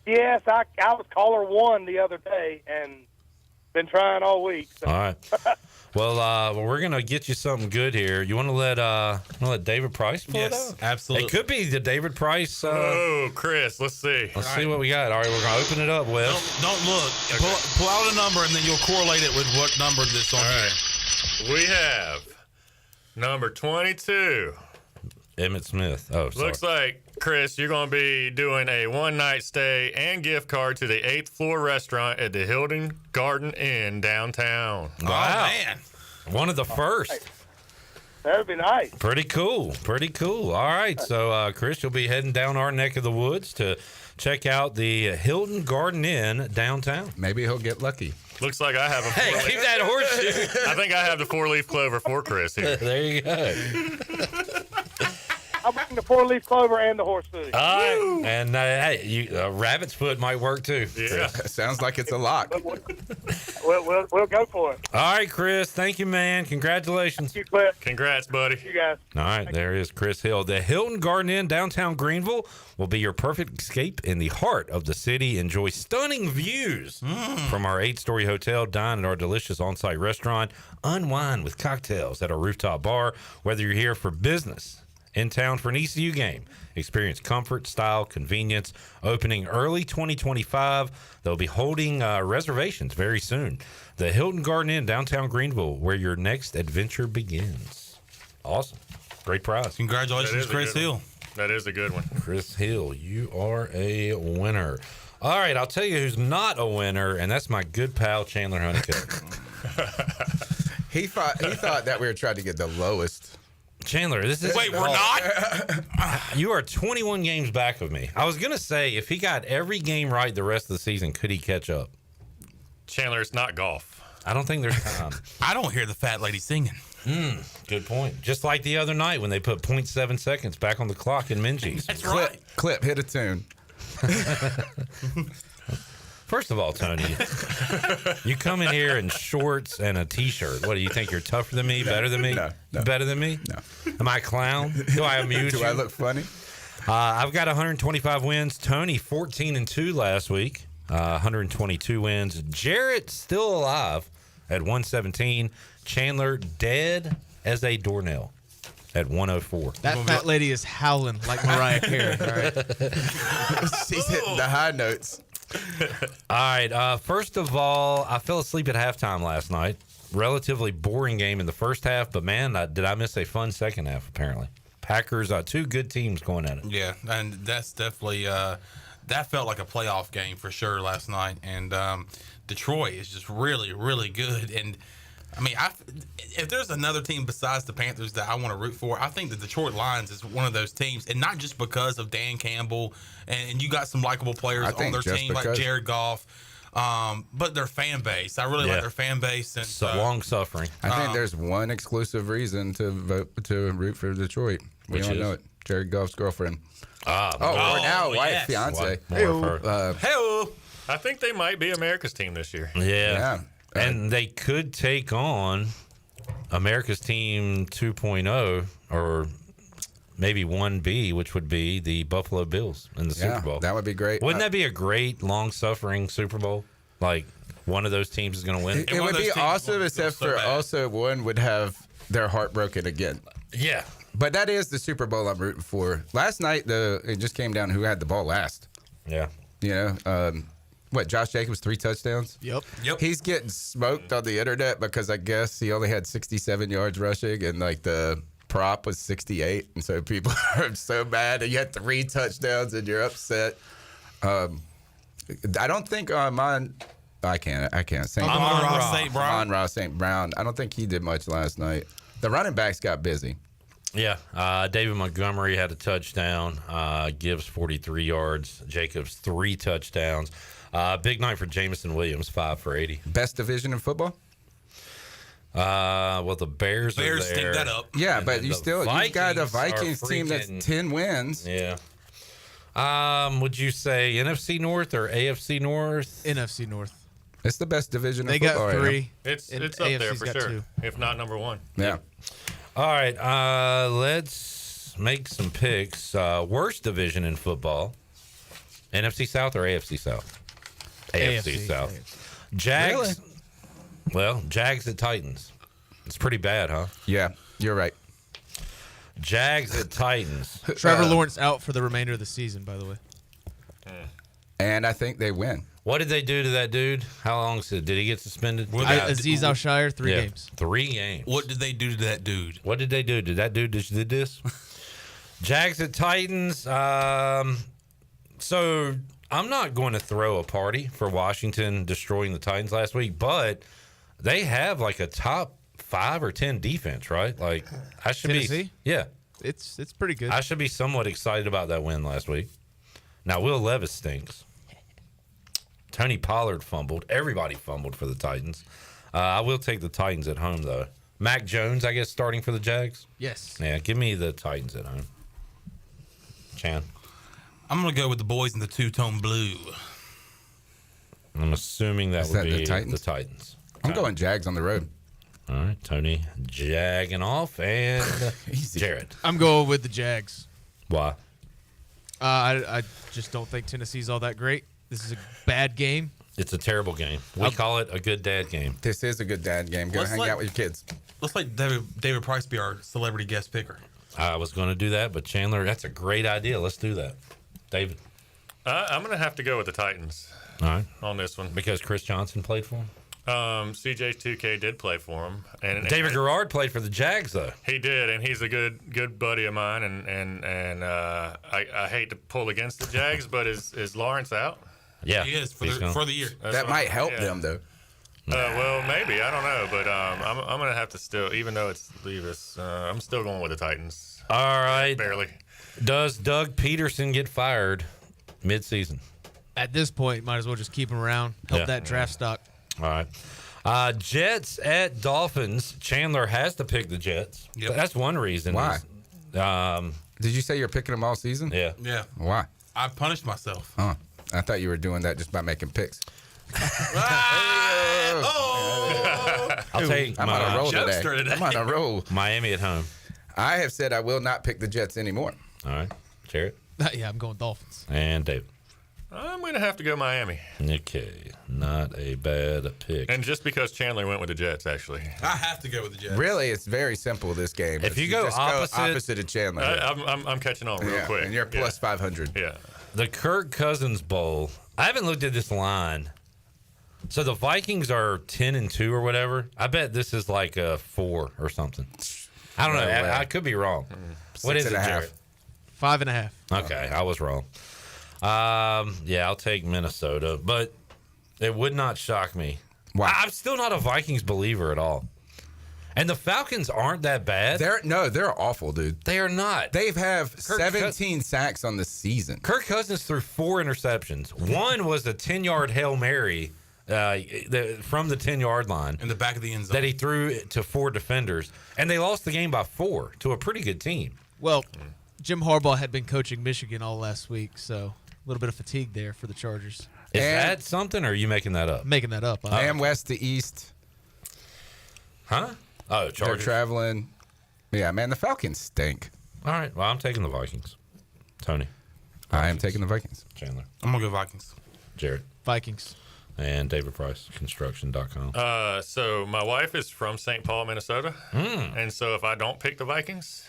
Yes, I was caller 1 the other day and been trying all week. So. All right. Well, we're going to get you something good here. You want to let David Price pull it out? Absolutely. It could be the David Price. Chris, let's see. Let's see what we got. All right, we're going to open it up, Wes. Don't look. Okay. Pull out a number, and then you'll correlate it with what number this on here. We have number 22. Emmett Smith. Oh, sorry. Looks like, Chris, you're going to be doing a one-night stay and gift card to the 8th floor restaurant at the Hilton Garden Inn downtown. Wow. Man. One of the first. That would be nice. Pretty cool. All right. So, Chris, you'll be heading down our neck of the woods to check out the Hilton Garden Inn downtown. Maybe he'll get lucky. Looks like I have a keep that horseshoe. I think I have the 4-leaf clover for Chris here. There you go. I'll bring the 4-leaf clover and the horseshoe. All right. And hey, rabbit's foot might work too. Yeah. Sounds like it's a lock. We'll go for it. All right, Chris. Thank you, man. Congratulations. Thank you, Cliff. Congrats, buddy. You guys. All right, there is Chris Hill. The Hilton Garden Inn downtown Greenville will be your perfect escape in the heart of the city. Enjoy stunning views from our 8-story hotel, dine at our delicious on-site restaurant, unwind with cocktails at our rooftop bar. Whether you're here for business, in town for an ECU game, experience comfort, style, convenience. Opening early 2025. They'll be holding reservations very soon. The Hilton Garden Inn downtown Greenville, where your next adventure begins. Awesome. Great prize. Congratulations, Chris Hill. That is a good one. Chris Hill, you are a winner. All right, I'll tell you who's not a winner, and that's my good pal Chandler Honeycutt. He thought that we were trying to get the lowest. Chandler, this is... Wait, we're not? You are 21 games back of me. I was going to say, if he got every game right the rest of the season, could he catch up? Chandler, it's not golf. I don't think there's time. I don't hear the fat lady singing. Good point. Just like the other night when they put 0.7 seconds back on the clock in Minji's. That's right. Clip, hit a tune. First of all, Tony, you come in here in shorts and a T-shirt. What, do you think you're tougher than me, better than me? No. Better than me? No. Am I a clown? Do I amuse you? Do I look funny? I've got 125 wins. Tony, 14-2 last week. 122 wins. Jarrett still alive at 117. Chandler dead as a doornail at 104. That fat lady is howling like Mariah Carey. All right. She's hitting the high notes. All right. First of all, I fell asleep at halftime last night. Relatively boring game in the first half, but man, did I miss a fun second half, apparently. Packers, 2 good teams going at it. Yeah, and that's definitely that felt like a playoff game for sure last night. And Detroit is just really, really good. And I mean, if there's another team besides the Panthers that I want to root for, I think the Detroit Lions is one of those teams, and not just because of Dan Campbell, and you got some likable players on their team like Jared Goff. but their fan base. I really like their fan base and long suffering. I think there's one exclusive reason to root for Detroit. We all know it. Jared Goff's girlfriend. Or now wife, fiance. Hey-o. I think they might be America's team this year. Yeah. And they could take on America's team 2.0 or maybe 1B, which would be the Buffalo Bills in the Super Bowl. That would be great. Wouldn't that be a great, long-suffering Super Bowl? Like, one of those teams is going to win? It would be awesome, except for also one would have their heart broken again. Yeah. But that is the Super Bowl I'm rooting for. Last night, it just came down to who had the ball last. Yeah. You know, Josh Jacobs, 3 touchdowns? Yep. He's getting smoked on the internet because I guess he only had 67 yards rushing and like the prop was 68. And so people are so mad and you had 3 touchdowns and you're upset. I don't think I can't. Amon-Ra St. Brown. I don't think he did much last night. The running backs got busy. Yeah, David Montgomery had a touchdown. Gibbs 43 yards. Jacobs 3 touchdowns. Big night for Jameson Williams, 5 for 80. Best division in football? Well, the Bears are there. stink that up. Yeah, but you got a Vikings team that's freaking 10 wins. Yeah. Would you say NFC North or AFC North? NFC North. It's the best division They in football. got 3. It's up AFC's there for got sure, 2. if not number 1. Yeah. All right, let's make some picks. Worst division in football, NFC South or AFC South? AFC South. Jags. Really? Well, Jags at Titans. It's pretty bad, huh? Yeah, you're right. Jags at Titans. Trevor Lawrence out for the remainder of the season, by the way. And I think they win. What did they do to that dude? How long did he get suspended? Aziz Al-Shire, 3 games. 3 games. What did they do to that dude? What did they do? Did that dude just did this? Jags at Titans. So I'm not going to throw a party for Washington destroying the Titans last week, but they have like a top 5 or 10 defense, right? Like I should Tennessee? be. Yeah, it's pretty good. I should be somewhat excited about that win last week. Now Will Levis stinks. Tony Pollard fumbled. Everybody fumbled for the Titans. I will take the Titans at home, though. Mac Jones, I guess, starting for the Jags? Yes. Yeah, give me the Titans at home. Chan? I'm going to go with the boys in the two-tone blue. I'm assuming that would be the Titans. I'm going Jags on the road. All right, Tony jagging off, and Jared. I'm going with the Jags. Why? I just don't think Tennessee's all that great. This is a bad game. It's a terrible game. We call it a good dad game. This is a good dad game. Go hang out with your kids. Let's let David Price be our celebrity guest picker. I was going to do that, but Chandler, that's a great idea. Let's do that. David? I'm going to have to go with the Titans. All right. On this one. Because Chris Johnson played for him? CJ2K did play for him. And David Garrard played for the Jags, though. He did, and he's a good buddy of mine. And I hate to pull against the Jags, but is Lawrence out? Yeah, he is for the year. That might help them, though. Well, maybe, I don't know, but I'm gonna have to still, even though it's Levis, I'm still going with the Titans. All right, barely. Does Doug Peterson get fired mid-season? At this point, might as well just keep him around. Help that draft stock. All right. Jets at Dolphins. Chandler has to pick the Jets. Yep. That's one reason. Why? Did you say you're picking them all season? Yeah. Yeah. Why? I punished myself. Oh, I thought you were doing that just by making picks. I'll take I'm on a roll today. I'm on a roll. Miami at home. I have said I will not pick the Jets anymore. All right. Jared? Yeah, I'm going Dolphins. And David? I'm going to have to go Miami. Okay. Not a bad pick. And just because Chandler went with the Jets, actually. I have to go with the Jets. Really, it's very simple, this game. If you go just opposite of Chandler. I'm catching on real quick. And you're plus 500. Yeah. The Kirk Cousins Bowl. I haven't looked at this line. So the Vikings are 10-2 or whatever. I bet this is like a 4 or something. I don't know. I could be wrong. What is it, Jared? 5.5. Okay, I was wrong. Yeah, I'll take Minnesota, but it would not shock me. Wow. I'm still not a Vikings believer at all. And the Falcons aren't that bad. They're awful, dude. They are not. They have 17 sacks on the season. Kirk Cousins threw 4 interceptions. One was a 10-yard Hail Mary from the 10-yard line in the back of the end zone that he threw it to 4 defenders, and they lost the game by 4 to a pretty good team. Well, Jim Harbaugh had been coaching Michigan all last week, so a little bit of fatigue there for the Chargers. Is that something, or are you making that up? Making that up. And west to east. Huh? Oh, They're Chargers. traveling. Yeah, man, the Falcons stink. All right. Well, I'm taking the Vikings. Tony. I am taking the Vikings. Chandler. I'm going to go Vikings. Jared. Vikings. And David Price, construction.com. So my wife is from St. Paul, Minnesota. And so if I don't pick the Vikings,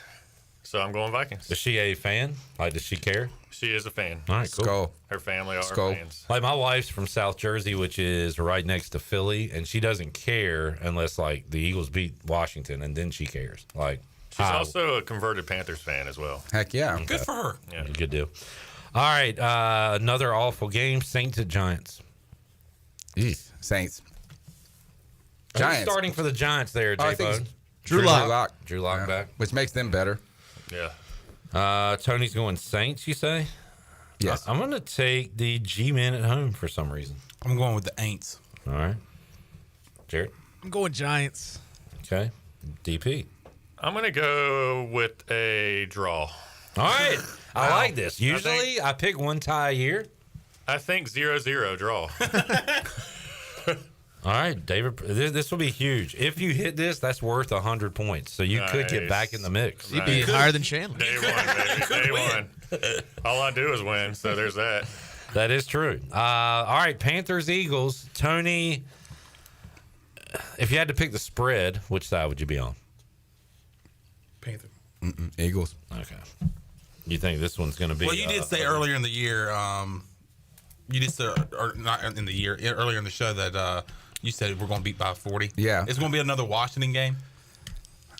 so I'm going Vikings. Is she a fan? Like, does she care? She is a fan. All right, cool. Skull. Her family are Skull. fans. Like, my wife's from South Jersey, which is right next to Philly, and she doesn't care unless, like, the Eagles beat Washington, and then she cares. Like, She's also a converted Panthers fan as well. Heck yeah. Good for her. Yeah. Good deal. All right, another awful game, Saints at Giants. Saints. Who's Giants. starting for the Giants there, I J think Bone? it's Drew Lock. Drew Lock back. Which makes them better. Yeah. Tony's going Saints, you say? Yes. I'm going to take the G-Men at home for some reason. I'm going with the Aints. All right. Jared? I'm going Giants. Okay. DP? I'm going to go with a draw. All right. I like this. Usually I pick one tie a year. I think 0-0 draw. All right, David. This will be huge. If you hit this, that's worth 100 points. So you could get back in the mix. You'd be higher than Chandler. Day one, baby. Day one. All I do is win, so there's that. That is true. All right, Panthers, Eagles. Tony, if you had to pick the spread, which side would you be on? Panther. Eagles. Okay. You think this one's going to be... Well, you did say earlier in the year, you did say, or not in the year, earlier in the show that you said we're going to beat by 40. Yeah. It's going to be another Washington game.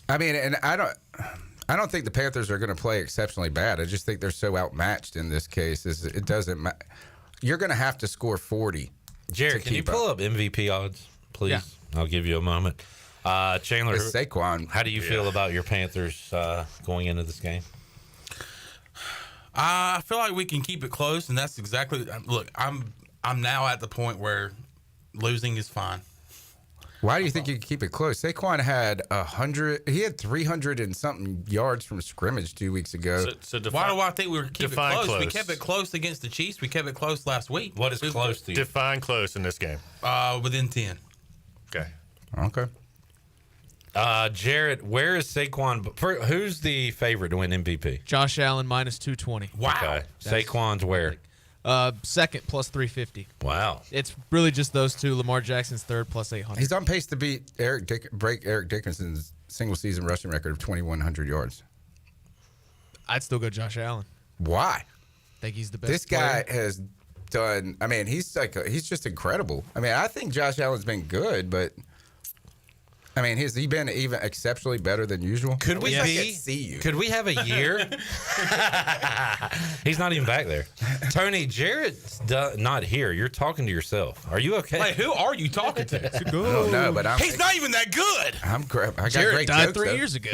I mean, and I don't think the Panthers are going to play exceptionally bad. I just think they're so outmatched in this case. It doesn't matter. You're going to have to score 40. Jared, can you pull up MVP odds, please? Yeah. I'll give you a moment. Chandler, It's Saquon. How do you feel about your Panthers going into this game? I feel like we can keep it close, and that's exactly. Look, I'm now at the point where losing is fine. Why do you think you can keep it close? Saquon had 100. He had 300 and something yards from scrimmage 2 weeks ago. Why do I think we were keeping it define close? We close. kept it close against the Chiefs. We kept it close last week. What is close to you? Define close in this game. Within 10. Okay. Okay. Jarrett, where is Saquon? Who's the favorite to win MVP? Josh Allen minus 220. Wow. Okay. Saquon's where? Second plus 350. Wow. It's really just those two. Lamar Jackson's third plus 800. He's on pace to beat break Eric Dickerson's single season rushing record of 2,100 yards. I'd still go Josh Allen. Why? Think he's the best. This guy has done. I mean, he's he's just incredible. I mean, I think Josh Allen's been good, but I mean, has he been even exceptionally better than usual? Could we see you? Could we have a year? He's not even back there. Tony, Jarrett's not here. You're talking to yourself. Are you okay? Wait, who are you talking to? I don't know, but He's not even that good. I got Jarrett great died jokes, 3 though. years ago.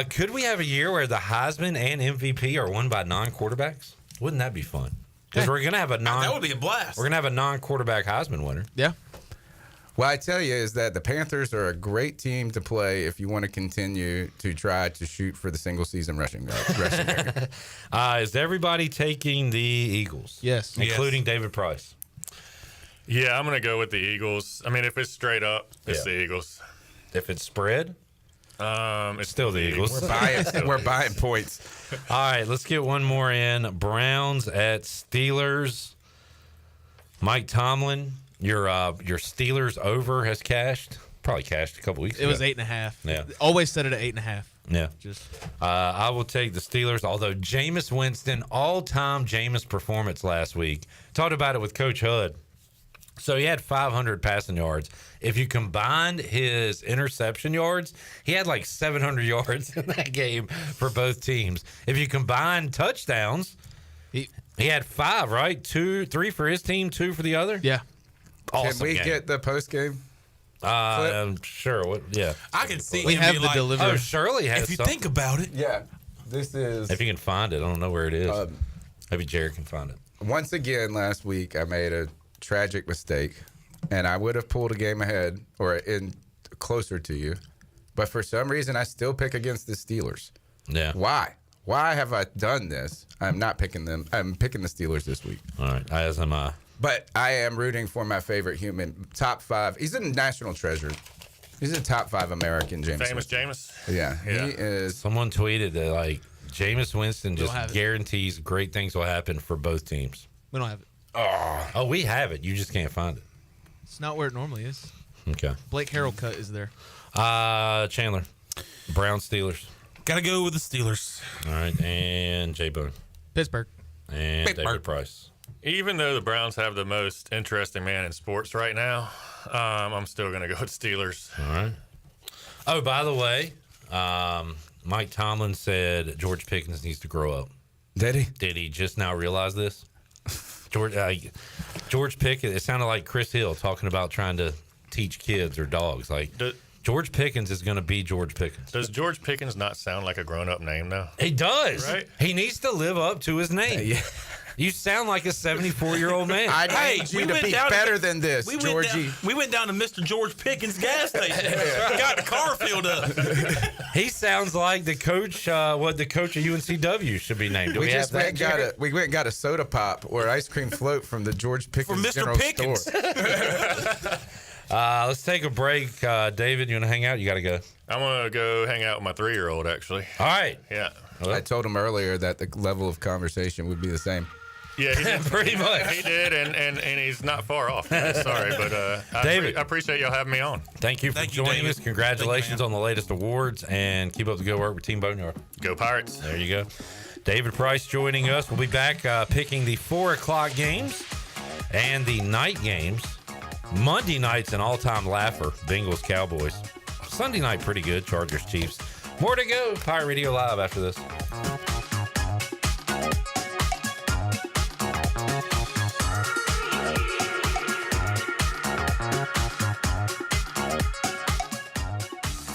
Could we have a year where the Heisman and MVP are won by non-quarterbacks? Wouldn't that be fun? Because we're gonna have That would be a blast. We're gonna have a non-quarterback Heisman winner. Yeah. Well, I tell you is that the Panthers are a great team to play if you want to continue to try to shoot for the single season rushing record. Is everybody taking the Eagles? Yes. Including David Price. Yeah, I'm going to go with the Eagles. I mean, if it's straight up, it's the Eagles. If it's spread, it's still the Eagles. We're buying points. All right, let's get one more in. Browns at Steelers. Mike Tomlin, your Steelers over has cashed. Probably cashed a couple weeks ago. It was 8.5. Yeah. Always set it at 8.5. Yeah. Just I will take the Steelers, although Jameis Winston, all-time Jameis performance last week. Talked about it with Coach Hud. So he had 500 passing yards. If you combined his interception yards, he had like 700 yards in that game for both teams. If you combine touchdowns, he had 5, right? 2, 3 for his team, 2 for the other. Yeah. Can Awesome we game. get the post game? Sure. Yeah. I can see We him have be the like, delivery. Oh, Shirley has if you something. think about it. Yeah. This is. If you can find it. I don't know where it is. Maybe Jared can find it. Once again, last week I made a tragic mistake, and I would have pulled a game ahead or in closer to you. But for some reason, I still pick against the Steelers. Yeah. Why? Why have I done this? I'm not picking them. I'm picking the Steelers this week. All right, as am I. But I am rooting for my favorite human, top 5. He's a national treasure. He's a top 5 American, Jameis. Famous Jameis? Yeah, he is. Someone tweeted that, like, Jameis Winston just guarantees great things will happen for both teams. We don't have it. Oh, we have it. You just can't find it. It's not where it normally is. Okay. Blake Harrell cut is there. Chandler. Brown Steelers. Gotta go with the Steelers. All right, and J Bone. Pittsburgh. And David Price. Even though the Browns have the most interesting man in sports right now, I'm still going to go with Steelers. All right. Oh, by the way, Mike Tomlin said George Pickens needs to grow up. Did he? Did he just now realize this? George Pickens, it sounded like Chris Hill talking about trying to teach kids or dogs. Like, George Pickens is going to be George Pickens. Does George Pickens not sound like a grown-up name now? He does. Right? He needs to live up to his name. Yeah. You sound like a 74-year-old man. I need you to be better than this, Georgie. We went down to Mr. George Pickens gas station. Got the car filled up. He sounds like the coach, what the coach of UNCW should be named. Do we just have went that? we went and got a soda pop or ice cream float from the George Pickens From Mr. General Pickens. Store. Let's take a break. David, you want to hang out? You got to go. I'm going to go hang out with my 3-year-old, actually. All right. Yeah. I told him earlier that the level of conversation would be the same. Yeah, he did. Pretty much. He did, and he's not far off. Sorry, but David, I appreciate y'all having me on. Thank you for joining us. Congratulations on the latest awards, and keep up the good work with Team Boneyard. Go Pirates. There you go. David Price joining us. We'll be back picking the 4 o'clock games and the night games. Monday night's an all-time laugher, Bengals Cowboys. Sunday night pretty good, Chargers Chiefs. More to go. Pirate Radio Live after this.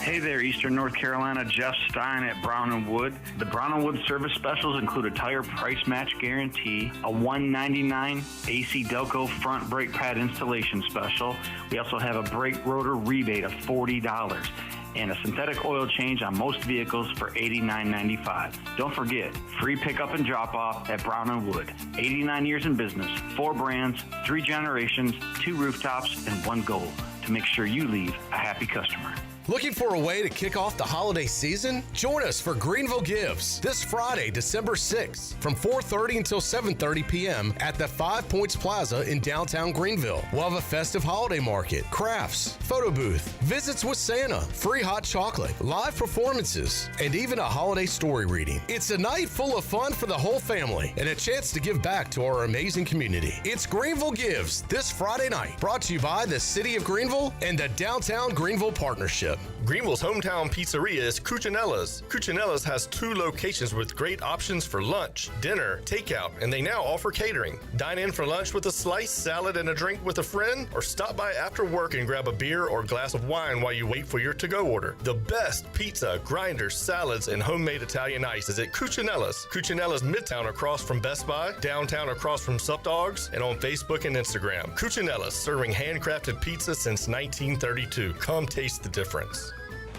Hey there, Eastern North Carolina. Jeff Stein at Brown & Wood. The Brown & Wood service specials include a tire price match guarantee, a $199 AC Delco front brake pad installation special. We also have a brake rotor rebate of $40 and a synthetic oil change on most vehicles for $89.95. Don't forget, free pickup and drop-off at Brown & Wood. 89 years in business, 4 brands, 3 generations, 2 rooftops, and 1 goal: to make sure you leave a happy customer. Looking for a way to kick off the holiday season? Join us for Greenville Gives this Friday, December 6th from 4:30 until 7:30 p.m. at the 5 Points Plaza in downtown Greenville. We'll have a festive holiday market, crafts, photo booth, visits with Santa, free hot chocolate, live performances, and even a holiday story reading. It's a night full of fun for the whole family and a chance to give back to our amazing community. It's Greenville Gives this Friday night, brought to you by the City of Greenville and the Downtown Greenville Partnership. Greenville's hometown pizzeria is Cucinella's. Cucinella's has 2 locations with great options for lunch, dinner, takeout, and they now offer catering. Dine in for lunch with a slice, salad, and a drink with a friend, or stop by after work and grab a beer or glass of wine while you wait for your to-go order. The best pizza, grinders, salads, and homemade Italian ice is at Cucinella's. Cucinella's Midtown across from Best Buy, downtown across from Sup Dogs, and on Facebook and Instagram. Cucinella's, serving handcrafted pizza since 1932. Come taste the difference.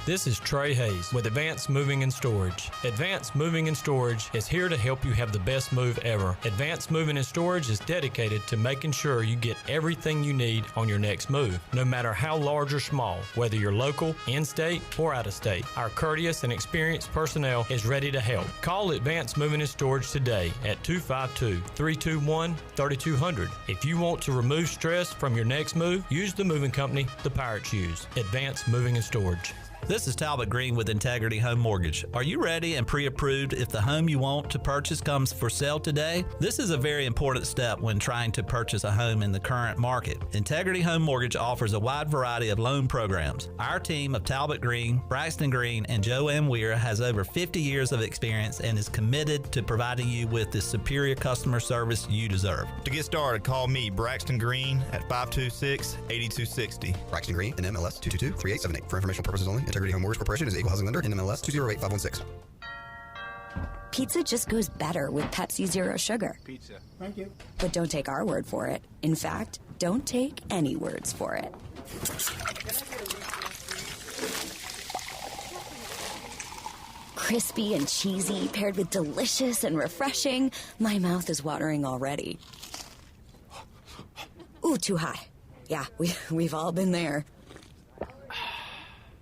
This is Trey Hayes with Advanced Moving and Storage. Advanced Moving and Storage is here to help you have the best move ever. Advanced Moving and Storage is dedicated to making sure you get everything you need on your next move, no matter how large or small, whether you're local, in-state, or out-of-state. Our courteous and experienced personnel is ready to help. Call Advanced Moving and Storage today at 252-321-3200. If you want to remove stress from your next move, use the moving company the Pirates use. Advanced Moving and Storage. This is Talbot Green with Integrity Home Mortgage. Are you ready and pre-approved if the home you want to purchase comes for sale today? This is a very important step when trying to purchase a home in the current market. Integrity Home Mortgage offers a wide variety of loan programs. Our team of Talbot Green, Braxton Green, and Joanne Weir has over 50 years of experience and is committed to providing you with the superior customer service you deserve. To get started, call me, Braxton Green, at 526-8260. Braxton Green, NMLS 222-3878. For informational purposes only, Integrity Home Mortgage Corporation is an equal housing lender, NMLS 208-516. Pizza just goes better with Pepsi Zero Sugar. Pizza. Thank you. But don't take our word for it. In fact, don't take any words for it. Crispy and cheesy, paired with delicious and refreshing. My mouth is watering already. Ooh, too high. Yeah, we've all been there.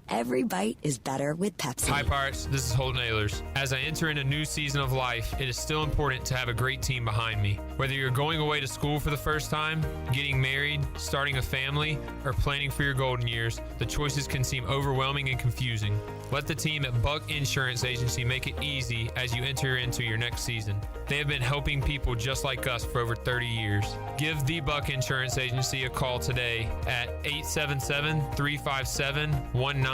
Every bite is better with Pepsi. Hi, Pirates. This is Holden Ahlers. As I enter in a new season of life, it is still important to have a great team behind me. Whether you're going away to school for the first time, getting married, starting a family, or planning for your golden years, the choices can seem overwhelming and confusing. Let the team at Buck Insurance Agency make it easy as you enter into your next season. They have been helping people just like us for over 30 years. Give the Buck Insurance Agency a call today at 877-357-1966.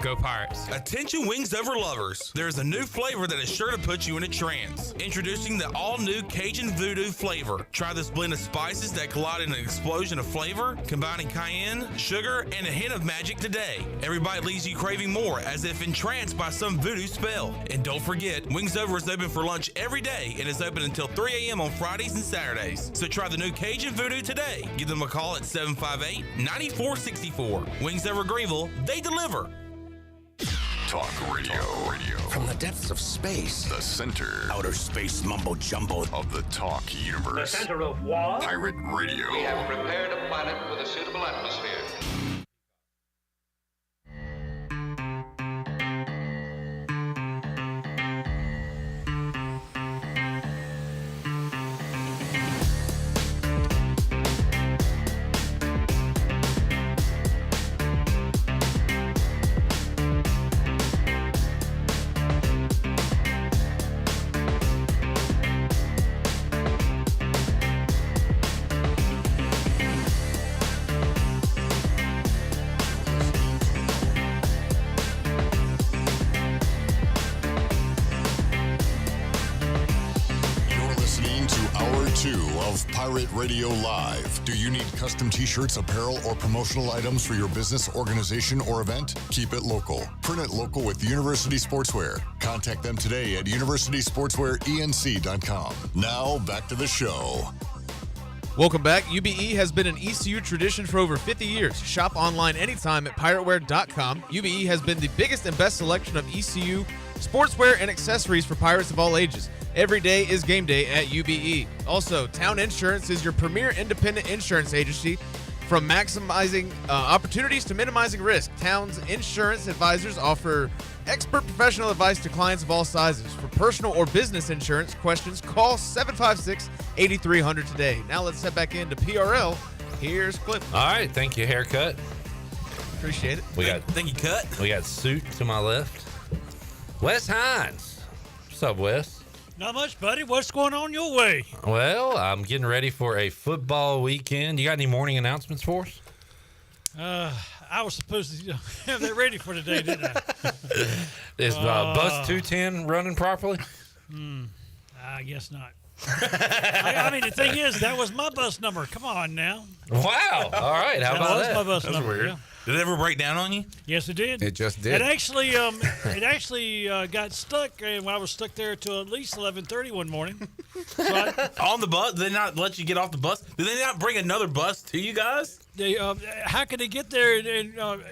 Go Pirates. Attention Wings Over lovers. There's a new flavor that is sure to put you in a trance. Introducing the all-new Cajun Voodoo flavor. Try this blend of spices that collide in an explosion of flavor, combining cayenne, sugar, and a hint of magic today. Every bite leaves you craving more, as if entranced by some voodoo spell. And don't forget, Wings Over is open for lunch every day and is open until 3 a.m. on Fridays and Saturdays. So try the new Cajun Voodoo today. Give them a call at 758-9464. Wings Over Greenville, they deliver. Talk radio. From the depths of space. The center. Outer space mumbo jumbo of the talk universe. The center of what? Pirate Radio. We have prepared a planet with a suitable atmosphere. Pirate Radio Live. Do you need custom t-shirts, apparel, or promotional items for your business, organization, or event? Keep it local. Print it local with University Sportswear. Contact them today at universitysportswearenc.com. Now, back to the show. Welcome back. UBE has been an ECU tradition for over 50 years. Shop online anytime at pirateware.com. UBE has been the biggest and best selection of ECU sportswear and accessories for Pirates of all ages. Every day is game day at UBE. Also, Town Insurance is your premier independent insurance agency. From maximizing opportunities to minimizing risk, Town's insurance advisors offer expert professional advice to clients of all sizes. For personal or business insurance questions, call 756-8300 today. Now let's head back into PRL. Here's Clip. All right, thank you, Haircut. Appreciate it. Thank you, Cut. We got Suit to my left. Wes Hines. What's up, Wes? Not much, buddy. What's going on your way? Well, I'm getting ready for a football weekend. You got any morning announcements for us? I was supposed to have that ready for today, didn't I? Is bus 210 running properly? I guess not. I mean, the thing is, that was my bus number. Come on now. Wow. All right. How about that? That was my bus number. Weird. Yeah. Did it ever break down on you? Yes, it did. It just did. It actually, got stuck, and I was stuck there till at least 11:30 one morning. So On the bus? Did they not let you get off the bus? Did they not bring another bus to you guys? How could they get there and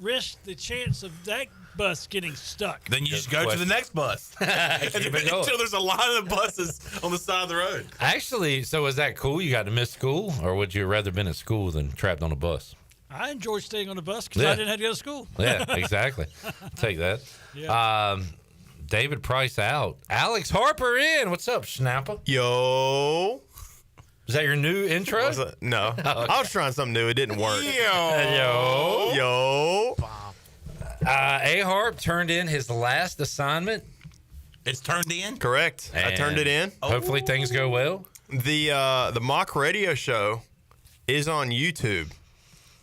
risk the chance of that bus getting stuck? Then you just go to the next bus until there's a line of buses on the side of the road. Actually, so was that cool? You got to miss school, or would you rather been at school than trapped on a bus? I enjoyed staying on the bus because I didn't have to go to school. Yeah, exactly. Take that. Yeah. David Price out. Alex Harper in. What's up, Schnapper? Yo. Is that your new intro? No. Oh, okay. I was trying something new. It didn't work. Yo. A-Harp turned in his last assignment. It's turned in? Correct. I turned it in. Hopefully things go well. The mock radio show is on YouTube.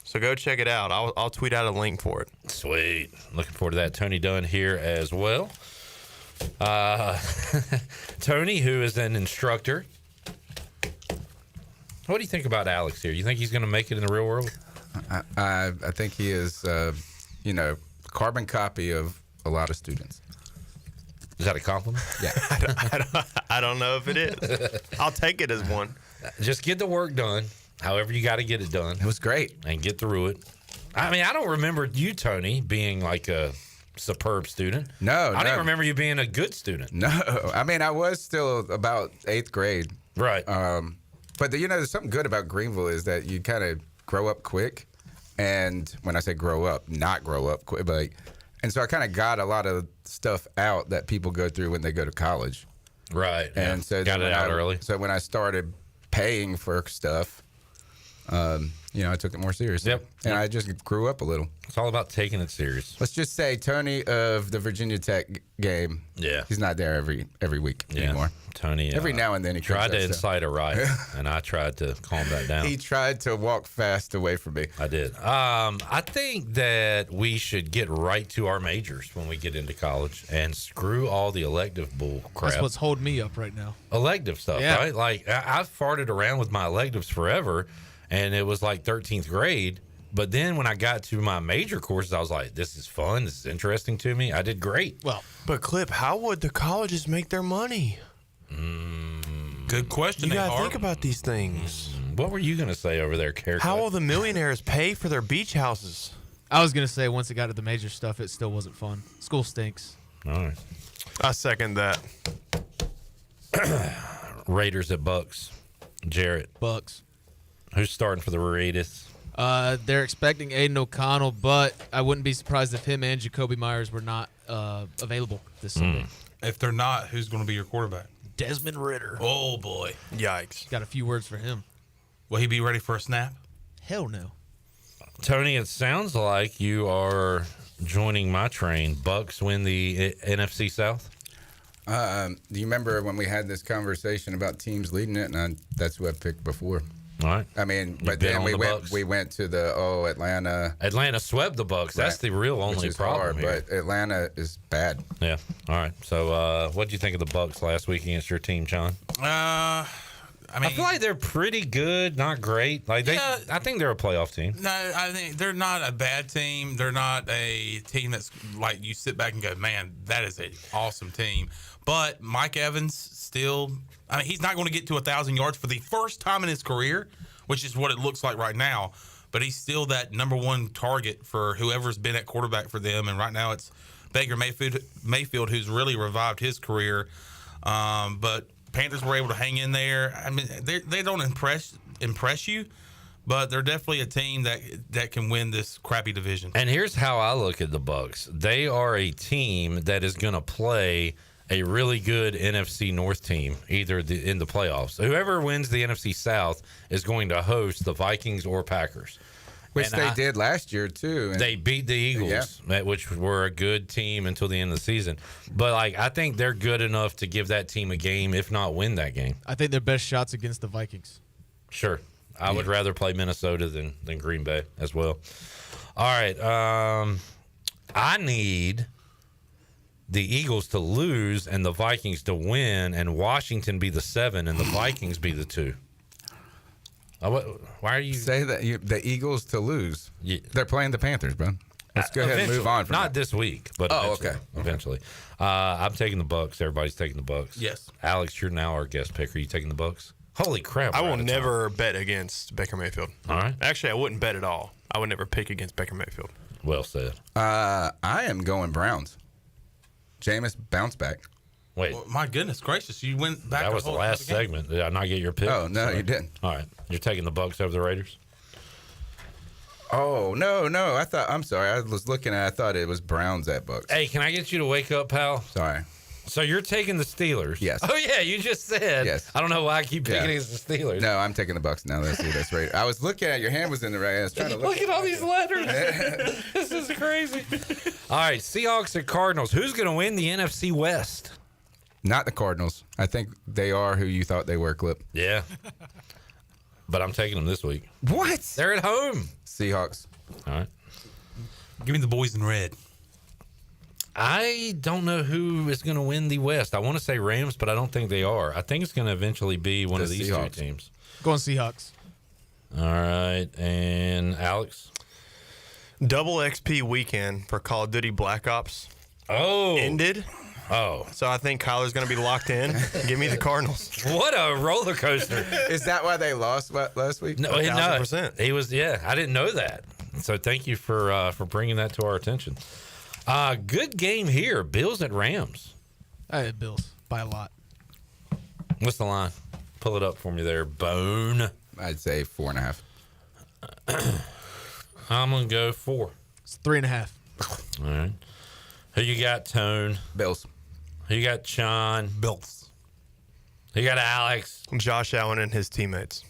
So go check it out. I'll tweet out a link for it. Sweet. Looking forward to that. Tony Dunn here as well. Tony, who is an instructor. What do you think about Alex here? You think he's going to make it in the real world? I think he is, carbon copy of a lot of students. Is that a compliment? Yeah. I don't know if it is. I'll take it as one. Just get the work done. However you got to get it done. It was great. And get through it. I mean, I don't remember you, Tony, being like a superb student. No, I didn't remember you being a good student. No. I mean, I was still about 8th grade. Right. But, there's something good about Greenville is that you kind of grow up quick. And when I say grow up, not grow up quick, but and so I kind of got a lot of stuff out that people go through when they go to college. Right. And so got it out early. So when I started paying for stuff, I took it more seriously. Yep. And I just grew up a little. It's all about taking it serious. Let's just say Tony of the Virginia Tech game. Yeah. He's not there every week anymore. Tony. Every now and then he tried to stuff. incite a riot, and I tried to calm that down. He tried to walk fast away from me. I did. I think that we should get right to our majors when we get into college and screw all the elective bull crap. That's what's holding me up right now. Elective stuff, right? Like, I've farted around with my electives forever, and it was like 13th grade. But then when I got to my major courses, I was like, this is fun. This is interesting to me. I did great. Well, but Clip, how would the colleges make their money? Good question. You gotta think about these things. What were you gonna say over there, Carrie? How will the millionaires pay for their beach houses? I was going to say once it got to the major stuff, it still wasn't fun. School stinks. All right. I second that. Raiders at Bucks. Jarrett. Bucks. Who's starting for the Raiders? They're expecting Aiden O'Connell, but I wouldn't be surprised if him and Jacoby Myers were not available this Sunday. If they're not, who's going to be your quarterback? Desmond Ridder. Oh, boy. Yikes. Got a few words for him. Will he be ready for a snap? Hell no. Tony, it sounds like you are joining my train. Bucks win the NFC South? Do you remember when we had this conversation about teams leading it? And that's who I picked before. All right. I mean, but then we went to the Atlanta. Atlanta swept the Bucks. That's the real only problem here. But Atlanta is bad. Yeah. All right. So, what did you think of the Bucks last week against your team, John? I feel like they're pretty good, not great. Like I think they're a playoff team. No, I think they're not a bad team. They're not a team that's like you sit back and go, man, that is an awesome team. But Mike Evans still, he's not going to get to 1,000 yards for the first time in his career, which is what it looks like right now. But he's still that number one target for whoever's been at quarterback for them. And right now it's Baker Mayfield who's really revived his career. But Panthers were able to hang in there. I mean, they don't impress you, but they're definitely a team that can win this crappy division. And here's how I look at the Bucks. They are a team that is going to play a really good NFC North team, either in the playoffs. Whoever wins the NFC South is going to host the Vikings or Packers. Which they did last year, too. They beat the Eagles, which were a good team until the end of the season. But, I think they're good enough to give that team a game, if not win that game. I think their best shot's against the Vikings. Sure. I would rather play Minnesota than Green Bay as well. All right. I need the Eagles to lose and the Vikings to win and Washington be the 7 and the Vikings be the 2. Why are you say that the Eagles to lose? Yeah. They're playing the Panthers, bro. Let's go ahead and move on. From Not this week, but eventually. I'm taking the Bucks. Everybody's taking the Bucks. Yes. Alex, you're now our guest picker. Are you taking the Bucks? Holy crap! I will never bet against Baker Mayfield. All right. Actually, I wouldn't bet at all. I would never pick against Baker Mayfield. Well said. I am going Browns. Jameis bounce back. Wait. Well, my goodness gracious, you went back. That was the last segment. Did I not get your pick? Oh, no, you didn't. All right. You're taking the Bucks over the Raiders? Oh, no. I'm sorry. I was looking at I thought it was Browns at Bucks. Hey, can I get you to wake up, pal? Sorry. So you're taking the Steelers? Yes. Oh, yeah, you just said. Yes. I don't know why I keep picking against the Steelers. No, I'm taking the Bucks now. Let's see. That's right. I was looking at your hand was in the right. I was trying to look at all these letters. This is crazy. All right, Seahawks and Cardinals. Who's going to win the NFC West? Not the Cardinals. I think they are who you thought they were, Clip. Yeah. But I'm taking them this week. What? They're at home. Seahawks. All right. Give me the boys in red. I don't know who is going to win the West. I want to say Rams, but I don't think they are. I think it's going to eventually be one of these two teams. Going Seahawks. All right. And Alex? Double XP weekend for Call of Duty Black Ops ended. Oh. So I think Kyler's going to be locked in. Give me the Cardinals. What a roller coaster. Is that why they lost last week? No, 1,000%. He was, I didn't know that. So thank you for bringing that to our attention. Good game here. Bills at Rams. I had Bills by a lot. What's the line? Pull it up for me there, Bone. I'd say 4.5. I'm going to go 4. It's 3.5. All right. Who you got, Tone? Bills. Who you got, Sean? Bills. Who you got, Alex? Josh Allen and his teammates.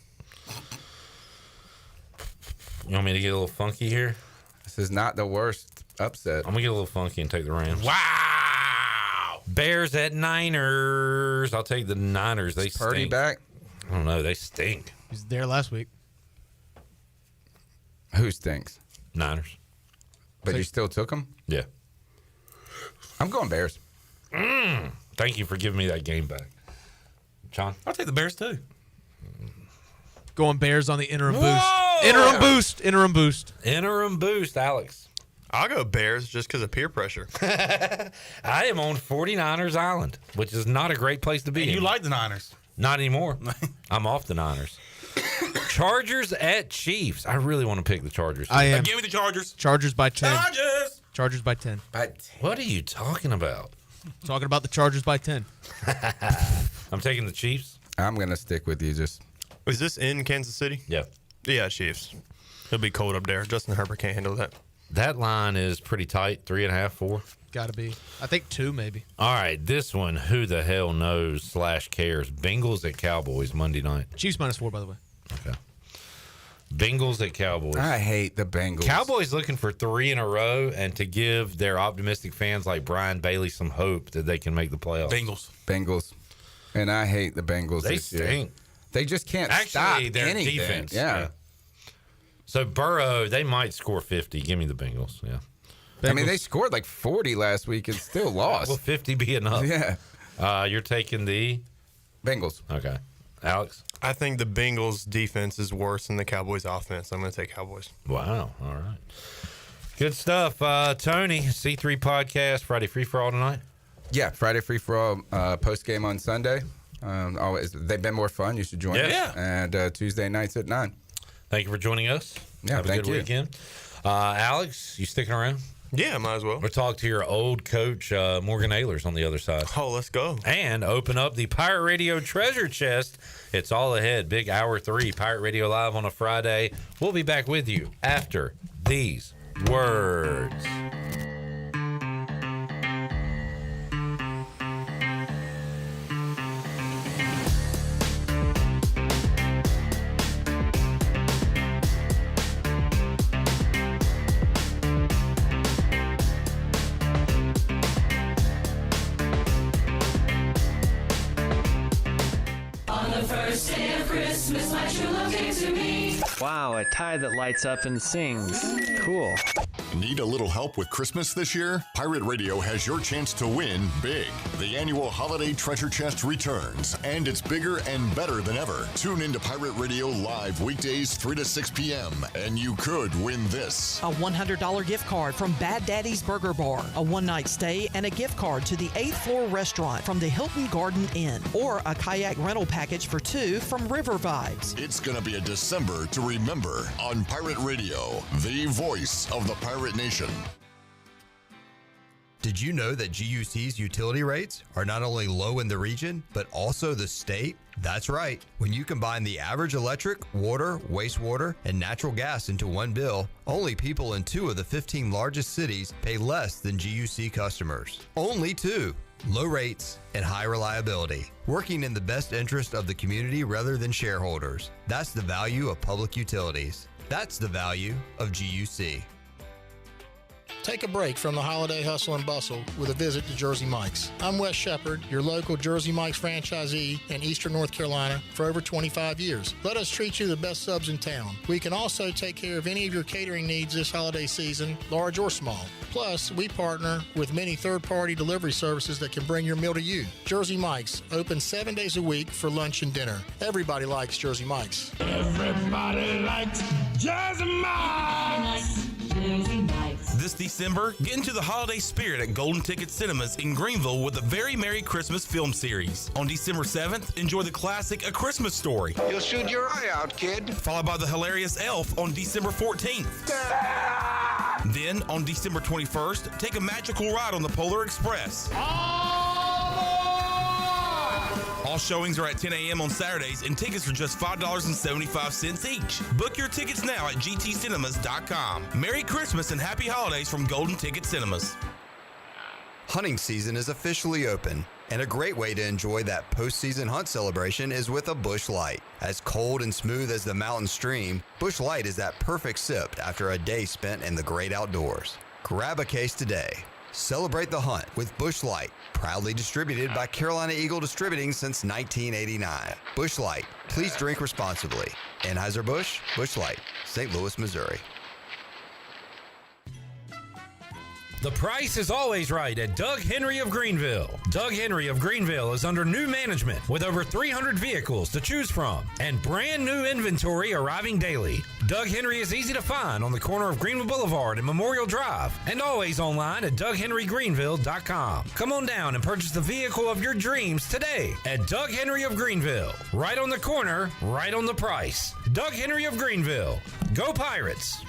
You want me to get a little funky here? This is not the worst upset. I'm going to get a little funky and take the Rams. Wow. Bears at Niners. I'll take the Niners. They stink. Purdy back? I don't know. They stink. He was there last week. Who stinks? Niners. But you still took them? Yeah. I'm going Bears. Thank you for giving me that game back. John? I'll take the Bears too. Going Bears on the interim Whoa! boost. Interim boost. Interim boost. Interim boost, Alex. I'll go Bears just because of peer pressure. I am on 49ers Island, which is not a great place to be. And you in. like the Niners. Not anymore. I'm off the Niners. Chargers at Chiefs. I really want to pick the Chargers. I am. Give me the Chargers. Chargers by 10. Chargers. Chargers by 10. What are you talking about? Talking about the Chargers by 10. I'm taking the Chiefs. I'm going to stick with you. Just Is this in Kansas City? Yeah. Yeah, Chiefs. It'll be cold up there. Justin Herbert can't handle that. That line is pretty tight. 3.5, 4. Got to be. I think 2 maybe. All right, this one, who the hell knows / cares? Bengals at Cowboys Monday night. Chiefs -4, by the way. Okay. Bengals at Cowboys. I hate the Bengals. Cowboys looking for 3 in a row and to give their optimistic fans like Brian Bailey some hope that they can make the playoffs. Bengals. And I hate the Bengals They this year. stink. They just can't Actually, stop their anything. defense. Yeah. So Burrow, they might score 50. Give me the Bengals. Yeah. I mean, they scored like 40 last week and still lost. Will 50 be enough? Yeah. You're taking the Bengals. Okay. Alex? I think the Bengals defense is worse than the Cowboys offense. I'm going to take Cowboys. Wow. All right. Good stuff. Tony, C3 Podcast, Friday Free For All tonight? Yeah, Friday Free For All post game on Sunday. Always, they've been more fun. You should join us. Yeah. And Tuesday nights at 9. Thank you for joining us. Yeah, Have a thank good you. weekend. Alex, you sticking around? Yeah, might as well. We'll talk to your old coach, Morgan Ahlers, on the other side. Oh, let's go. And open up the Pirate Radio treasure chest. It's all ahead. Big hour 3, Pirate Radio Live on a Friday. We'll be back with you after these words. Wow, a tie that lights up and sings. Cool. Need a little help with Christmas this year? Pirate Radio has your chance to win big. The annual Holiday Treasure Chest returns, and it's bigger and better than ever. Tune into Pirate Radio Live weekdays 3 to 6 p.m., and you could win this. A $100 gift card from Bad Daddy's Burger Bar, a one-night stay, and a gift card to the 8th floor restaurant from the Hilton Garden Inn, or a kayak rental package for 2 from River Vibes. It's going to be a December to remember on Pirate Radio, the voice of the Pirate Nation. Did you know that GUC's utility rates are not only low in the region, but also the state? That's right. When you combine the average electric, water, wastewater, and natural gas into one bill, only people in 2 of the 15 largest cities pay less than GUC customers. Only 2. Low rates and high reliability. Working in the best interest of the community rather than shareholders. That's the value of public utilities. That's the value of GUC. Take a break from the holiday hustle and bustle with a visit to Jersey Mike's. I'm Wes Shepard, your local Jersey Mike's franchisee in Eastern North Carolina for over 25 years. Let us treat you the best subs in town. We can also take care of any of your catering needs this holiday season, large or small. Plus, we partner with many third-party delivery services that can bring your meal to you. Jersey Mike's, open 7 days a week for lunch and dinner. Everybody likes Jersey Mike's. Everybody likes Jersey Mike's. This December, get into the holiday spirit at Golden Ticket Cinemas in Greenville with a very Merry Christmas film series. On December 7th, enjoy the classic A Christmas Story. You'll shoot your eye out, kid. Followed by the hilarious Elf on December 14th. Then, on December 21st, take a magical ride on the Polar Express. All showings are at 10 a.m. on Saturdays, and tickets are just $5.75 each. Book your tickets now at gtcinemas.com. Merry Christmas and Happy Holidays from Golden Ticket Cinemas. Hunting season is officially open, and a great way to enjoy that postseason hunt celebration is with a Busch Light. As cold and smooth as the mountain stream, Busch Light is that perfect sip after a day spent in the great outdoors. Grab a case today. Celebrate the hunt with Busch Light, proudly distributed by Carolina Eagle Distributing since 1989. Busch Light, please drink responsibly. Anheuser-Busch, Busch Light, St. Louis, Missouri. The price is always right at Doug Henry of Greenville. Doug Henry of Greenville is under new management with over 300 vehicles to choose from and brand new inventory arriving daily. Doug Henry is easy to find on the corner of Greenville Boulevard and Memorial Drive and always online at DougHenryGreenville.com. Come on down and purchase the vehicle of your dreams today at Doug Henry of Greenville. Right on the corner, right on the price. Doug Henry of Greenville. Go Pirates!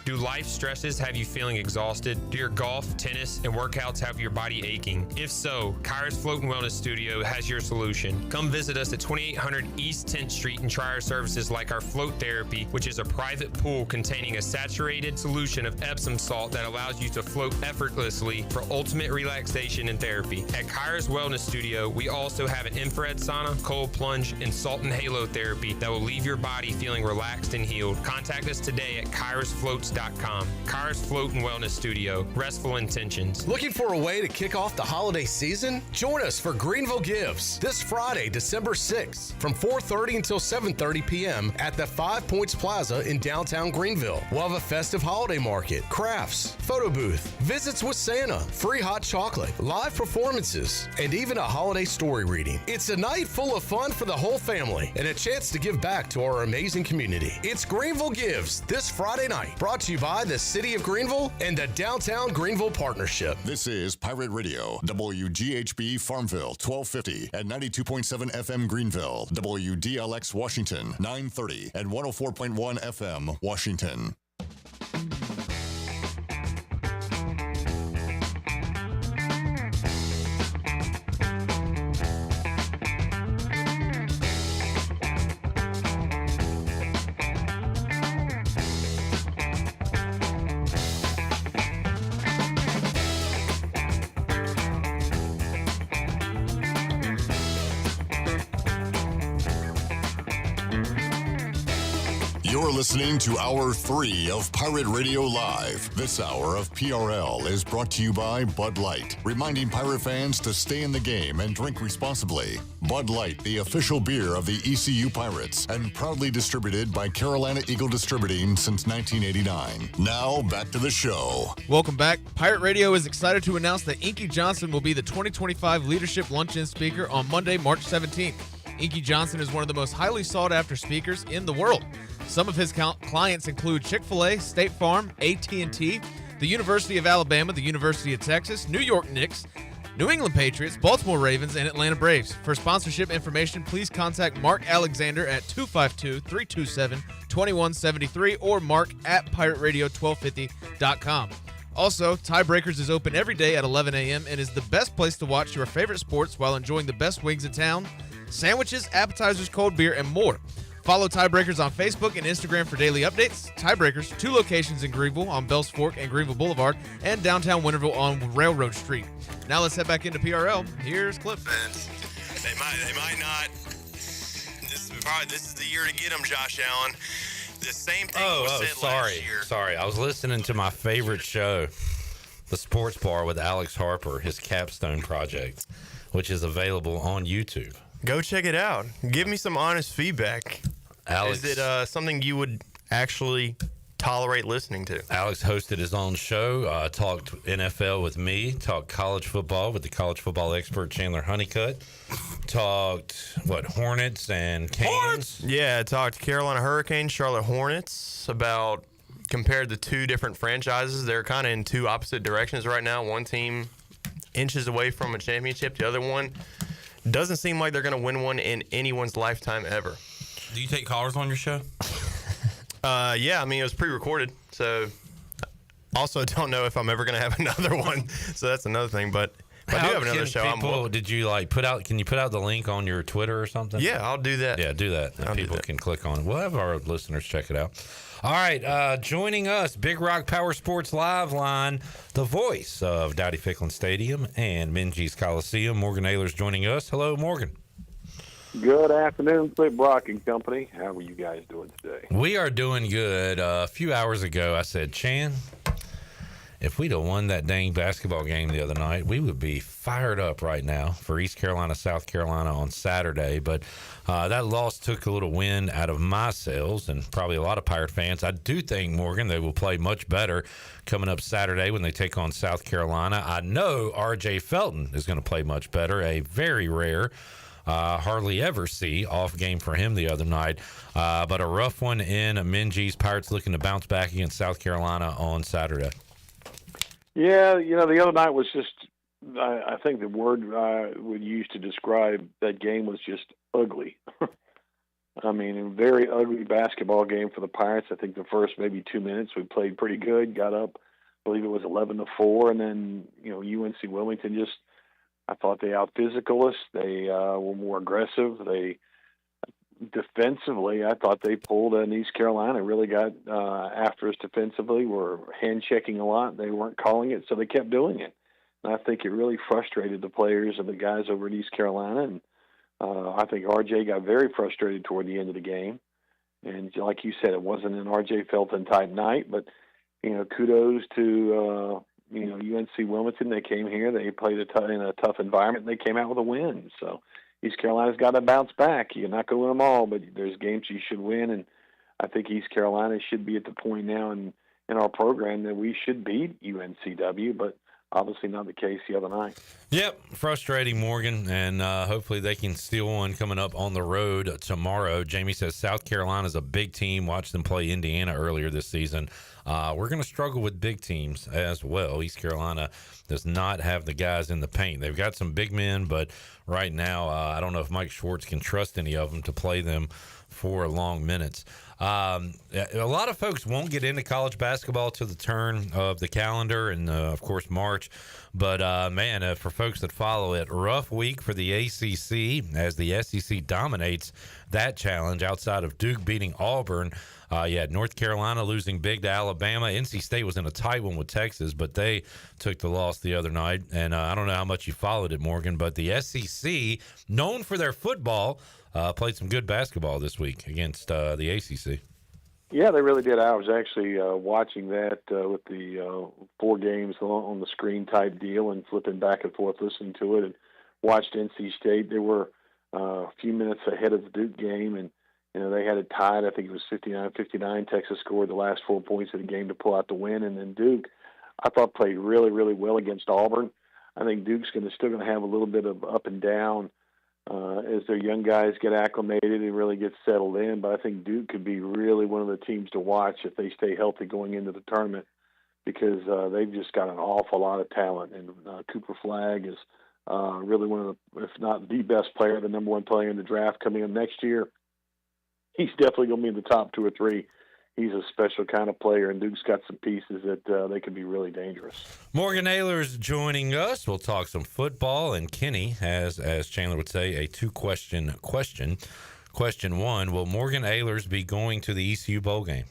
Do life stresses have you feeling exhausted? Do your golf, tennis, and workouts have your body aching? If so, Kyra's Float and Wellness Studio has your solution. Come visit us at 2800 East 10th Street and try our services like our float therapy, which is a private pool containing a saturated solution of Epsom salt that allows you to float effortlessly for ultimate relaxation and therapy. At Kyra's Wellness Studio, we also have an infrared sauna, cold plunge, and salt and halo therapy that will leave your body feeling relaxed and healed. Contact us today at KyrasFloats.com. Kyra's Float and Wellness Studio. Restful intentions. Looking for a way to kick off the holiday season? Join us for Greenville Gives this Friday, December 6th from 4:30 until 7:30 p.m. at the 5 Points Plaza in downtown Greenville. We'll have a festive holiday market, crafts, photo booth, visits with Santa, free hot chocolate, live performances, and even a holiday story reading. It's a night full of fun for the whole family and a chance to give back to our amazing community. It's Greenville Gives this Friday night, brought to you by the City of Greenville and the Downtown Greenville Partnership. This is Pirate Radio, WGHB Farmville, 1250 and 92.7 FM Greenville, WDLX Washington, 930 and 104.1 FM Washington. You're listening to Hour 3 of Pirate Radio Live. This hour of PRL is brought to you by Bud Light, reminding Pirate fans to stay in the game and drink responsibly. Bud Light, the official beer of the ECU Pirates, and proudly distributed by Carolina Eagle Distributing since 1989. Now, back to the show. Welcome back. Pirate Radio is excited to announce that Inky Johnson will be the 2025 Leadership Luncheon speaker on Monday, March 17th. Inky Johnson is one of the most highly sought-after speakers in the world. Some of his clients include Chick-fil-A, State Farm, AT&T, the University of Alabama, the University of Texas, New York Knicks, New England Patriots, Baltimore Ravens, and Atlanta Braves. For sponsorship information, please contact Mark Alexander at 252-327-2173 or mark at pirateradio1250.com. Also, Tiebreakers is open every day at 11 a.m. and is the best place to watch your favorite sports while enjoying the best wings in town, sandwiches, appetizers, cold beer, and more. Follow Tiebreakers on Facebook and Instagram for daily updates. Tiebreakers, 2 locations in Greenville on Bells Fork and Greenville Boulevard, and downtown Winterville on Railroad Street. Now let's head back into PRL. Here's Cliff. They might not. This is the year to get them, Josh Allen. The same thing was said last year. Sorry. I was listening to my favorite show, The Sports Bar with Alex Harper, his capstone project, which is available on YouTube. Go check it out. Give me some honest feedback. Alex, is it something you would actually tolerate listening to? Alex hosted his own show, talked NFL with me, talked college football with the college football expert Chandler Honeycutt, talked, Hornets and Canes? Yeah, talked Carolina Hurricanes, Charlotte Hornets, about compared the two different franchises, they're kind of in two opposite directions right now. One team inches away from a championship. The other one doesn't seem like they're going to win one in anyone's lifetime ever. Do you take callers on your show? Yeah, I mean, it was pre-recorded, so also don't know if I'm ever going to have another one. So that's another thing, but if I do have another show, did you can you put out the link on your Twitter or something? Yeah, I'll do that. Yeah, do that. And people can click on it. We'll have our listeners check it out. All right, joining us, Big Rock Power Sports Live Line, the voice of Dowdy Ficklin Stadium and Minges Coliseum. Morgan Ahlers joining us. Hello, Morgan. Good afternoon, Flip Brock and Company. How are you guys doing today? We are doing good. A few hours ago, I said, Chan, if we'd have won that dang basketball game the other night, we would be fired up right now for East Carolina, South Carolina on Saturday. But that loss took a little wind out of my sails and probably a lot of Pirate fans. I do think, Morgan, they will play much better coming up Saturday when they take on South Carolina. I know R.J. Felton is going to play much better, a very rare hardly ever see off game for him the other night, but a rough one in Minges. Pirates looking to bounce back against South Carolina on Saturday. Yeah, the other night was just, I think the word I would use to describe that game was just ugly. I mean, a very ugly basketball game for the Pirates. I think the first maybe 2 minutes we played pretty good, got up, I believe it was 11-4, and then, UNC Wilmington just, I thought they out-physical us. They were more aggressive. They defensively, I thought they pulled in East Carolina, really got after us defensively, were hand-checking a lot. They weren't calling it, so they kept doing it. And I think it really frustrated the players and the guys over at East Carolina. And I think R.J. got very frustrated toward the end of the game. And like you said, it wasn't an R.J. Felton-type night, but, kudos to UNC Wilmington. They came here, they played in a tough environment, and they came out with a win. So East Carolina's got to bounce back. You're not going to win them all, but there's games you should win, and I think East Carolina should be at the point now in our program that we should beat UNCW, but obviously not the case the other night. Yep, frustrating, Morgan, and hopefully they can steal one coming up on the road tomorrow. Jamie says South Carolina's a big team. Watched them play Indiana earlier this season. We're going to struggle with big teams as well. East Carolina does not have the guys in the paint. They've got some big men, but right now I don't know if Mike Schwartz can trust any of them to play them for long minutes. A lot of folks won't get into college basketball till the turn of the calendar and, of course, March. But, for folks that follow it, rough week for the ACC as the SEC dominates that challenge outside of Duke beating Auburn. You had North Carolina losing big to Alabama. NC State was in a tight one with Texas, but they took the loss the other night. And I don't know how much you followed it, Morgan, but the SEC, known for their football, played some good basketball this week against the ACC. Yeah, they really did. I was actually watching that with the 4 games on the screen type deal and flipping back and forth, listening to it, and watched NC State. They were a few minutes ahead of the Duke game, and they had it tied. I think it was 59-59. Texas scored the last 4 points of the game to pull out the win, and then Duke, I thought, played really, really well against Auburn. I think Duke's still going to have a little bit of up and down as their young guys get acclimated and really get settled in. But I think Duke could be really one of the teams to watch if they stay healthy going into the tournament, because they've just got an awful lot of talent. And Cooper Flagg is really one of the, if not the best player, the number 1 player in the draft coming up next year. He's definitely going to be in the top 2 or 3. He's a special kind of player, and Duke's got some pieces that they can be really dangerous. Morgan Ahlers joining us. We'll talk some football, and Kenny has, as Chandler would say, a 2-question question. Question 1, will Morgan Ahlers be going to the ECU Bowl game?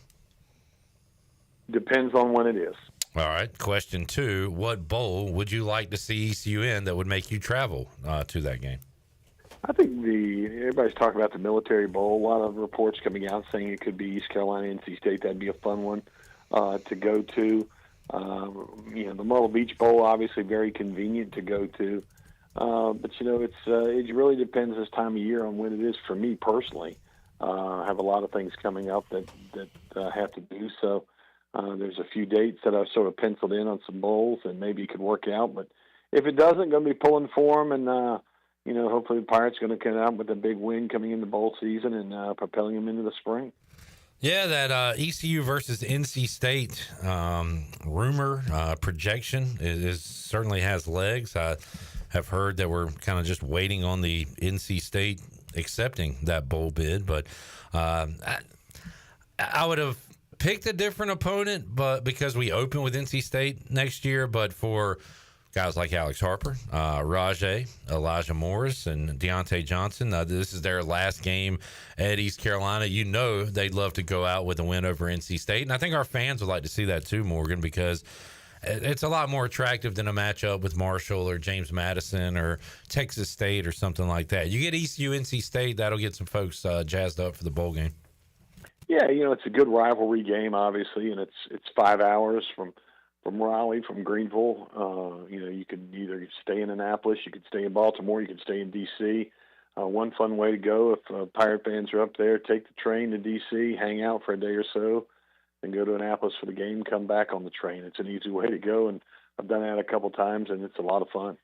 Depends on when it is. All right. Question 2, what bowl would you like to see ECU in that would make you travel to that game? I think everybody's talking about the Military Bowl. A lot of reports coming out saying it could be East Carolina, NC State. That'd be a fun one to go to. The Myrtle Beach Bowl, obviously very convenient to go to. But it really depends this time of year on when it is for me personally. I have a lot of things coming up that I have to do. So there's a few dates that I've sort of penciled in on some bowls, and maybe it could work out. But if it doesn't, going to be pulling for them, and hopefully the Pirates are going to come out with a big win coming into bowl season and propelling them into the spring. Yeah, that ECU versus NC State projection is certainly has legs. I have heard that we're kind of just waiting on the NC State accepting that bowl bid, but I would have picked a different opponent, but because we open with NC State next year, but for guys like Alex Harper, Rajay, Elijah Morris, and Deontay Johnson, this is their last game at East Carolina. You know they'd love to go out with a win over NC State, and I think our fans would like to see that too, Morgan, because it's a lot more attractive than a matchup with Marshall or James Madison or Texas State or something like that. You get ECU, NC State, that'll get some folks jazzed up for the bowl game. Yeah, it's a good rivalry game, obviously, and it's 5 hours from Raleigh, from Greenville. You could either stay in Annapolis, you could stay in Baltimore, you could stay in D.C. One fun way to go, if Pirate fans are up there, take the train to D.C., hang out for a day or so, and go to Annapolis for the game, come back on the train. It's an easy way to go, and I've done that a couple times, and it's a lot of fun.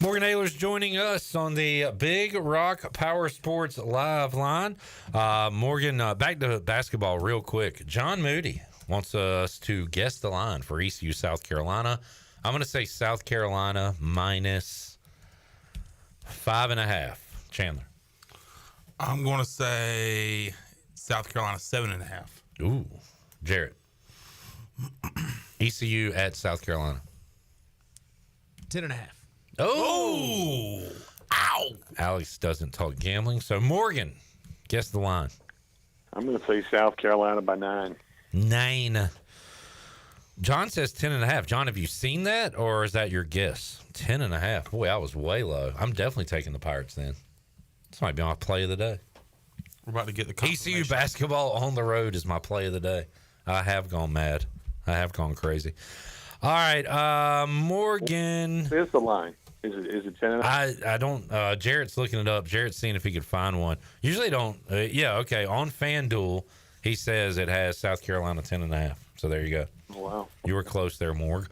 Morgan Ahlers joining us on the Big Rock Power Sports Live line. Morgan, back to basketball real quick. John Moody wants us to guess the line for ECU South Carolina. I'm going to say South Carolina minus 5.5. Chandler. I'm going to say South Carolina 7.5. Ooh. Jarrett. ECU at South Carolina. 10.5. Oh. Ow. Alex doesn't talk gambling. So, Morgan, guess the line. I'm going to say South Carolina by 9. 9. John says 10.5. John, have you seen that, or is that your guess? 10.5. Boy, I was way low. I'm definitely taking the Pirates then. This might be my play of the day. We're about to get the ECU basketball on the road is my play of the day. I have gone mad. I have gone crazy. All right, Morgan. Here's the line. Is it 10.5? I don't. Jarrett's looking it up. Jarrett's seeing if he could find one. Usually don't. Yeah, okay. On FanDuel, he says it has South Carolina 10.5. So there you go. Wow. You were close there, Morg.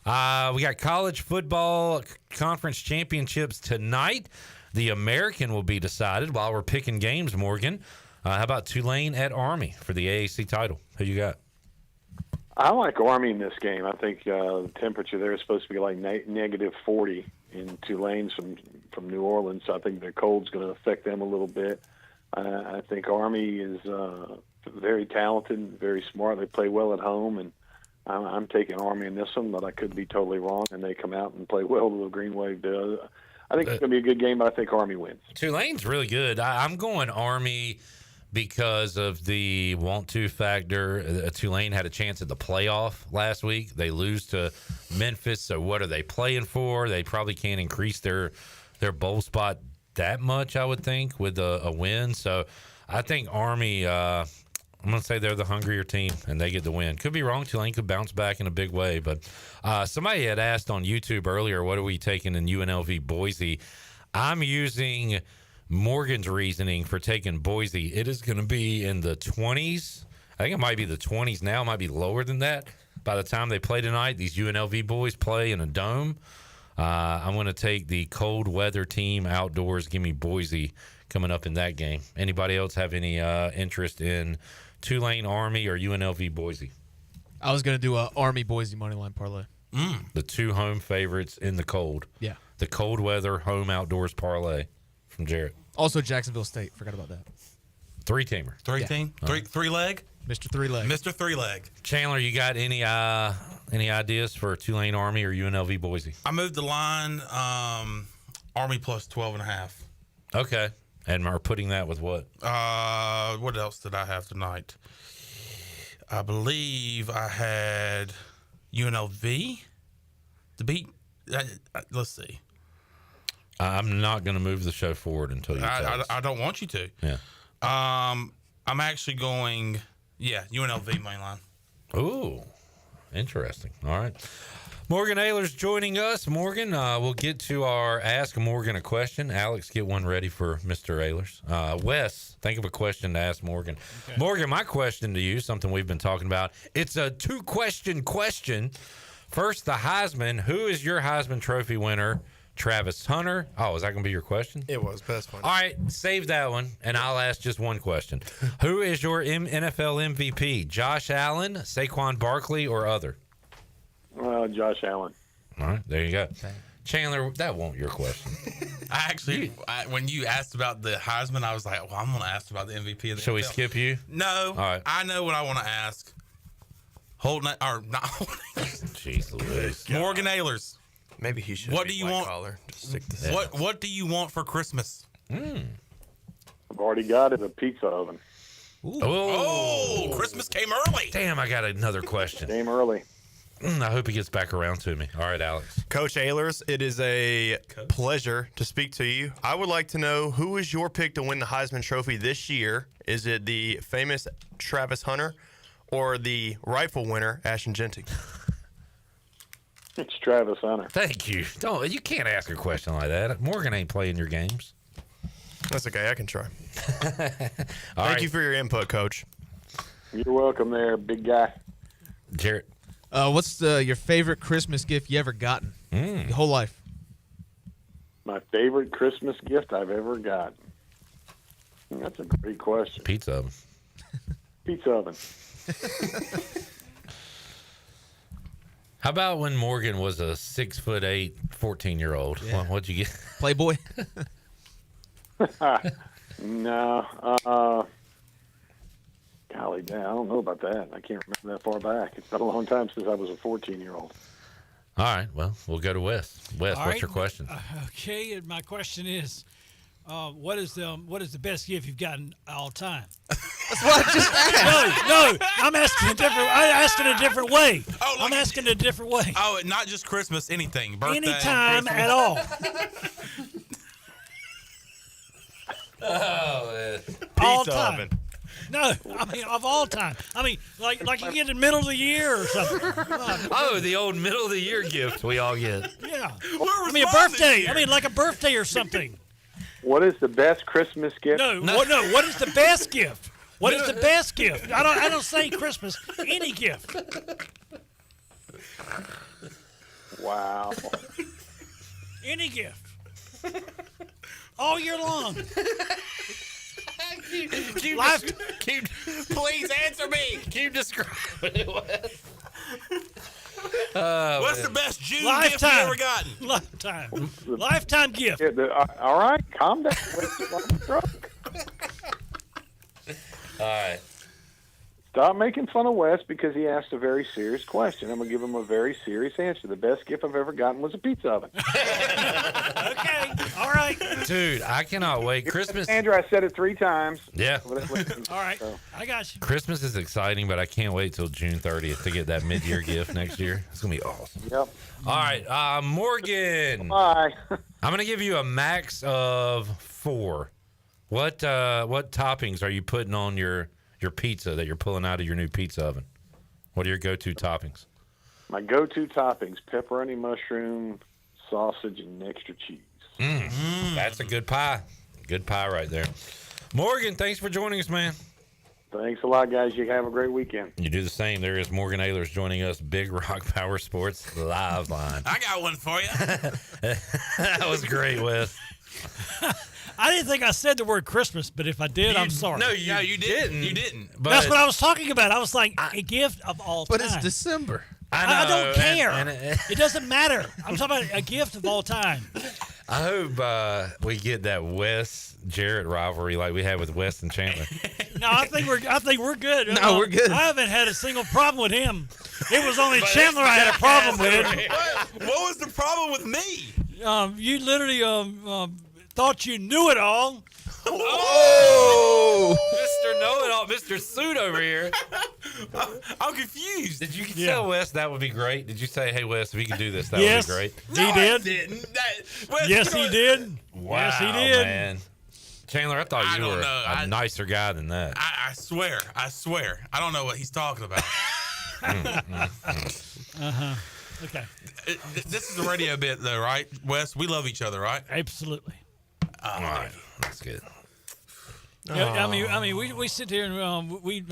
We got college football conference championships tonight. The American will be decided while we're picking games, Morgan. How about Tulane at Army for the AAC title? Who you got? I like Army in this game. I think the temperature there is supposed to be like negative 40 in Tulane's from New Orleans. So I think the cold's going to affect them a little bit. I think Army is very talented, very smart. They play well at home, and I'm taking Army in this one, but I could be totally wrong, and they come out and play well to the Green Wave does. I think it's going to be a good game, but I think Army wins. Tulane's really good. I'm going Army because of the want-to factor. Tulane had a chance at the playoff last week. They lose to Memphis, so what are they playing for? They probably can't increase their bowl spot that much, I would think, with a win. So I think Army, I'm going to say they're the hungrier team, and they get the win. Could be wrong. Tulane could bounce back in a big way. But somebody had asked on YouTube earlier, what are we taking in UNLV Boise? I'm using Morgan's reasoning for taking Boise. It is going to be in the 20s. I think it might be the 20s now. It might be lower than that. By the time they play tonight, these UNLV boys play in a dome. I'm going to take the cold weather team outdoors. Give me Boise coming up in that game. Anybody else have any interest in Tulane Army or UNLV Boise? I was going to do a Army Boise moneyline parlay. The two home favorites in the cold. Yeah. The cold weather home outdoors parlay from Jarrett. Also Jacksonville State. Forgot about that. Three-teamer. Three-team? Three-leg? Mr. Three-Leg. Mr. Three-Leg. Chandler, you got any ideas for Tulane Army or UNLV Boise? I moved the line Army plus 12.5. Okay. And are putting that with what? What else did I have tonight? I believe I had UNLV to beat. Let's see. I'm not going to move the show forward until you tell us. I don't want you to. Yeah. I'm actually going, UNLV mainline. Ooh, interesting. All right. Morgan Ahlers joining us. Morgan, we'll get to our Ask Morgan a Question. Alex, get one ready for Mr. Ahlers. Wes, think of a question to ask Morgan. Okay. Morgan, my question to you, something we've been talking about. It's a two-question question. First, the Heisman. Who is your Heisman Trophy winner? Travis Hunter. Oh, is that going to be your question? It was best one. All right, save that one, and I'll ask just one question. Who is your NFL MVP? Josh Allen, Saquon Barkley, or other? Josh Allen. All right, there you go. Chandler, that won't your question. When you asked about the Heisman, I was like, well, I'm going to ask about the MVP of the Shall we NFL. skip you? No. All right. I know what I want to ask. Not Jeez Louise. Morgan Ahlers. Maybe he should. What do you want? Just stick to What do you want for Christmas? I've already got it, a pizza oven. Oh, Christmas came early. Damn, I got another question. Came early. I hope he gets back around to me. All right, Alex. Coach Ahlers, it is a pleasure to speak to you. I would like to know, who is your pick to win the Heisman Trophy this year? Is it the famous Travis Hunter or the rightful winner, Ashton Genting? It's Travis Hunter. Thank you. You can't ask a question like that. Morgan ain't playing your games. That's okay. I can try. Thank you for your input, Coach. You're welcome there, big guy. Jarrett. What's your favorite Christmas gift you ever gotten? Your whole life. My favorite Christmas gift I've ever gotten. That's a great question. Pizza oven. Pizza oven. How about when Morgan was a 6'8", 14-year-old? Yeah. What'd you get? Playboy. No. Golly, damn, I don't know about that. I can't remember that far back. It's been a long time since I was a 14-year-old. All right. Well, we'll go to Wes. Wes, All what's right. your question? Okay, and my question is, what is the best gift you've gotten all time? That's what I just asked. No, I'm asking a different way. I'm asking a different way. Oh, not just Christmas, anything. Birthday. Anytime Christmas. at all. All time. oven. No, I mean of all time. I mean, like you get in the middle of the year or something. Oh, the old middle of the year gift we all get. Yeah. I mean a birthday. I mean like a birthday or something. What is the best Christmas gift? No. What is the best gift? What is the best gift? I don't say Christmas. Any gift. Wow. Any gift. All year long. Please answer me. Keep describing it, Wes. What's the best June Lifetime. gift you ever gotten? Lifetime gift. Yeah, all right, calm down. I'm drunk. All right. Stop making fun of Wes because he asked a very serious question. I'm going to give him a very serious answer. The best gift I've ever gotten was a pizza oven. Okay. All right. Dude, I cannot wait. Christmas. Andrew, I said it 3 times. Yeah. All right. I got you. Christmas is exciting, but I can't wait till June 30th to get that mid-year gift next year. It's going to be awesome. Yep. All right. Morgan. Bye. I'm going to give you a max of 4. What toppings are you putting on your pizza that you're pulling out of your new pizza oven? What are your go-to toppings? My go-to toppings, pepperoni, mushroom, sausage, and extra cheese. That's a good pie. Good pie right there. Morgan, thanks for joining us, man. Thanks a lot, guys. You have a great weekend. You do the same. There is Morgan Ahlers joining us, Big Rock Power Sports Live Line. I got one for you. That was great, Wes. I didn't think I said the word Christmas, but if I did, I'm sorry. No, you didn't. You didn't. But that's what I was talking about. I was like, a gift of all time. But it's December. I don't care. and it doesn't matter. I'm talking about a gift of all time. I hope we get that Wes Jarrett rivalry like we had with Wes and Chandler. No, I think we're good. No, we're good. I haven't had a single problem with him. It was only Chandler I had a problem with. What was the problem with me? You literally thought you knew it all. Oh, Mr. Know-It-All, Mr. Suit over here. I'm confused. Did you tell Wes that would be great? Did you say, hey, Wes, if you could do this, that Yes, would be great? He did. I didn't. Yes, he did. Wow, Yes, he did. Man. Chandler, I thought you were a nicer guy than that. I swear. I don't know what he's talking about. Okay. This is a radio bit, though, right, Wes? We love each other, right? Absolutely. All right. That's good. Yeah, I mean, we sit here and we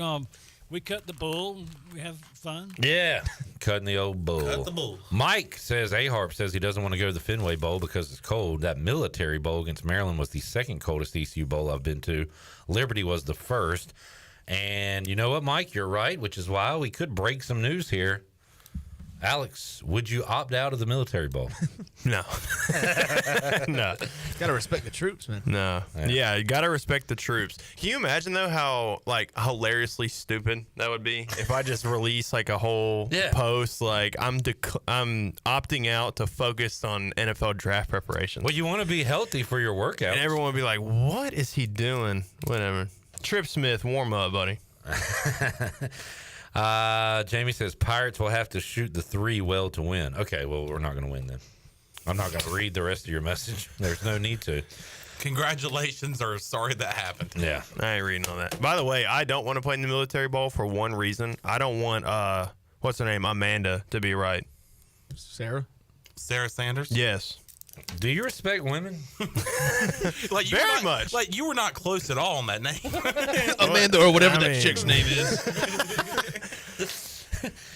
We cut the bull. We have fun. Yeah, cutting the old bull. Cut the bull. Mike says, A-Harp says he doesn't want to go to the Fenway Bowl because it's cold. That Military Bowl against Maryland was the second coldest ECU Bowl I've been to. Liberty was the first. And you know what, Mike? You're right, which is why we could break some news here. Alex, would you opt out of the Military Bowl? No. No. Got to respect the troops, man. No. Yeah, you got to respect the troops. Can you imagine, though, how, like, hilariously stupid that would be if I just release, like, a whole post, like, I'm opting out to focus on NFL draft preparation. Well, you want to be healthy for your workout. And everyone would be like, what is he doing? Whatever. Trip Smith, warm up, buddy. Jamie says Pirates will have to shoot the 3 well to win. Okay, well, we're not going to win then. I'm not going to read the rest of your message. There's no need to. Congratulations, or sorry that happened. Yeah. I ain't reading all that. By the way, I don't want to play in the Military Bowl for one reason. I don't want, what's her name? Amanda to be right. Sarah Sanders? Yes. Do you respect women? Like Very much. Like you were not close at all on that name. Amanda or whatever that chick's name is.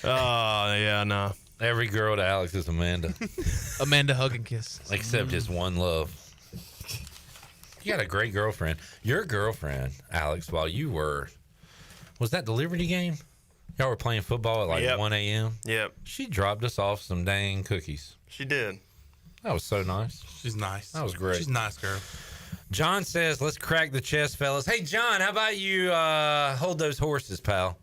Oh, yeah, no. Every girl to Alex is Amanda. Amanda hug and kiss. Except his one love. You got a great girlfriend. Your girlfriend, Alex, while you were, was that the Liberty game? Y'all were playing football at like 1 a.m.? Yep. She dropped us off some dang cookies. She did. That was so nice. She's nice. That was great. She's a nice girl. John says, let's crack the chest, fellas. Hey, John, how about you hold those horses, pal?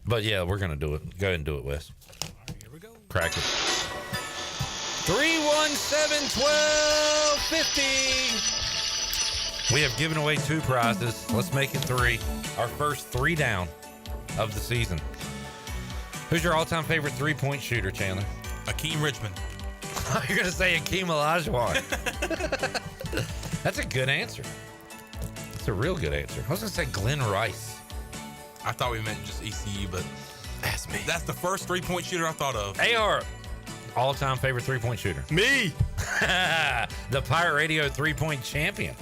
But, yeah, we're going to do it. Go ahead and do it, Wes. All right, here we go. Crack it. 317-1250. We have given away 2 prizes. Let's make it 3. Our first 3 down of the season. Who's your all-time favorite three-point shooter, Chandler? Akeem Richmond. You're going to say Akeem Olajuwon. That's a good answer. That's a real good answer. I was going to say Glenn Rice. I thought we meant just ECU, but that's me. That's the first three-point shooter I thought of. AR, all-time favorite three-point shooter. Me. The Pirate Radio three-point champion.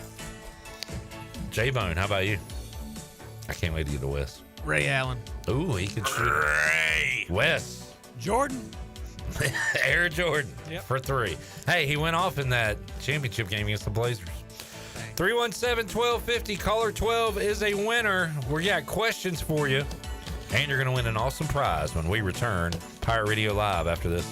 J-Bone, how about you? I can't wait to get to Wes. Ray Allen. Ooh, he can shoot. Ray. Wes. Jordan. Air Jordan Yep. for 3. Hey, he went off in that championship game against the Blazers. 317-1250, caller 12 is a winner. We got questions for you. And you're going to win an awesome prize when we return. Pirate Radio Live after this.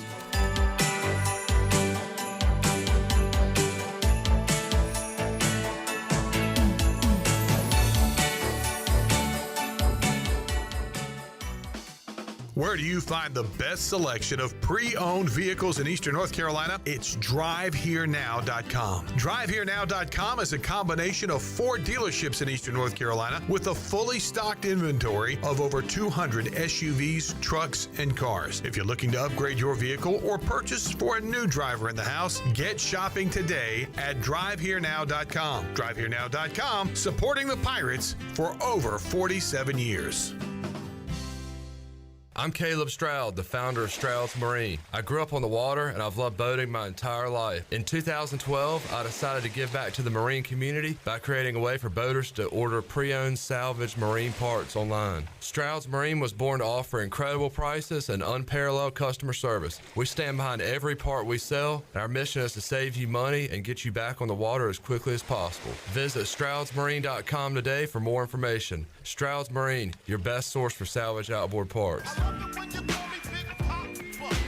Where do you find the best selection of pre-owned vehicles in Eastern North Carolina? It's DriveHereNow.com. DriveHereNow.com is a combination of 4 dealerships in Eastern North Carolina with a fully stocked inventory of over 200 SUVs, trucks, and cars. If you're looking to upgrade your vehicle or purchase for a new driver in the house, get shopping today at DriveHereNow.com. DriveHereNow.com, supporting the Pirates for over 47 years. I'm Caleb Stroud, the founder of Stroud's Marine. I grew up on the water and I've loved boating my entire life. In 2012, I decided to give back to the marine community by creating a way for boaters to order pre-owned salvage marine parts online. Stroud's Marine was born to offer incredible prices and unparalleled customer service. We stand behind every part we sell, and our mission is to save you money and get you back on the water as quickly as possible. Visit StroudsMarine.com today for more information. Stroud's Marine, your best source for salvage outboard parts.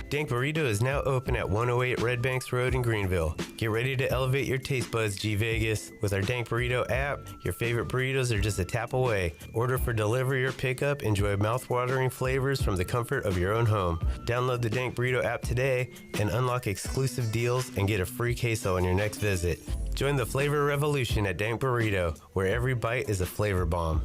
Dank Burrito is now open at 108 Red Banks Road in Greenville. Get ready to elevate your taste buds, G Vegas. With our Dank Burrito app, your favorite burritos are just a tap away. Order for delivery or pickup. Enjoy mouth-watering flavors from the comfort of your own home. Download the Dank Burrito app today and unlock exclusive deals and get a free queso on your next visit. Join the flavor revolution at Dank Burrito, where every bite is a flavor bomb.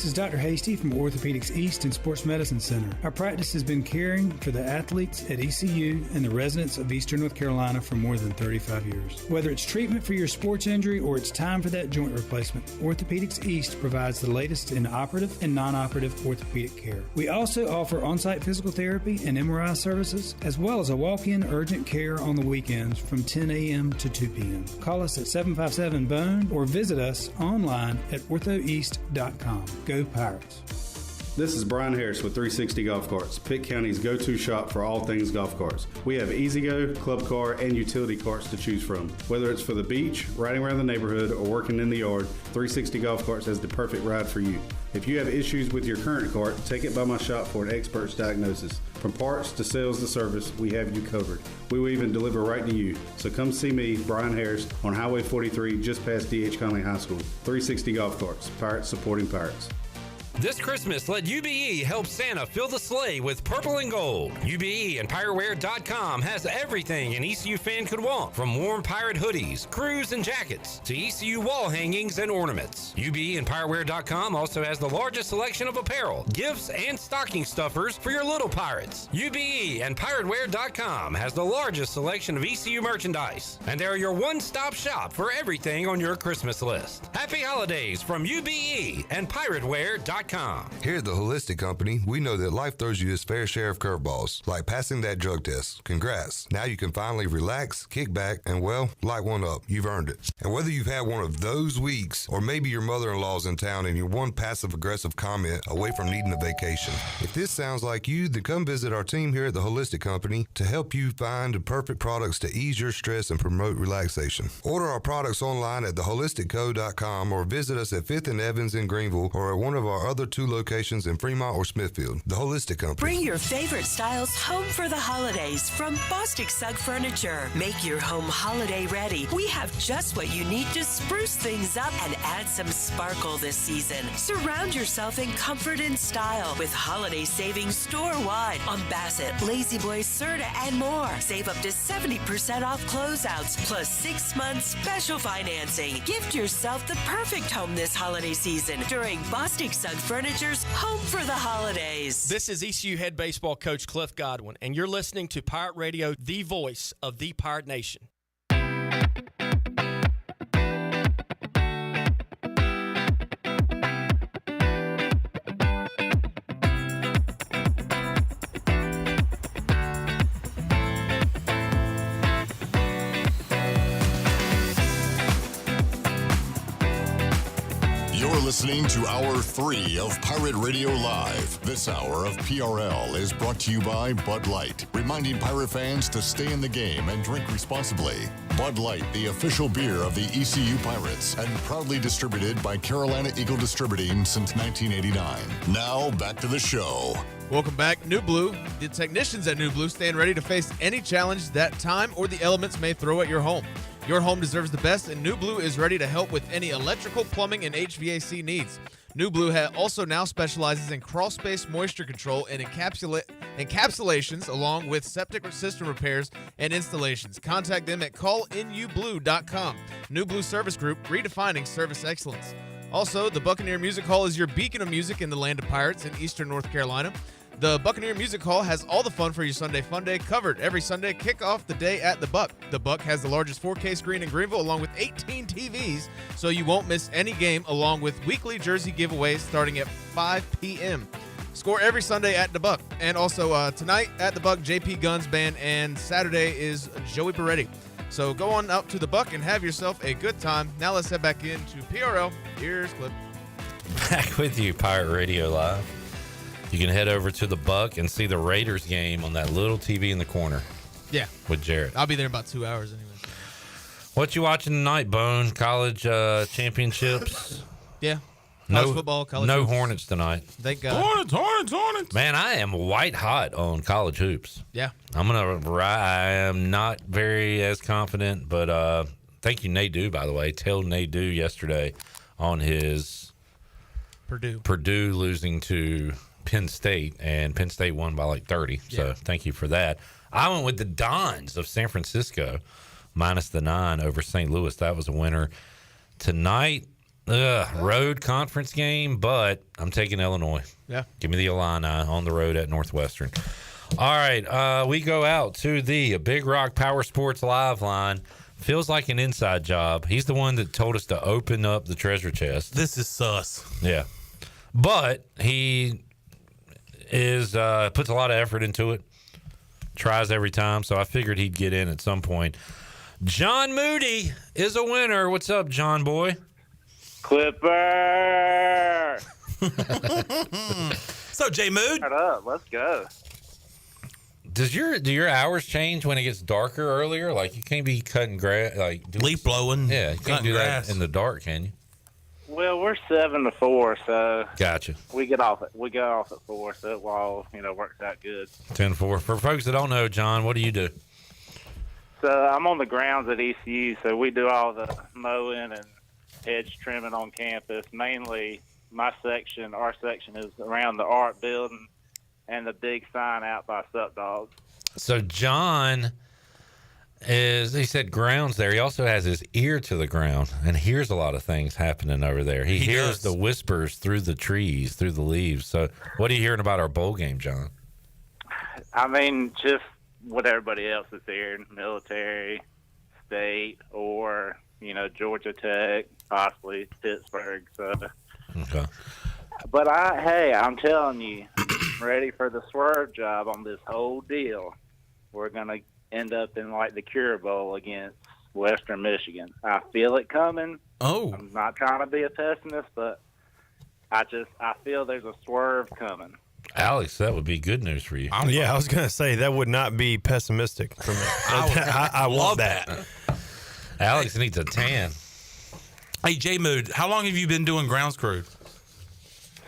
This is Dr. Hasty from Orthopedics East and Sports Medicine Center. Our practice has been caring for the athletes at ECU and the residents of Eastern North Carolina for more than 35 years. Whether it's treatment for your sports injury or it's time for that joint replacement, Orthopedics East provides the latest in operative and non-operative orthopedic care. We also offer on-site physical therapy and MRI services, as well as a walk-in urgent care on the weekends from 10 a.m. to 2 p.m. Call us at 757-BONE or visit us online at orthoeast.com. Go Pirates. This is Brian Harris with 360 Golf Carts, Pitt County's go-to shop for all things golf carts. We have E-Z-Go, club car, and utility carts to choose from. Whether it's for the beach, riding around the neighborhood, or working in the yard, 360 Golf Carts has the perfect ride for you. If you have issues with your current cart, take it by my shop for an expert's diagnosis. From parts to sales to service, we have you covered. We will even deliver right to you. So come see me, Brian Harris, on Highway 43, just past D.H. Conley High School. 360 Golf Carts, Pirates supporting Pirates. This Christmas, let UBE help Santa fill the sleigh with purple and gold. UBE and PirateWear.com has everything an ECU fan could want, from warm pirate hoodies, crews, and jackets, to ECU wall hangings and ornaments. UBE and PirateWear.com also has the largest selection of apparel, gifts, and stocking stuffers for your little pirates. UBE and PirateWear.com has the largest selection of ECU merchandise, and they're your one-stop shop for everything on your Christmas list. Happy holidays from UBE and PirateWear.com. Here at the Holistic Company, we know that life throws you its fair share of curveballs, like passing that drug test. Congrats. Now you can finally relax, kick back, and, well, light one up. You've earned it. And whether you've had one of those weeks, or maybe your mother-in-law's in town and you're one passive-aggressive comment away from needing a vacation, if this sounds like you, then come visit our team here at the Holistic Company to help you find the perfect products to ease your stress and promote relaxation. Order our products online at theholisticco.com or visit us at 5th and Evans in Greenville or at one of our other 2 locations in Fremont or Smithfield. The Holistic Company. Bring your favorite styles home for the holidays from Bostic Sugg Furniture. Make your home holiday ready. We have just what you need to spruce things up and add some sparkle this season. Surround yourself in comfort and style with holiday savings store-wide on Bassett, Lazy Boy, Serta, and more. Save up to 70% off closeouts plus 6 months special financing. Gift yourself the perfect home this holiday season during Bostic Sugg Furniture's Home for the Holidays. This is ECU head baseball coach Cliff Godwin, and you're listening to Pirate Radio, the voice of the Pirate Nation. Listening to Hour 3 of Pirate Radio Live. This hour of PRL is brought to you by Bud Light, reminding Pirate fans to stay in the game and drink responsibly. Bud Light, the official beer of the ECU Pirates, and proudly distributed by Carolina Eagle Distributing since 1989. Now, back to the show. Welcome back, New Blue. The technicians at New Blue stand ready to face any challenge that time or the elements may throw at your home. Your home deserves the best, and New Blue is ready to help with any electrical, plumbing, and HVAC needs. New Blue also now specializes in crawl-space moisture control and encapsulations, along with septic system repairs and installations. Contact them at callinublu.com. New Blue Service Group, redefining service excellence. Also, the Buccaneer Music Hall is your beacon of music in the land of pirates in Eastern North Carolina. The Buccaneer Music Hall has all the fun for your Sunday Fun Day covered. Every Sunday, kick off the day at the Buck. The Buck has the largest 4K screen in Greenville along with 18 TVs, so you won't miss any game, along with weekly jersey giveaways starting at 5 p.m. Score every Sunday at the Buck. And also tonight at the Buck, JP Guns Band, and Saturday is Joey Beretti. So go on out to the Buck and have yourself a good time. Now let's head back into PRL. Here's Clip. Back with you, Pirate Radio Live. You can head over to the Buck and see the Raiders game on that little TV in the corner. Yeah. With Jarrett. I'll be there in about 2 hours anyway. What you watching tonight, Bone? College championships? Yeah. College football, college no hoops. Hornets tonight. Thank God. Hornets. Man, I am white hot on college hoops. Yeah. I am not very as confident, but thank you, Nadeau, by the way. Tell Nadeau yesterday on his Purdue losing to Penn State, and Penn State won by like 30. Yeah. So thank you for that. I went with the Dons of San Francisco, minus the 9 over St. Louis. That was a winner. Tonight, Road conference game, but I'm taking Illinois. Yeah. Give me the Illini on the road at Northwestern. All right, we go out to the Big Rock Power Sports Live line. Feels like an inside job. He's the one that told us to open up the treasure chest. This is sus. Yeah. But he is puts a lot of effort into it. Tries every time, so I figured he'd get in at some point. John Moody is a winner. What's up, John boy? Clipper! So, J Mood? Shut up. Let's go. Do your hours change when it gets darker earlier? Like, you can't be cutting grass, like leaf blowing. Yeah, you can't cutting do grass that in the dark, can you? Well, we're 7 to 4, so Gotcha. we get off at 4, so it all works out good. 10-4. For folks that don't know, John, what do you do? So I'm on the grounds at ECU, so we do all the mowing and hedge trimming on campus. Mainly, our section is around the art building and the big sign out by Sup Dogs. So John he said grounds there. He also has his ear to the ground and hears a lot of things happening over there. He hears the whispers through the trees, through the leaves. So what are you hearing about our bowl game, John? I mean, just what everybody else is hearing, military, state, or, Georgia Tech, possibly Pittsburgh. So. Okay. But I'm telling you, ready for the swerve job on this whole deal. We're going to end up in like the Cure Bowl against Western Michigan. I feel it coming. Oh. I'm not trying to be a pessimist, but I feel there's a swerve coming. Alex, that would be good news for you. Yeah, I was going to say that would not be pessimistic for me. I love that. Alex needs a tan. Hey, J Mood, how long have you been doing grounds crew?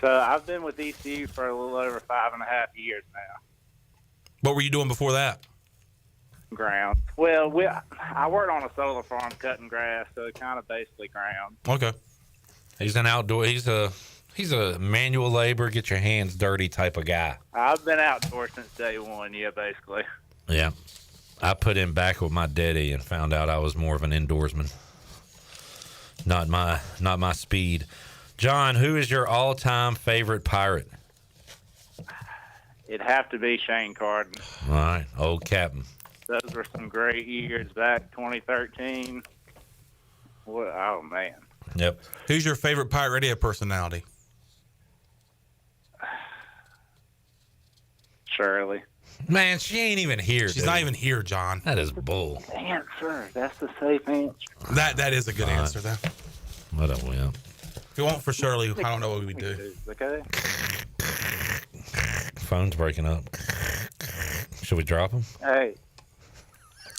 So I've been with ECU for a little over 5.5 years now. What were you doing before that? Ground. Well, I worked on a solar farm cutting grass, so kind of basically ground. Okay. He's an outdoor. He's a manual labor, get your hands dirty type of guy. I've been outdoors since day one. Yeah, basically. Yeah, I put him back with my daddy and found out I was more of an indoorsman. Not my speed. John, who is your all-time favorite Pirate? It'd have to be Shane Carden. All right, old Captain. Those were some great years back 2013. Oh, man. Yep. Who's your favorite Pirate Radio personality? Shirley. Man, she ain't even here. She's not even here, John. That is bull. Answer. That's the safe answer. That is a good answer, though. What a win. If it weren't for Shirley, I don't know what we'd do. Okay. Phone's breaking up. Should we drop him? Hey.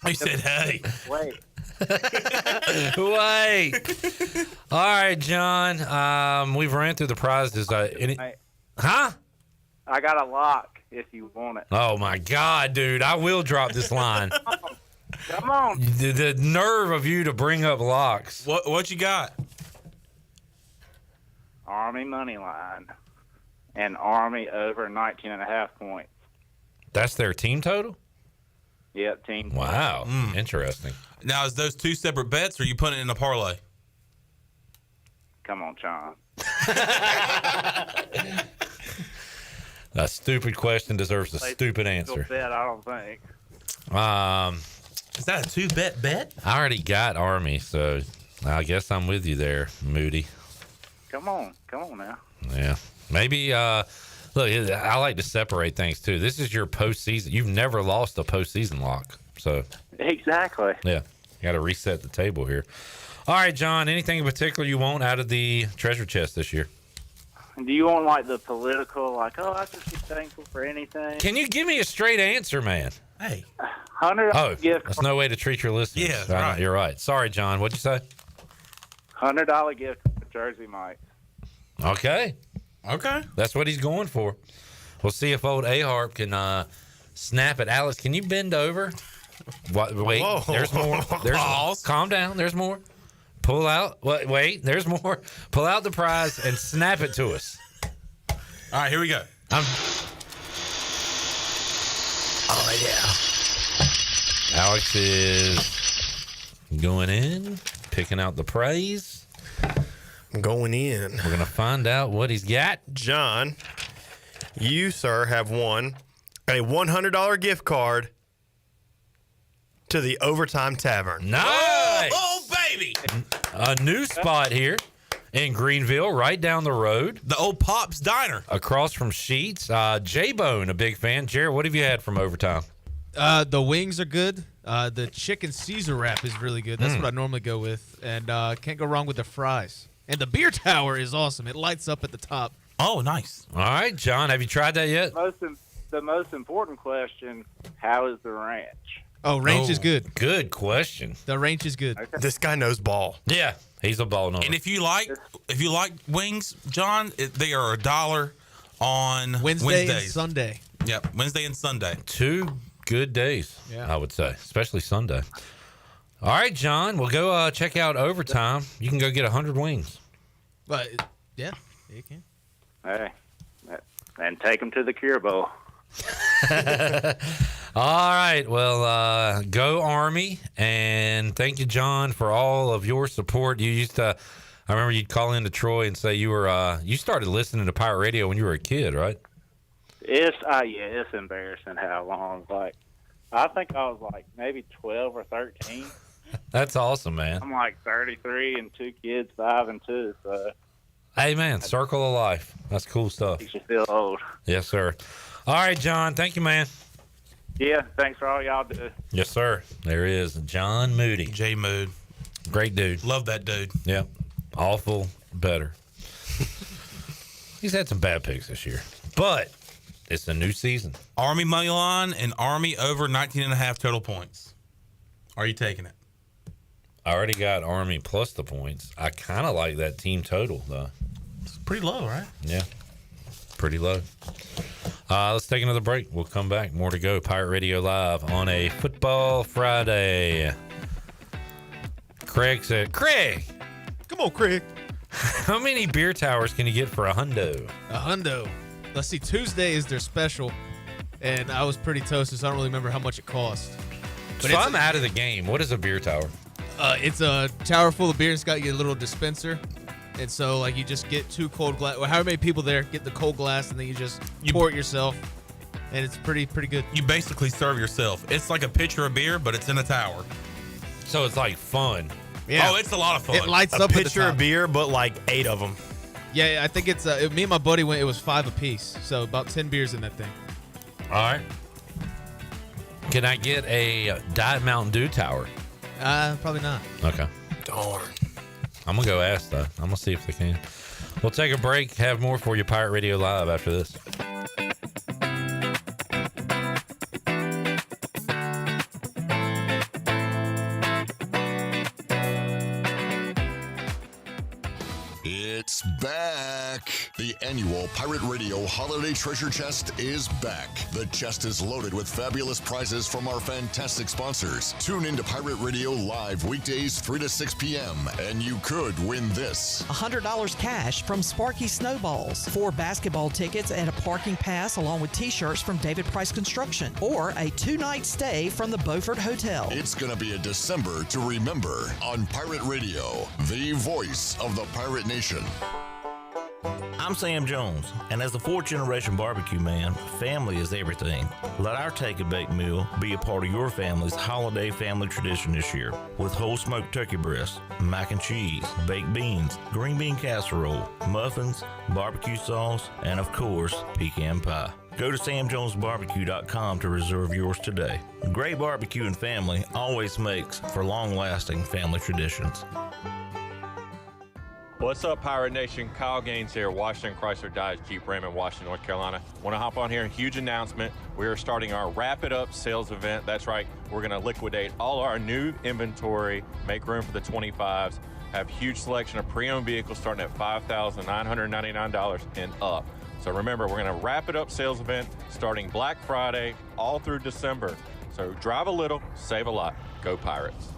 He said, hey. Wait. Wait. All right, John. We've ran through the prizes. Huh? I got a lock if you want it. Oh, my God, dude. I will drop this line. Come on. The nerve of you to bring up locks. What you got? Army money line and Army over 19.5 points. That's their team total? Yep, team. Wow. Interesting. Now, is those two separate bets, or are you putting it in a parlay? Come on, John. That stupid question deserves a stupid answer. Bet, I don't think. Is that a 2-bet bet? I already got Army, so I guess I'm with you there, Moody. Come on now. Yeah. Maybe, look, I like to separate things, too. This is your postseason. You've never lost a postseason lock. So, exactly. Yeah. You got to reset the table here. All right, John, anything in particular you want out of the treasure chest this year? Do you want, like, the political, like, I just be thankful for anything? Can you give me a straight answer, man? Hey. $100 gift. That's no way to treat your listeners. Yeah, right. You're right. Sorry, John. What'd you say? $100 gift for Jersey Mike. Okay. Okay. That's what he's going for. We'll see if old A-Harp can snap it. Alex, can you bend over? Wait, Whoa. There's more. There's Pause. Calm down. There's more. Pull out. Wait, there's more. Pull out the prize and snap it to us. All right, here we go. Oh, yeah. Alex is going in, picking out the praise. going in. We're going to find out what he's got. John, you, sir, have won a $100 gift card to the Overtime Tavern. Nice. Oh, baby. A new spot here in Greenville, right down the road. The old Pop's Diner. Across from Sheets. J-Bone, a big fan. Jared, what have you had from Overtime? The wings are good. The chicken Caesar wrap is really good. That's what I normally go with. And can't go wrong with the fries. And the beer tower is awesome. It lights up at the top. Oh, nice. All right, John, have you tried that yet? The most important question, how is the ranch? Oh, ranch is good. Good question. The ranch is good. Okay. This guy knows ball. Yeah, he's a ball knower. And if you like wings, John, they are $1 on Wednesday and Wednesdays. Sunday. Yep, Wednesday and Sunday. 2 good days, Yeah. I would say, especially Sunday. All right, John, we'll go check out Overtime. You can go get 100 wings. But yeah, you can. Hey, and take them to the Cure Bowl. All right, well, go Army, and thank you, John, for all of your support. You used to, I remember you'd call into Troy and say you started listening to Pirate Radio when you were a kid, right? It's embarrassing how long. Like, I think I was like maybe 12 or 13. That's awesome, man. I'm like 33 and 2 kids, 5 and 2. So, hey, man, circle of life. That's cool stuff. makes you feel old. Yes, sir. All right, John. Thank you, man. Yeah, thanks for all y'all do. Yes, sir. There is John Moody. J Mood. Great dude. Love that dude. Yeah. Awful better. He's had some bad picks this year, but it's a new season. Army money line and Army over 19.5 total points. Are you taking it? I already got Army plus the points. I kind of like that team total, though. It's pretty low, right? Yeah. Pretty low. Let's take another break. We'll come back. More to go. Pirate Radio Live on a Football Friday. Craig said, Craig. Come on, Craig. How many beer towers can you get for $100? $100. Let's see. Tuesday is their special, and I was pretty toasted, so I don't really remember how much it cost. But so I'm out of the game. What is a beer tower? It's a tower full of beer. It's got your little dispenser. And so, like, you just get 2 cold glass. Well, however many people there get the cold glass, and then you just pour it yourself. And it's pretty good. You basically serve yourself. It's like a pitcher of beer, but it's in a tower. So it's like fun. Yeah. Oh, it's a lot of fun. It lights A up at the pitcher top. of beer, but like 8 of them. Yeah, I think it's me and my buddy went. It was 5 apiece, so about 10 beers in that thing. All right. Can I get a Diet Mountain Dew tower? Probably not. Okay. Darn. I'm going to go ask, though. I'm going to see if they can. We'll take a break. Have more for you, Pirate Radio Live, after this. It's back. The annual Pirate Radio Holiday Treasure Chest is back. The chest is loaded with fabulous prizes from our fantastic sponsors. Tune into Pirate Radio Live weekdays 3 to 6 p.m. and you could win this. $100 cash from Sparky Snowballs, 4 basketball tickets and a parking pass along with t-shirts from David Price Construction, or a 2-night stay from the Beaufort Hotel. It's going to be a December to remember on Pirate Radio, the voice of the Pirate Nation. I'm Sam Jones, and as a 4th-generation barbecue man, family is everything. Let our take-and-bake meal be a part of your family's holiday family tradition this year, with whole smoked turkey breast, mac and cheese, baked beans, green bean casserole, muffins, barbecue sauce, and of course, pecan pie. Go to samjonesbarbecue.com to reserve yours today. Great barbecue and family always makes for long-lasting family traditions. What's up, Pirate Nation? Kyle Gaines here, Washington Chrysler Dodge Jeep Ram in Washington, North Carolina. Want to hop on here, huge announcement. We are starting our Wrap It Up sales event. That's right, we're going to liquidate all our new inventory, make room for the 25s, have huge selection of pre-owned vehicles starting at $5,999 and up. So remember, we're going to Wrap It Up sales event starting Black Friday all through December. So drive a little, save a lot. Go Pirates.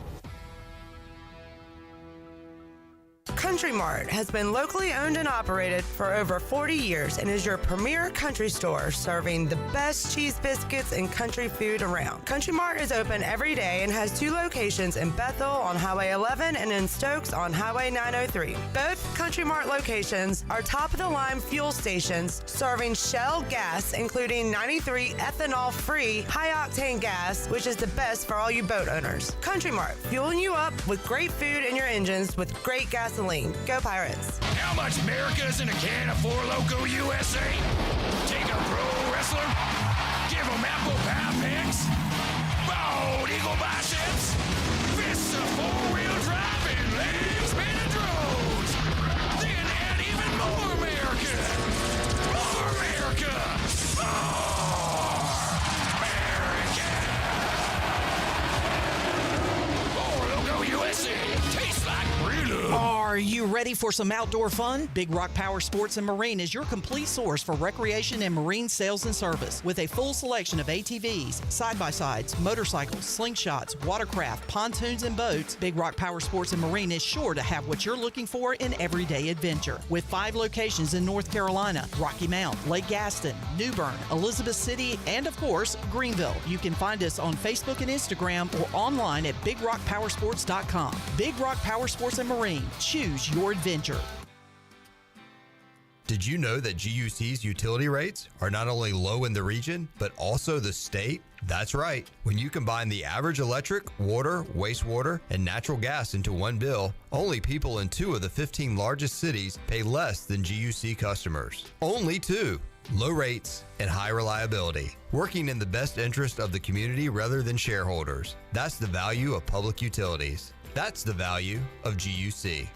Country Mart has been locally owned and operated for over 40 years and is your premier country store serving the best cheese biscuits and country food around. Country Mart is open every day and has 2 locations in Bethel on Highway 11 and in Stokes on Highway 903. Both Country Mart locations are top-of-the-line fuel stations serving Shell gas, including 93 ethanol-free high-octane gas, which is the best for all you boat owners. Country Mart, fueling you up with great food in your engines with great gasoline. Go Pirates! How much America is in a can of Four Loko USA? Take a pro wrestler, give him apple pie picks, bald eagle biceps, fists of four-wheel drive, and legs spinning drones. Then add even more America. More America. More Loko USA. Tastes like real. Are you ready for some outdoor fun? Big Rock Power Sports and Marine is your complete source for recreation and marine sales and service. With a full selection of ATVs, side-by-sides, motorcycles, slingshots, watercraft, pontoons, and boats, Big Rock Power Sports and Marine is sure to have what you're looking for in everyday adventure. With 5 locations in North Carolina, Rocky Mount, Lake Gaston, New Bern, Elizabeth City, and of course, Greenville. You can find us on Facebook and Instagram or online at BigRockPowersports.com. Big Rock Power Sports and Marine. Choose your adventure. Did you know that GUC's utility rates are not only low in the region, but also the state? That's right. When you combine the average electric, water, wastewater, and natural gas into one bill, only people in 2 of the 15 largest cities pay less than GUC customers. Only 2. Low rates and high reliability. Working in the best interest of the community rather than shareholders. That's the value of public utilities. That's the value of GUC.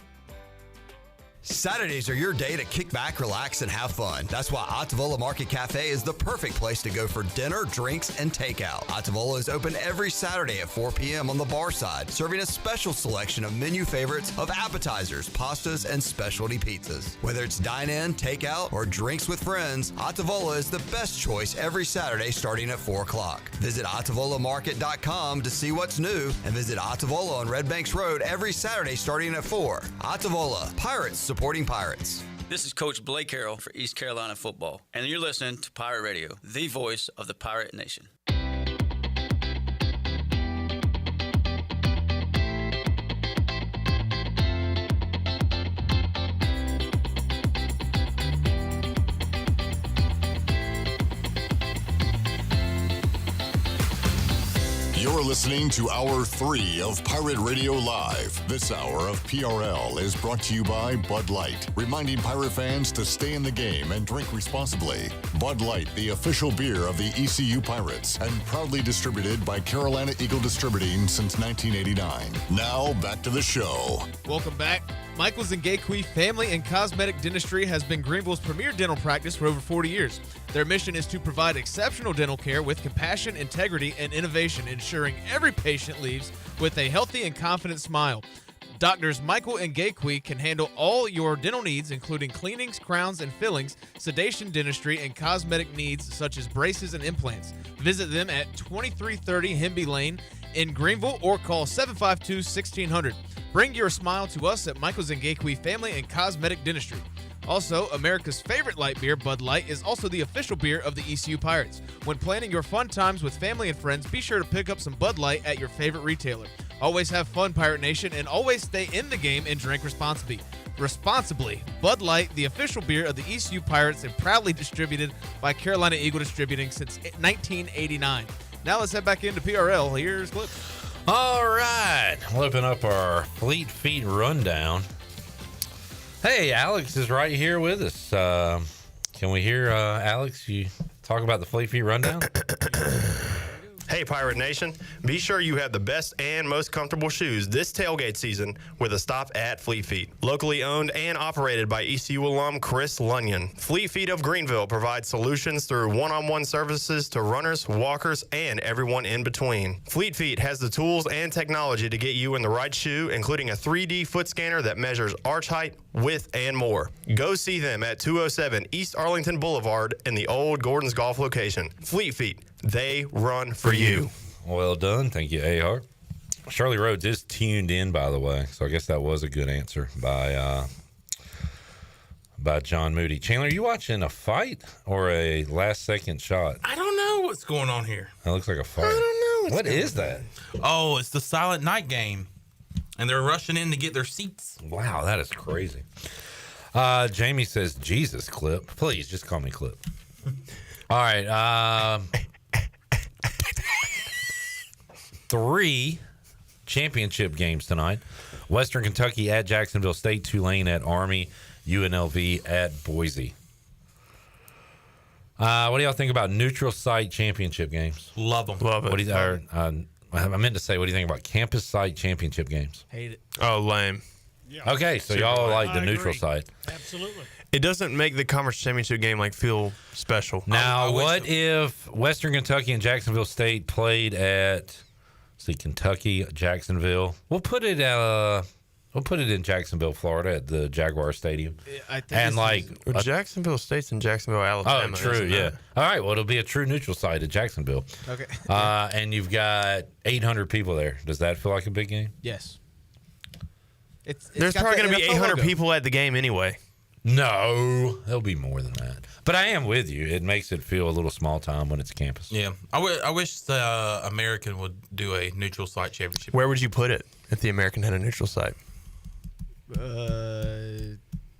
Saturdays are your day to kick back, relax, and have fun. That's why Ottavola Market Cafe is the perfect place to go for dinner, drinks, and takeout. Ottavola is open every Saturday at 4 p.m. on the bar side, serving a special selection of menu favorites of appetizers, pastas, and specialty pizzas. Whether it's dine-in, takeout, or drinks with friends, Ottavola is the best choice every Saturday starting at 4 o'clock. Visit OttavolaMarket.com to see what's new, and visit Ottavola on Red Banks Road every Saturday starting at 4. Ottavola, Pirates supporting Pirates. This is Coach Blake Carroll for East Carolina football, and you're listening to Pirate Radio, the voice of the Pirate Nation. You're listening to Hour 3 of Pirate Radio Live. This hour of PRL is brought to you by Bud Light, reminding Pirate fans to stay in the game and drink responsibly. Bud Light, the official beer of the ECU Pirates, and proudly distributed by Carolina Eagle Distributing since 1989. Now, back to the show. Welcome back. Michaels and Gayqui Family and Cosmetic Dentistry has been Greenville's premier dental practice for over 40 years. Their mission is to provide exceptional dental care with compassion, integrity, and innovation, ensuring every patient leaves with a healthy and confident smile. Doctors Michael and Gayqui can handle all your dental needs, including cleanings, crowns, and fillings, sedation dentistry, and cosmetic needs such as braces and implants. Visit them at 2330 Hemby Lane in Greenville or call 752-1600. Bring your smile to us at Michaels and Gayqui Family and Cosmetic Dentistry. Also, America's favorite light beer, Bud Light, is also the official beer of the ECU Pirates. When planning your fun times with family and friends, be sure to pick up some Bud Light at your favorite retailer. Always have fun, Pirate Nation, and always stay in the game and drink responsibly. Bud Light, the official beer of the ECU Pirates and proudly distributed by Carolina Eagle Distributing since 1989. Now let's head back into PRL. Here's Clip. All right, we'll open up our Fleet Feet rundown. Hey, Alex is right here with us. Can we hear Alex? You talk about the Fleet Feet rundown? Hey, Pirate Nation. Be sure you have the best and most comfortable shoes this tailgate season with a stop at Fleet Feet. Locally owned and operated by ECU alum Chris Lunyon. Fleet Feet of Greenville provides solutions through one-on-one services to runners, walkers, and everyone in between. Fleet Feet has the tools and technology to get you in the right shoe, including a 3D foot scanner that measures arch height, width, and more. Go see them at 207 East Arlington Boulevard in the old Gordon's Golf location. Fleet Feet. They run for you. Well done. Thank you, A-Hart. Shirley Rhodes is tuned in, by the way, so I guess that was a good answer by John Moody. Chandler, are you watching a fight or a last-second shot? I don't know what's going on here. That looks like a fight. I don't know. What is that? Oh, it's the Silent Night game, and they're rushing in to get their seats. Wow, that is crazy. Jamie says, Jesus, Clip. Please, just call me Clip. All right. 3 championship games tonight. Western Kentucky at Jacksonville State, Tulane at Army, UNLV at Boise. What do y'all think about neutral site championship games? Love them. Love it. What do you, I meant to say, what do you think about campus site championship games? Hate it. Oh, lame. Yeah. Okay, so y'all like the neutral site. Absolutely. It doesn't make the conference championship game feel special. Now, what if Western Kentucky and Jacksonville State played at, Kentucky, Jacksonville? We'll put it in Jacksonville, Florida, at the Jaguar Stadium. I think Jacksonville State's in Jacksonville, Alabama. Oh, true, yeah. All right, well, it'll be a true neutral site at Jacksonville. Okay. And you've got 800 people there. Does that feel like a big game? Yes. There's probably going to be 800 people at the game anyway. No, there'll be more than that. But I am with you. It makes it feel a little small time when it's campus. Yeah, I wish the American would do a neutral site championship. Where would you put it if the American had a neutral site?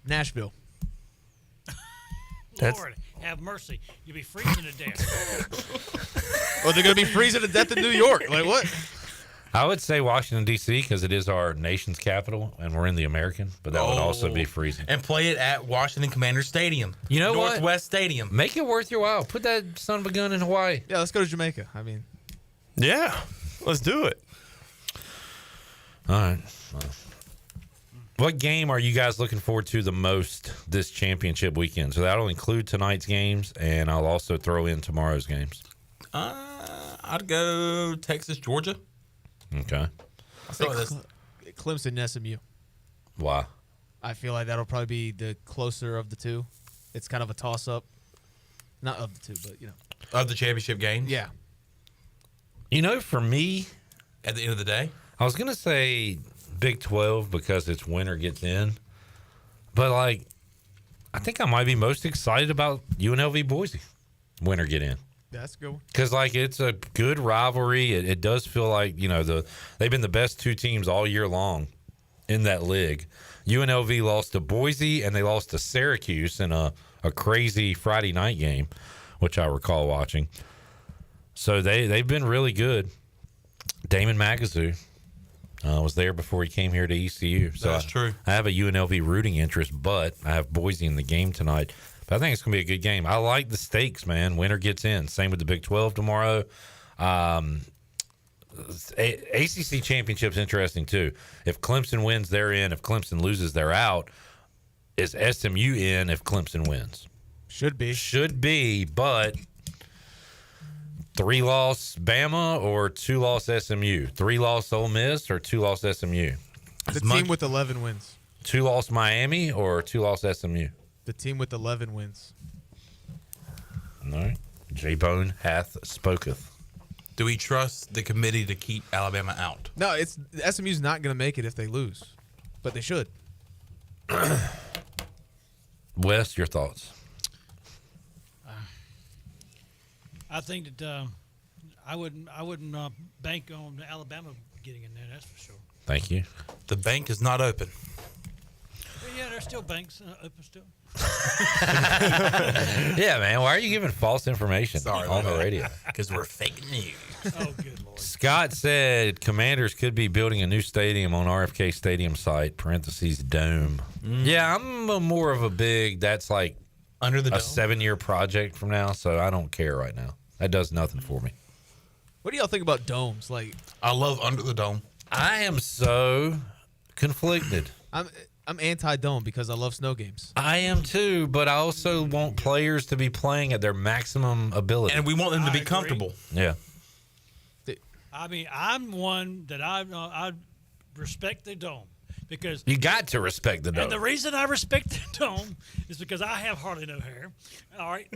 Nashville. Lord, have mercy. You'll be freezing to death. Or they're going to be freezing to death in New York. Like, what? I would say Washington, D.C., because it is our nation's capital, and we're in the American, but that would also be freezing. And play it at Washington Commander Stadium. You know what? Northwest Stadium. Make it worth your while. Put that son of a gun in Hawaii. Yeah, let's go to Jamaica. I mean. Yeah, let's do it. All right. What game are you guys looking forward to the most this championship weekend? So that'll include tonight's games, and I'll also throw in tomorrow's games. I'd go Texas, Georgia. Okay. I think Clemson, SMU. Why? I feel like that'll probably be the closer of the two. It's kind of a toss-up. Not of the two, but, Of the championship game? Yeah. For me, at the end of the day, I was going to say Big 12 because it's winner gets in. But, I think I might be most excited about UNLV Boise. Winner get in. That's a good one. Because, it's a good rivalry. It does feel like, they've been the best two teams all year long in that league. UNLV lost to Boise, and they lost to Syracuse in a crazy Friday night game, which I recall watching. So they've been really good. Damon Magazoo was there before he came here to ECU. So that's true. I have a UNLV rooting interest, but I have Boise in the game tonight. But I think it's going to be a good game. I like the stakes, man. Winner gets in. Same with the Big 12 tomorrow. ACC Championship's interesting, too. If Clemson wins, they're in. If Clemson loses, they're out. Is SMU in if Clemson wins? Should be. Should be, but 3-loss Bama or 2-loss SMU? 3-loss Ole Miss or 2-loss SMU? The team with 11 wins. 2-loss Miami or 2-loss SMU? The team with 11 wins. All right. J-Bone hath spoketh. Do we trust the committee to keep Alabama out? No, SMU's not going to make it if they lose, but they should. Wes, your thoughts? I think that I wouldn't bank on Alabama getting in there. That's for sure. Thank you. The bank is not open. Yeah, there's still banks open still. Yeah, man. Why are you giving false information on the radio? Because we're fake news. Oh, good Lord. Scott said Commanders could be building a new stadium on RFK Stadium site, parentheses, dome. Yeah, I'm more of a big, that's like under the a dome? 7-year project from now, so I don't care right now. That does nothing for me. What do y'all think about domes? I love under the dome. I am so conflicted. I'm anti-dome because I love snow games. I am too, but I also want players to be playing at their maximum ability. And we want them to be comfortable. Yeah. I mean, I'm one that I respect the dome because You got to respect the dome. And the reason I respect the dome is because I have hardly no hair. All right.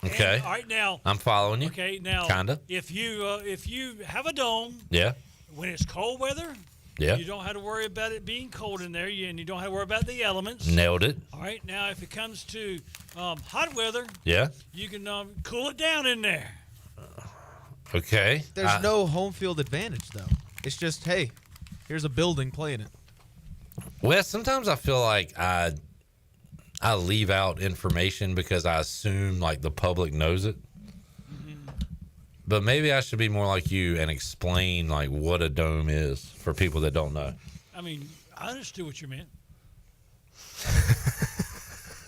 Okay. And, all right now. I'm following you. Okay now. Kinda. If you have a dome. Yeah. when it's cold weather, Yeah. you don't have to worry about it being cold in there, and you don't have to worry about the elements. Nailed it. All right. Now, if it comes to hot weather, Yeah. you can cool it down in there. Okay. There's no home field advantage, though. It's just, hey, here's a building playing it. Well, sometimes I feel like I leave out information because I assume like the public knows it. But maybe I should be more like you and explain like what a dome is for people that don't know. I mean, I understood what you meant.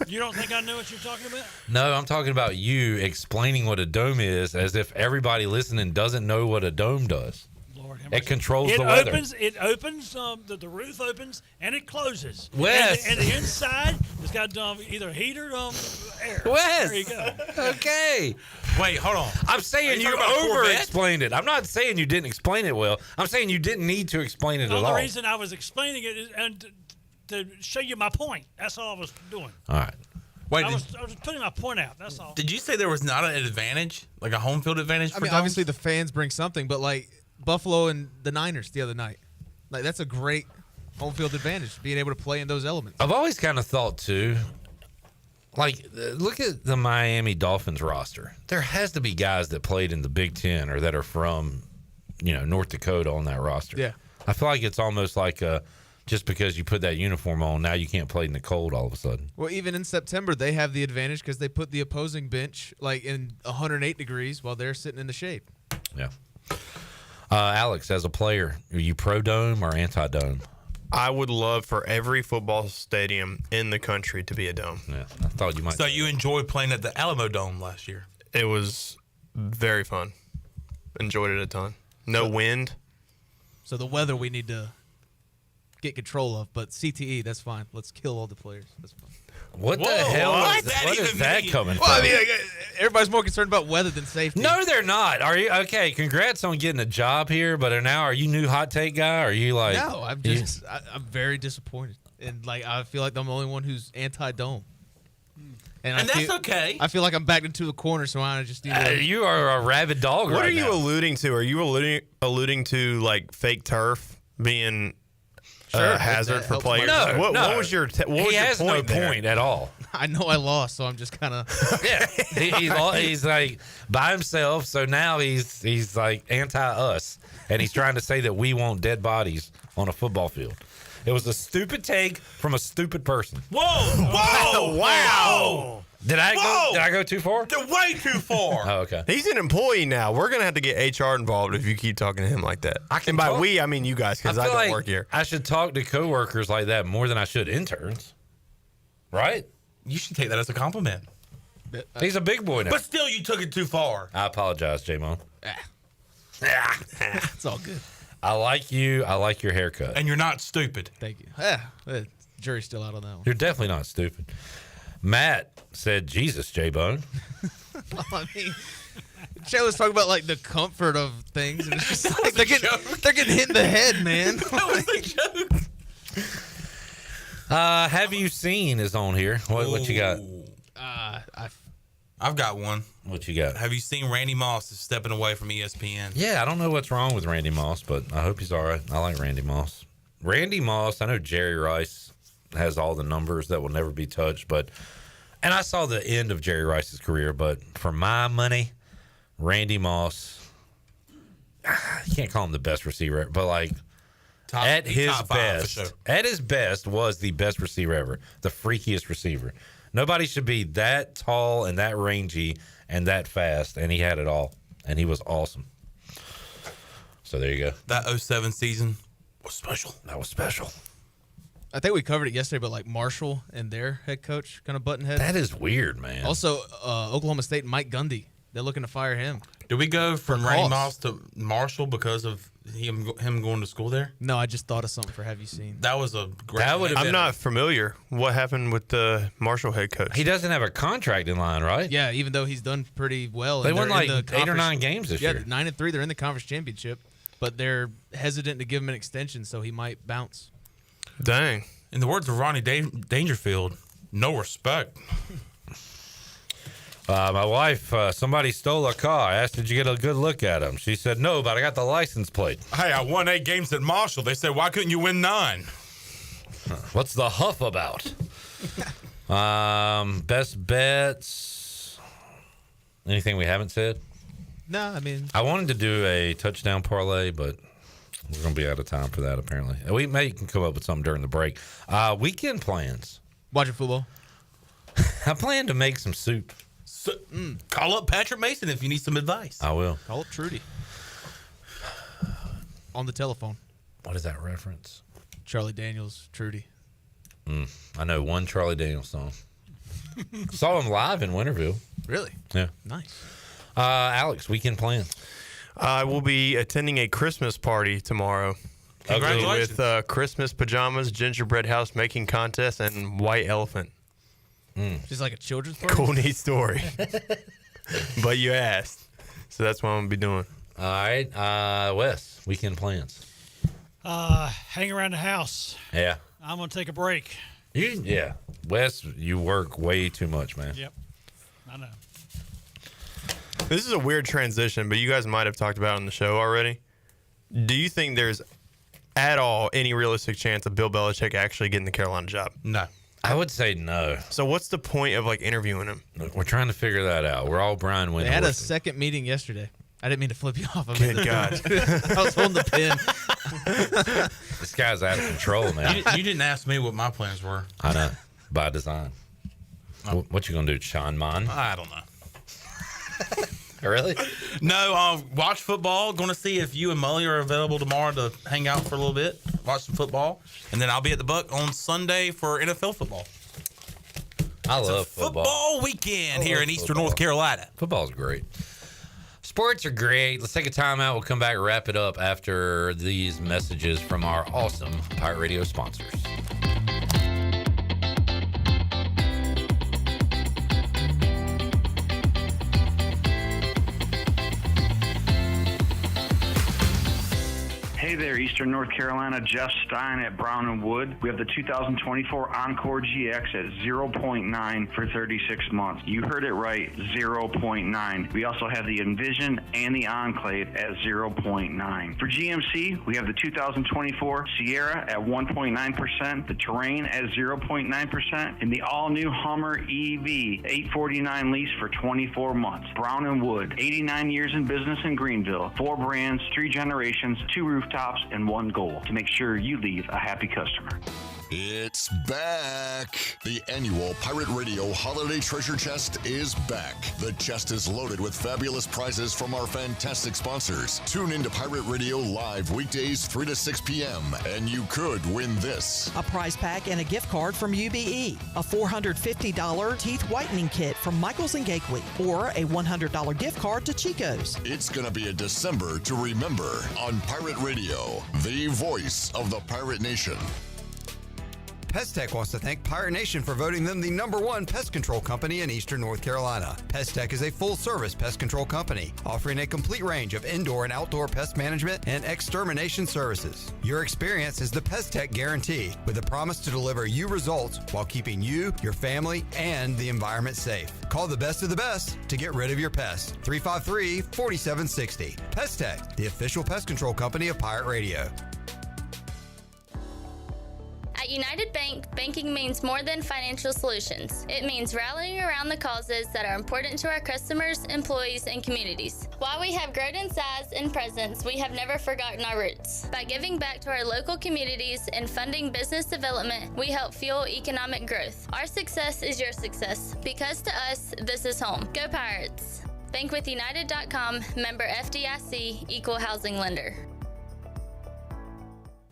You don't think I knew what you're talking about? No, I'm talking about you explaining what a dome is as if everybody listening doesn't know what a dome does. Lord, it controls the weather. It opens, the roof opens, and it closes. Wes. And the inside has got either heat or air. Wes. There you go. Okay. Wait, hold on. I'm saying you over-explained it. I'm not saying you didn't explain it well. I'm saying you didn't need to explain it at all. The reason I was explaining it is to show you my point. That's all I was doing. All right. Wait, I was putting my point out. That's all. Did you say there was not an advantage, like a home field advantage? I mean, obviously the fans bring something, but like Buffalo and the Niners the other night, like that's a great home field advantage, being able to play in those elements. I've always kind of thought too, like look at the Miami Dolphins roster. There has to be guys that played in the Big Ten or that are from, North Dakota on that roster. Yeah. I feel like it's almost like just because you put that uniform on, now you can't play in the cold all of a sudden. Well, even in September, they have the advantage because they put the opposing bench like in 108 degrees while they're sitting in the shade. Yeah. Alex, as a player, are you pro-dome or anti-dome? I would love for every football stadium in the country to be a dome. Yeah, I thought you might. So you enjoyed playing at the Alamo Dome last year? It was very fun. Enjoyed it a ton. No wind. So the weather we need to get control of, but CTE, that's fine. Let's kill all the players. That's fine. What the hell is that coming from? Well, I mean, everybody's more concerned about weather than safety. No, they're not. Are you okay? Congrats on getting a job here, but now are you new hot take guy? Or are you like? No, I'm very disappointed, and like I feel like I'm the only one who's anti-dome. And that's okay. I feel like I'm backed into a corner, so I just need to. You are a rabid dog. What right are you now. alluding to? Are you alluding to like fake turf being Sure, hazard for players? No, what was he your has point no there? point at all. I know I lost, so I'm just kind of. Yeah, he's like by himself. So now he's like anti-us, and he's trying to say that we want dead bodies on a football field. It was a stupid take from a stupid person. Whoa! Whoa! Wow! Did I go too far? Way too far. Oh, okay. He's an employee now. We're gonna have to get HR involved if you keep talking to him like that. And by we, I mean you guys, because I feel don't like work here. I should talk to coworkers like that more than I should interns. Right? You should take that as a compliment. He's a big boy now. But still, you took it too far. I apologize, J-Mo. It's all good. I like you. I like your haircut. And you're not stupid. Thank you. The jury's still out on that one. You're definitely not stupid. Matt said, Jesus, J-Bone. I mean, Jay was talking about like the comfort of things, and it's just like they're getting hit in the head, man. That was a joke. Have you seen is on here. What you got? I've got one. What you got? Have you seen Randy Moss is stepping away from ESPN? Yeah, I don't know what's wrong with Randy Moss, but I hope he's all right. I like Randy Moss. Randy Moss, I know Jerry Rice has all the numbers that will never be touched, and I saw the end of Jerry Rice's career, but for my money, Randy Moss, you can't call him the best receiver, but like at his best, sure. At his best was the best receiver ever, the freakiest receiver. Nobody should be that tall and that rangy and that fast, and he had it all, and he was awesome. So there you go. That 2007 season was special. That was special. I think we covered it yesterday, but like Marshall and their head coach kind of butting heads. That is weird, man. Also, Oklahoma State, Mike Gundy, they're looking to fire him. Did we go from Randy Moss to Marshall because of him going to school there? No, I just thought of something for Have You Seen. That was a great. I'm not familiar. What happened with the Marshall head coach? He doesn't have a contract in line, right? Yeah, even though he's done pretty well. They won like 8 or 9 games this year. Yeah, 9-3. They're in the conference championship, but they're hesitant to give him an extension, so he might bounce. Dang. In the words of Ronnie Dangerfield, no respect. My wife, somebody stole a car. I asked, did you get a good look at him? She said, no, but I got the license plate. Hey, I won 8 games at Marshall. They said, why couldn't you win 9? What's the huff about? Best bets. Anything we haven't said? No, I mean, I wanted to do a touchdown parlay, but we're going to be out of time for that, apparently. We may can come up with something during the break. Weekend plans. Watching football. I plan to make some soup. Call up Patrick Mason if you need some advice. I will. Call up Trudy. On the telephone. What is that reference? Charlie Daniels, Trudy. I know one Charlie Daniels song. Saw him live in Winterville. Really? Yeah. Nice. Alex, weekend plans. I will be attending a Christmas party tomorrow. Congratulations. With Christmas pajamas, gingerbread house making contest, and white elephant. Just like a children's party? Cool, neat story. But you asked. So that's what I'm going to be doing. All right. Wes, weekend plans. Hang around the house. Yeah. I'm going to take a break. Yeah. Wes, you work way too much, man. Yep. I know. This is a weird transition, but you guys might have talked about it on the show already. Do you think there's at all any realistic chance of Bill Belichick actually getting the Carolina job? No. I would say no. So what's the point of like interviewing him? We're trying to figure that out. We're all Brian Windhorst. They had a second meeting yesterday. I didn't mean to flip you off. Good God. I was holding the pen. This guy's out of control, man. You didn't ask me what my plans were. I know. By design. What you going to do, Sean Mon? I don't know. Really? No, watch football. Going to see if you and Mully are available tomorrow to hang out for a little bit, watch some football. And then I'll be at the Buck on Sunday for NFL football. I love football weekend here in Eastern North Carolina. Football's great. Sports are great. Let's take a timeout. We'll come back and wrap it up after these messages from our awesome Pirate Radio sponsors. Hey there, Eastern North Carolina. Jeff Stein at Brown & Wood. We have the 2024 Encore GX at 0.9 for 36 months. You heard it right, 0.9. We also have the Envision and the Enclave at 0.9. For GMC, we have the 2024 Sierra at 1.9%, the Terrain at 0.9%, and the all-new Hummer EV 849 lease for 24 months. Brown & Wood, 89 years in business in Greenville. 4 brands, 3 generations, 2 rooftops, and 1 goal: to make sure you leave a happy customer. It's back. The annual Pirate Radio Holiday Treasure Chest is back. The chest is loaded with fabulous prizes from our fantastic sponsors. Tune into Pirate Radio live weekdays 3 to 6 p.m. and you could win this. A prize pack and a gift card from UBE, a $450 teeth whitening kit from Michaels and Gateway, or a $100 gift card to Chico's. It's going to be a December to remember on Pirate Radio, the voice of the Pirate Nation. Pest Tech wants to thank Pirate Nation for voting them the #1 pest control company in Eastern North Carolina. Pest Tech is a full-service pest control company offering a complete range of indoor and outdoor pest management and extermination services. Your experience is the Pest Tech guarantee, with a promise to deliver you results while keeping you, your family, and the environment safe. Call the best of the best to get rid of your pests. 353-4760. Pest Tech, the official pest control company of Pirate Radio. At United Bank, banking means more than financial solutions. It means rallying around the causes that are important to our customers, employees, and communities. While we have grown in size and presence, we have never forgotten our roots. By giving back to our local communities and funding business development, we help fuel economic growth. Our success is your success, because to us, this is home. Go Pirates! Bankwithunited.com, member FDIC, equal housing lender.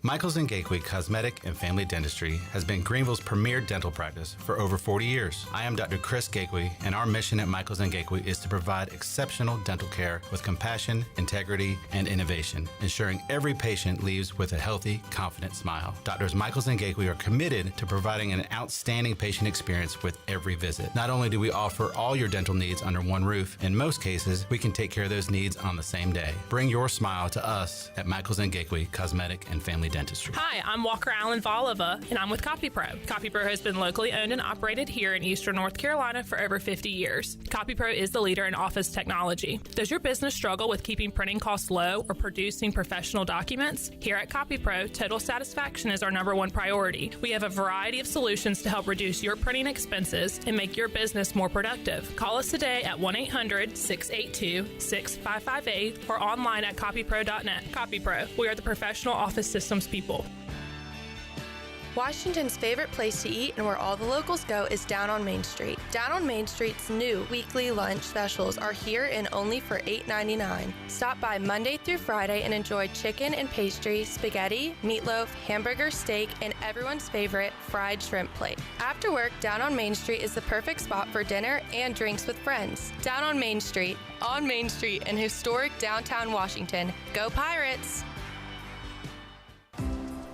Michaels & Gateway Cosmetic and Family Dentistry has been Greenville's premier dental practice for over 40 years. I am Dr. Chris Gateway, and our mission at Michaels & Gateway is to provide exceptional dental care with compassion, integrity, and innovation, ensuring every patient leaves with a healthy, confident smile. Doctors Michaels & Gateway are committed to providing an outstanding patient experience with every visit. Not only do we offer all your dental needs under one roof, in most cases, we can take care of those needs on the same day. Bring your smile to us at Michaels & Gateway Cosmetic and Family Family Dentistry. Hi, I'm Walker Allen Volova, and I'm with CopyPro. CopyPro has been locally owned and operated here in Eastern North Carolina for over 50 years. CopyPro is the leader in office technology. Does your business struggle with keeping printing costs low or producing professional documents? Here at CopyPro, total satisfaction is our #1 priority. We have a variety of solutions to help reduce your printing expenses and make your business more productive. Call us today at 1-800-682-6558 or online at copypro.net. CopyPro, we are the professional office systems people. Washington's favorite place to eat and where all the locals go is down on Main Street. Down on Main Street's new weekly lunch specials are here and only for $8.99. Stop by Monday through Friday and enjoy chicken and pastry, spaghetti, meatloaf, hamburger, steak, and everyone's favorite fried shrimp plate. After work, Down on Main Street is the perfect spot for dinner and drinks with friends. Down on Main Street in historic downtown Washington. Go Pirates!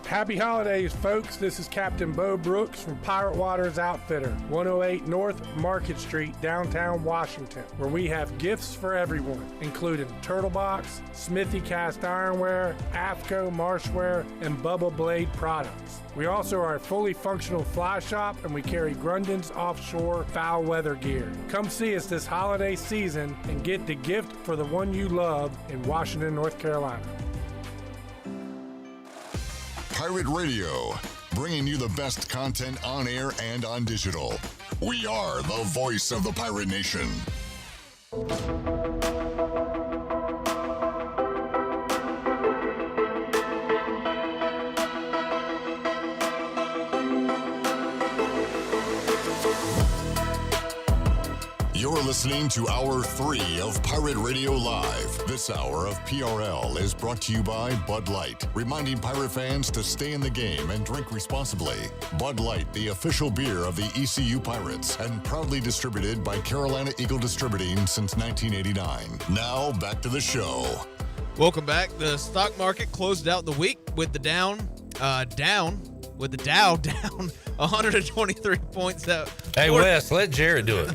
Happy holidays, folks. This is Captain Bo Brooks from Pirate Waters Outfitter, 108 North Market Street, downtown Washington, where we have gifts for everyone, including Turtle Box, Smithy Cast Ironware, AFCO Marshware, and Bubba Blade products. We also are a fully functional fly shop, and we carry Grundon's offshore foul weather gear. Come see us this holiday season and get the gift for the one you love in Washington, North Carolina. Pirate Radio, bringing you the best content on air and on digital. We are the voice of the Pirate Nation. You're listening to Hour 3 of Pirate Radio Live. This hour of PRL is brought to you by Bud Light, reminding Pirate fans to stay in the game and drink responsibly. Bud Light, the official beer of the ECU Pirates, and proudly distributed by Carolina Eagle Distributing since 1989. Now, back to the show. Welcome back. The stock market closed out the week with the Dow down 123 points out. Hey, Wes, let Jared do it.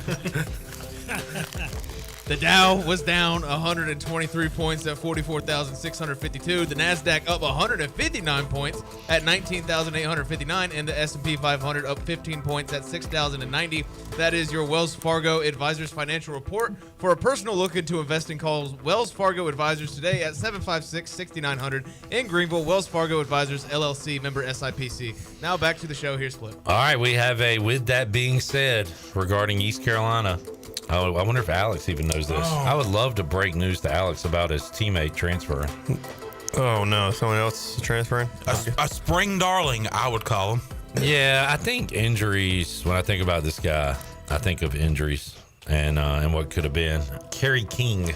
The Dow was down 123 points at 44,652. The NASDAQ up 159 points at 19,859. And the S&P 500 up 15 points at 6,090. That is your Wells Fargo Advisors financial report. For a personal look into investing, call Wells Fargo Advisors today at 756-6900 in Greenville. Wells Fargo Advisors, LLC, member SIPC. Now back to the show. Here's Flip. All right, we have a with that being said regarding East Carolina. Oh, I wonder if Alex even knows this. Oh. I would love to break news to Alex about his teammate transferring. Oh, no. Someone else is transferring? A spring darling, I would call him. Yeah, I think injuries, when I think about this guy, I think of injuries and what could have been. Kerry King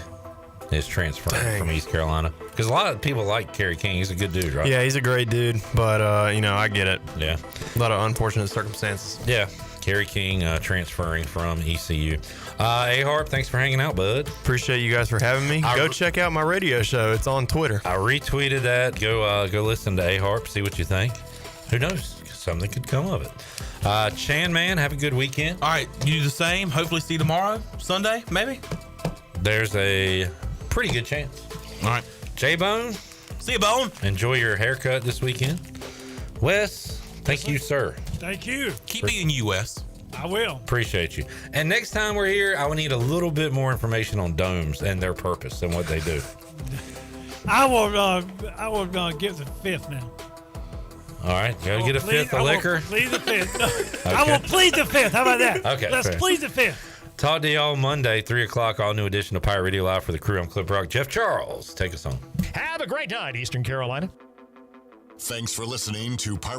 is transferring from East Carolina. Because a lot of people like Kerry King. He's a good dude, right? Yeah, he's a great dude, but, I get it. Yeah. A lot of unfortunate circumstances. Yeah. Kerry King transferring from ECU. A-Harp, thanks for hanging out, bud. Appreciate you guys for having me. Go check out my radio show. It's on Twitter. I retweeted that. Go listen to A-Harp, see what you think. Who knows? Something could come of it. Chan, man, have a good weekend. All right, you do the same. Hopefully see you tomorrow, Sunday, maybe. There's a pretty good chance. All right. J-Bone. See you, Bone. Enjoy your haircut this weekend. Wes, thank you, sir. Thank you. Keep being you, Wes. I will. Appreciate you. And next time we're here, I will need a little bit more information on domes and their purpose and what they do. I will give the fifth now. All right, go get a fifth of liquor. Plead the fifth. No, Okay. I will plead the fifth. How about that? Okay, Let's fair. plead the fifth. Talk to y'all Monday, 3 o'clock, all new edition of Pirate Radio Live for the crew. I'm Clip Rock. Jeff Charles, take us home. Have a great night, Eastern Carolina. Thanks for listening to Pirate